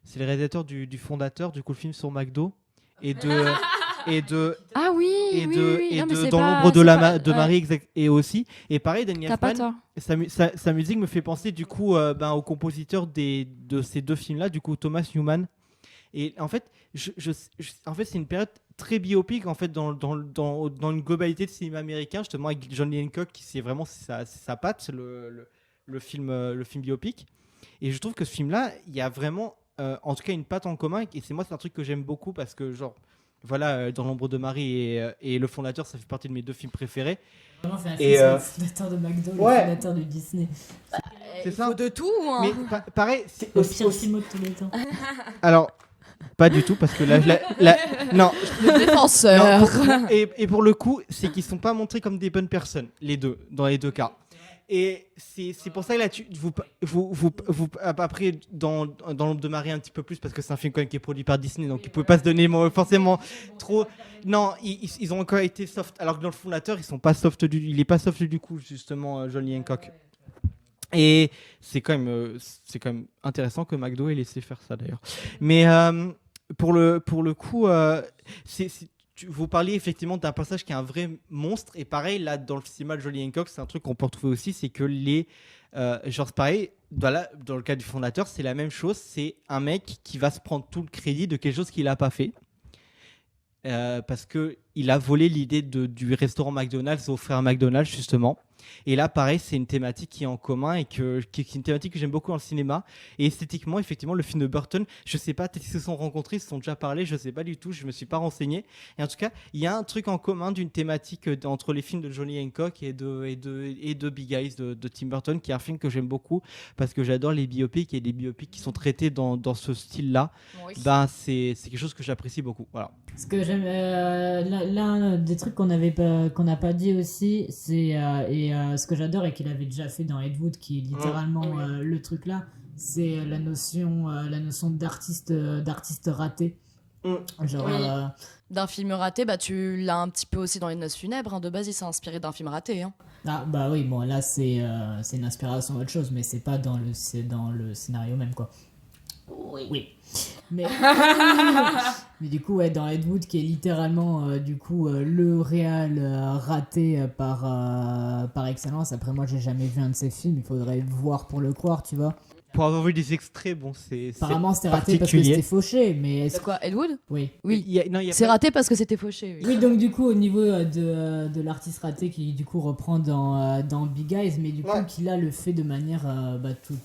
c'est le réalisateur du fondateur du coup le film sur McDo et de ah oui, et oui, de, oui. et Non, mais de c'est dans pas- l'ombre de c'est pas- Marie et aussi et pareil Daniel T'as pas Elfman tort. sa musique me fait penser du coup au compositeur de ces deux films là, du coup Thomas Newman. Et en fait, en fait, c'est une période très biopique en fait dans une globalité de cinéma américain, justement avec John Lee Hancock qui c'est vraiment sa patte, le film biopic. Et je trouve que ce film-là, il y a vraiment, en tout cas, une patte en commun. Et c'est un truc que j'aime beaucoup parce que, genre, voilà, Dans l'ombre de Marie et Le Fondateur, ça fait partie de mes 2 films préférés. Vraiment fait un Et, film sur le fondateur de McDo, ouais. le fondateur de Disney. C'est Il ça. faut de tout, hein. Mais pareil, c'est Le aussi. pire film de tous les temps. Alors, pas du tout, parce que là, non. Le défenseur. Non, et pour le coup, c'est qu'ils sont pas montrés comme des bonnes personnes, les deux, dans les 2 cas. Et c'est pour ça que là, après, dans l'ombre de Marie un petit peu plus, parce que c'est un film quand même qui est produit par Disney, donc ils ne pouvaient pas se donner forcément trop. Non, ils ont encore été soft. Alors que dans Le Fondateur, ils sont pas soft il est pas soft du coup, justement, Johnny Hancock. Et c'est quand même intéressant que McDo ait laissé faire ça d'ailleurs. Mais pour le coup, vous parliez effectivement d'un passage qui est un vrai monstre. Et pareil, là, dans le cinéma de Johnny Hancock, c'est un truc qu'on peut retrouver aussi, c'est que genre c'est pareil, dans le cas du Fondateur, c'est la même chose. C'est un mec qui va se prendre tout le crédit de quelque chose qu'il n'a pas fait. Parce qu'il a volé l'idée du restaurant McDonald's au frère McDonald's, justement. Et là, pareil, c'est une thématique qui est en commun et qui est une thématique que j'aime beaucoup dans le cinéma. Et esthétiquement, effectivement, le film de Burton, je sais pas, peut-être qu'ils se sont rencontrés, ils se sont déjà parlé, je sais pas du tout, je me suis pas renseigné. Et en tout cas, il y a un truc en commun d'une thématique entre les films de Johnny Hancock et de Big Eyes de Tim Burton, qui est un film que j'aime beaucoup parce que j'adore les biopics et les biopics qui sont traités dans ce style-là. Oui. Ben, c'est quelque chose que j'apprécie beaucoup. Voilà. Ce que j'aime, l'un des trucs qu'on n'a pas dit aussi, c'est ce que j'adore et qu'il avait déjà fait dans Ed Wood, qui est littéralement le truc là, c'est la notion d'artiste raté. Genre, Oui. D'un film raté, bah tu l'as un petit peu aussi dans Les Noces funèbres. Hein. De base, il s'est inspiré d'un film raté. Hein. ah bah oui, bon là c'est une inspiration autre chose, mais c'est pas dans le scénario même quoi. Oui. Mais du coup, ouais, dans Ed Wood, qui est littéralement le réal raté par excellence. Après, moi, j'ai jamais vu un de ses films. Il faudrait voir pour le croire, tu vois. Pour avoir vu des extraits, bon, c'est Apparemment, c'était raté parce que c'était fauché. Mais C'est quoi, Ed Wood? oui. Oui. C'est Raté parce que c'était fauché. Oui. Oui, donc du coup, au niveau de l'artiste raté qui du coup reprend dans Big Eyes, mais du coup, qui là le fait de manière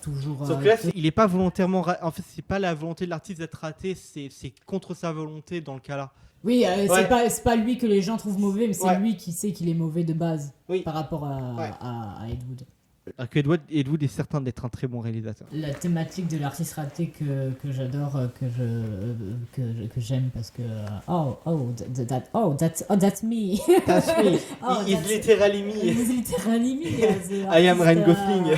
toujours. Sauf que là, il est pas volontairement. En fait, c'est pas la volonté de l'artiste d'être raté, c'est contre sa volonté dans le cas-là. Oui, c'est pas lui que les gens trouvent mauvais, mais c'est lui qui sait qu'il est mauvais de base par rapport à Ed Wood. Alors que Ed Wood est certain d'être un très bon réalisateur. La thématique de l'artiste raté que j'adore, que j'aime parce que that's me. That's me. Oh, He's literally me. He's literally me. I am Ryan Gosling.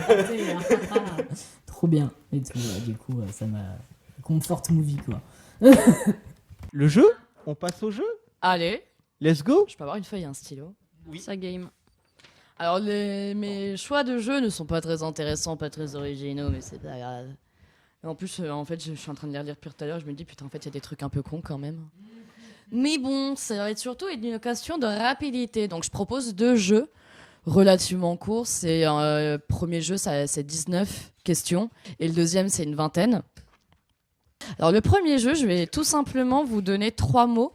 Trop bien. Et tout, du coup, ça m'a comfort movie quoi. Le jeu? On passe au jeu? Allez, Let's go. je peux avoir une feuille et un stylo. Oui. Ça game. Alors, mes choix de jeux ne sont pas très intéressants, pas très originaux, mais c'est pas grave. Et en plus, en fait, je suis en train de les relire depuis tout à l'heure, je me dis, putain, en fait, il y a des trucs un peu cons quand même. Mais bon, ça va être surtout une question de rapidité. Donc, je propose 2 jeux relativement courts. C'est premier jeu, c'est 19 questions, et le deuxième, c'est une 20aine. Alors, le premier jeu, je vais tout simplement vous donner 3 mots,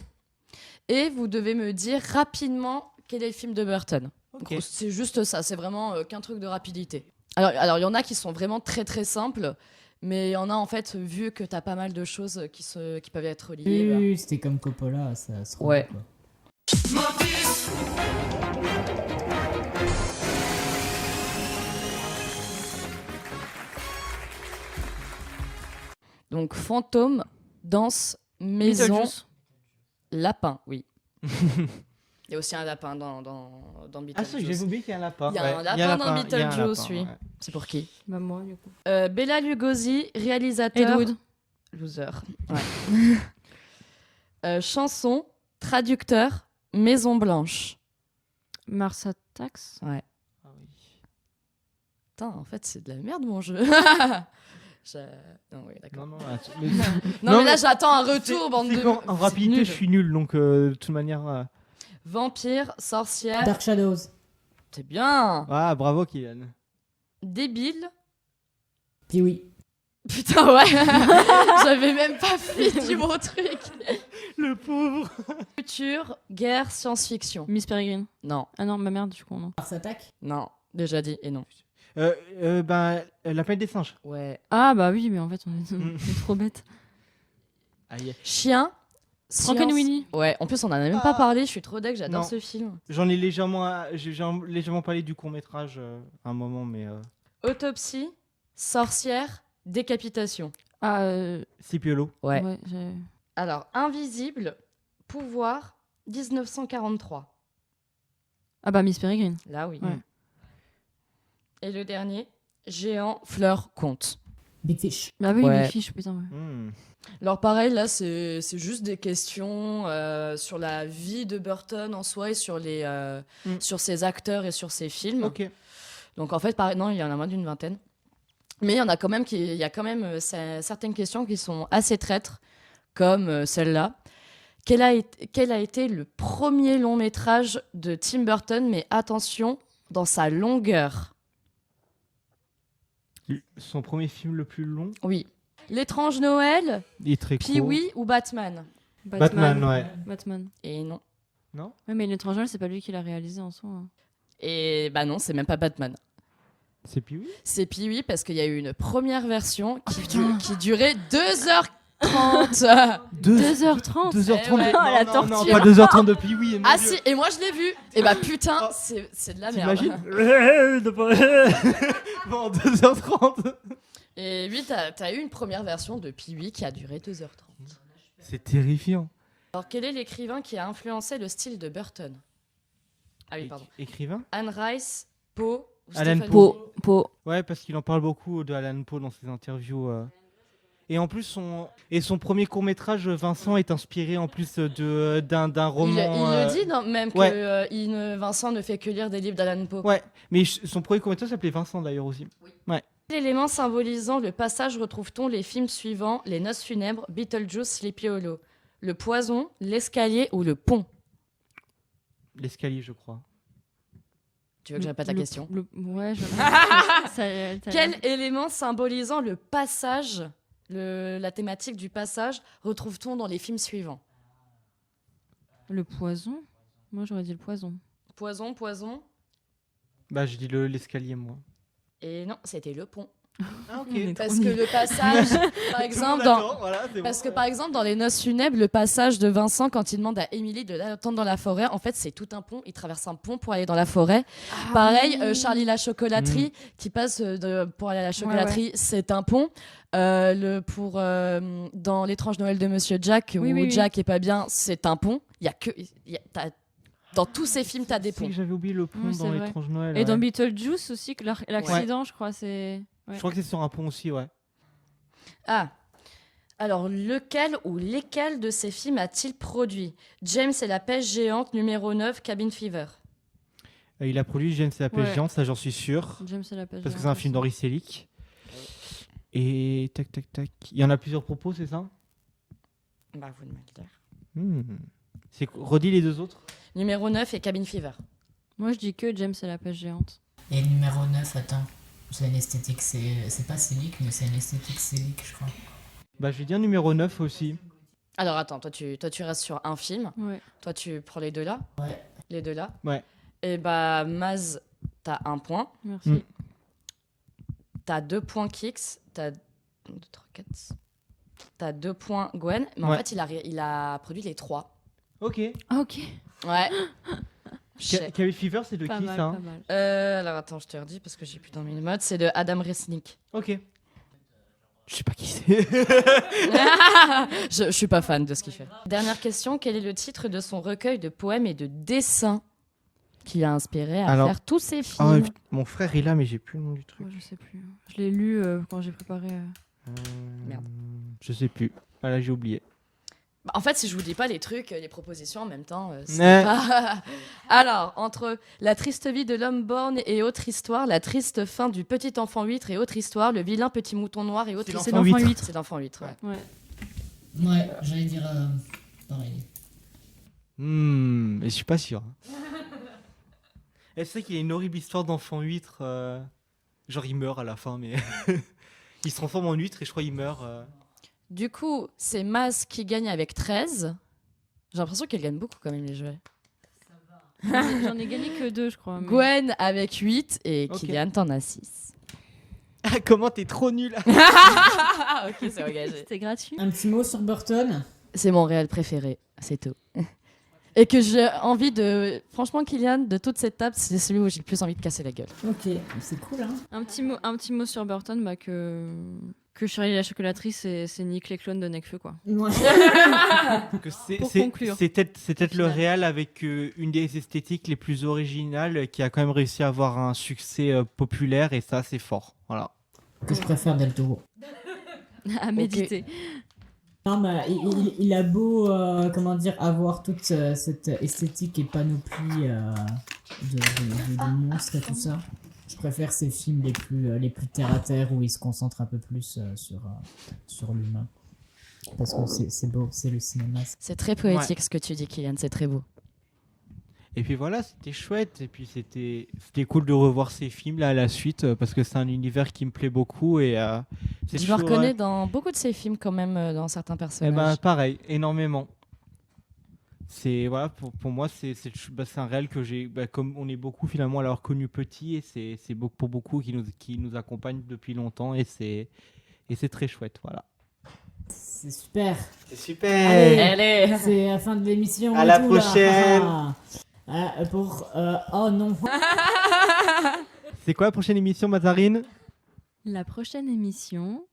et vous devez me dire rapidement quel est le film de Burton. Okay. Donc, c'est juste ça, c'est vraiment qu'un truc de rapidité. Alors, il y en a qui sont vraiment très très simples, mais il y en a en fait, vu que tu as pas mal de choses qui peuvent être liées. Oui, c'était comme Coppola, ça se Ouais. quoi. Donc, fantôme, danse, maison, Beetlejuice. lapin, oui. Il y a aussi un lapin dans Ah, ça, Beetlejuice. j'ai oublié qu'il y a un lapin. Il y a un lapin dans Beetlejuice, oui. C'est pour qui? Bah moi, du coup. Bela Lugosi, réalisateur. Ed Wood. Loser. Ouais. Chanson, traducteur, Maison Blanche. Mars Attacks. Ouais. Ah oui. Putain, en fait, c'est de la merde mon jeu. Non, oui, d'accord. Non, Non, mais là, j'attends un retour, bande de. En rapidité, nul. je suis nul, donc de toute manière. Vampire, sorcière. Dark Shadows. C'est bien. Ah, bravo, Kylian. Débile. Puis oui. Putain, ouais. J'avais même pas fini mon truc. Le pauvre. Futur, guerre, science-fiction. Miss Peregrine. Non, Ah non, ma merde, du coup, non. Mars Attack. non. Déjà dit et non. La planète des singes. Ouais. Ah bah oui, mais en fait, on est trop bêtes. Aïe. Chien. Frankenweenie. Ouais, en plus, on en a même pas parlé. Je suis trop deck, j'adore Non. ce film. J'en ai légèrement parlé du court-métrage à un moment, mais... Autopsie, sorcière, décapitation. Ah, Cipiolo. Ouais. ouais, j'ai- Alors, invisible, pouvoir, 1943. ah bah Miss Peregrine. Là, oui. Ouais. Et le dernier, géant, fleur, conte. Big Fish. Bah oui, Ouais. Big Fish, putain. Ouais. Alors pareil, là, c'est juste des questions sur la vie de Burton en soi et sur sur ses acteurs et sur ses films. Ok. Donc en fait, non, il y en a moins d'une vingtaine. Mais il y en a quand même il y a quand même certaines questions qui sont assez traîtres, comme celle-là. Quel a été le premier long métrage de Tim Burton, mais attention, dans sa longueur? Son premier film le plus long. Oui. L'étrange Noël, Il est très court. Pee-wee ou Batman? Batman, ouais. Batman. Et non. Non. Ouais, mais l'étranger, c'est pas lui qui l'a réalisé en soi. Hein. Et bah non, c'est même pas Batman. C'est Pee-wee. C'est Pee-wee parce qu'il y a eu une première version qui durait 2h30. 2h30. 2h30 Eh ouais. Oh, la non, torture. pas 2h30 de Pee-wee. mon Ah Dieu. si, et moi je l'ai vu. Et bah putain, Oh. c'est de la merde. T'imagines Bon, 2h30. Et oui, t'as eu une première version de Pee-wee qui a duré 2h30. C'est terrifiant. Alors quel est l'écrivain qui a influencé le style de Burton? Ah oui, pardon. Écrivain. Anne Rice, Poe ou Alan Stephen Poe. King? Poe. Ouais, parce qu'il en parle beaucoup de Alan Poe dans ses interviews. Et en plus, son premier court-métrage, Vincent, est inspiré en plus d'un roman. Il le dit même ouais. que Vincent ne fait que lire des livres d'Alan Poe. Ouais, mais son premier court-métrage s'appelait Vincent d'ailleurs aussi. Quel élément symbolisant le passage retrouve-t-on les films suivants: Les Noces funèbres, Beetlejuice, Sleepy Hollow? Le poison, l'escalier ou le pont? L'escalier, je crois. Tu veux que je répète la question? Ouais, je... Quel élément symbolisant le passage, la thématique du passage, retrouve-t-on dans les films suivants? Le poison. Moi, j'aurais dit le poison. Poison, poison. Bah, je dis l'escalier, moi. Et non, c'était le pont. Ah, On est Parce trop que nuls. le passage, par exemple, dans... Voilà, c'est Parce que bon. par exemple, dans Les Noces funèbres, le passage de Vincent quand il demande à Émilie de l'attendre dans la forêt, en fait, c'est tout un pont. Il traverse un pont pour aller dans la forêt. Pareil, Charlie la chocolaterie qui passe pour aller à la chocolaterie, c'est un pont. Dans L'étrange Noël de Monsieur Jack, où Jack est pas bien, c'est un pont. Dans tous ces films, t'as des C'est ponts. que j'avais oublié le pont Oui, c'est dans vrai. l'étrange Noël. Et ouais. dans Beetlejuice aussi, que l'accident, je crois, c'est. Ouais. Je crois que c'est sur un pont aussi, ouais. Ah. Alors, lequel ou lesquels de ces films a-t-il produit? James et la pêche géante, numéro 9, Cabin Fever. Il a produit James et la pêche Ouais. géante, ça j'en suis sûr. James et la pêche. Parce que c'est un film d'Henri Selick. Et tac, tac, tac. Il y en a plusieurs propos, c'est ça? Bah, vous de me le dire. Redis les deux autres. Numéro 9 et Cabin Fever. Moi, je dis que James et la pêche géante. Et numéro 9, attends. C'est une esthétique, c'est pas Célique, mais c'est une esthétique Célique, je crois. Bah, je vais dire numéro 9 aussi. Alors, attends, toi, tu restes sur un film. Ouais. Toi, tu prends les deux là. Ouais. Les deux là. Ouais. Et bah, Maz, t'as un point. Merci. Mm. T'as 2 points Kix. T'as 1, 2, 3, 4. T'as 2 points Gwen. Mais en Ouais. fait, il a produit les 3. Ok. Ah, ok. Ouais. Chef. Cabin Fever, c'est de Pas qui mal, ça pas hein mal. Alors attends, je te redis parce que j'ai plus dans mes notes. C'est de Adam Resnick. Ok. Je sais pas qui c'est. Je suis pas fan de ce qu'il fait. Dernière question, quel est le titre de son recueil de poèmes et de dessins qui l'a inspiré à Alors- faire tous ses Ah, films? mon frère est là, mais j'ai plus le nom du truc. Moi, je sais plus. Je l'ai lu quand j'ai préparé. Merde. Je sais plus. Ah là, j'ai oublié. Bah, en fait, si je vous dis pas les trucs, les propositions en même temps, c'est Ouais. pas... Alors, entre La triste vie de l'homme borgne et Autre histoire, La triste fin du petit enfant huître et Autre histoire, Le vilain petit mouton noir et Autre C'est histoire. l'enfant huître. C'est l'enfant huître, ouais. Ouais. Ouais, j'allais dire pareil. Mais je suis pas sûr. Est-ce qu'il y a une horrible histoire d'enfant huître genre il meurt à la fin, mais il se transforme en huître et je crois qu'il meurt. Du coup, c'est Maz qui gagne avec 13. J'ai l'impression qu'elle gagne beaucoup quand même les jeux. J'en ai gagné que 2, je crois. mais- Gwen avec 8 et Ok. Kylian, t'en as 6. Ah, comment t'es trop nul. Ah, ok, c'est engagé. C'était gratuit. Un petit mot sur Burton. C'est mon réel préféré, c'est tout. Et que j'ai envie de. Franchement, Kylian, de toute cette table, c'est celui où j'ai le plus envie de casser la gueule. Ok, c'est cool, hein. Un petit mot sur Burton, bah, que Charlie la chocolatrice, c'est Nick les clones de Necfeu, quoi. Ouais. Que Pour conclure. C'est peut-être le Final. réal avec une des esthétiques les plus originales qui a quand même réussi à avoir un succès populaire et ça c'est fort. Voilà. Que je préfère Del Toro. À méditer. Non, mais il a beau, comment dire, avoir toute cette esthétique et panoplie de monstres et tout ça. Je préfère ces films les plus terre à terre où il se concentre un peu plus sur l'humain. Parce que c'est beau, c'est le cinéma. C'est très poétique ce que tu dis, Kylian, c'est très beau. Et puis voilà, c'était chouette et puis c'était cool de revoir ces films là à la suite parce que c'est un univers qui me plaît beaucoup et c'est Je me toujours, reconnais dans beaucoup de ces films quand même, dans certains eh personnages. ben, pareil, énormément. C'est voilà pour moi c'est un réel que j'ai comme on est beaucoup finalement à l'avoir connu petit et c'est pour beaucoup qui nous accompagne depuis longtemps et c'est très chouette voilà. C'est super. C'est super. Allez, c'est la fin de l'émission. À et la tout, là. prochaine. Oh non. C'est quoi la prochaine émission Mazarine? La prochaine émission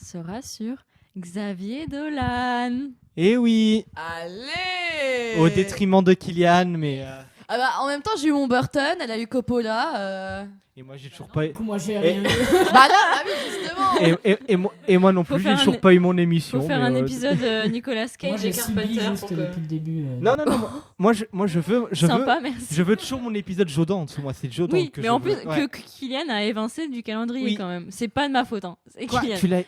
sera sur Xavier Dolan. Eh oui, Allez au détriment de Kylian mais Ah bah, en même temps, j'ai eu mon Burton, elle a eu Coppola. et moi j'ai toujours pas Moi j'ai rien eu. Bah non, ah oui, justement. et moi non Faut plus, j'ai faire toujours un- pas eu mon émission. Faut faire mais, un épisode Nicolas Moi Cage j'ai et subi Carpenter juste pour que... depuis le début. Non, moi je veux Sympa, merci. je veux toujours mon épisode Jodan en dessous, moi c'est Jodan Oui, que mais je en veux. plus Ouais. que Kylian a évincé du calendrier Oui. quand même. C'est pas de ma faute, hein. C'est Quoi, Kylian. tu l'as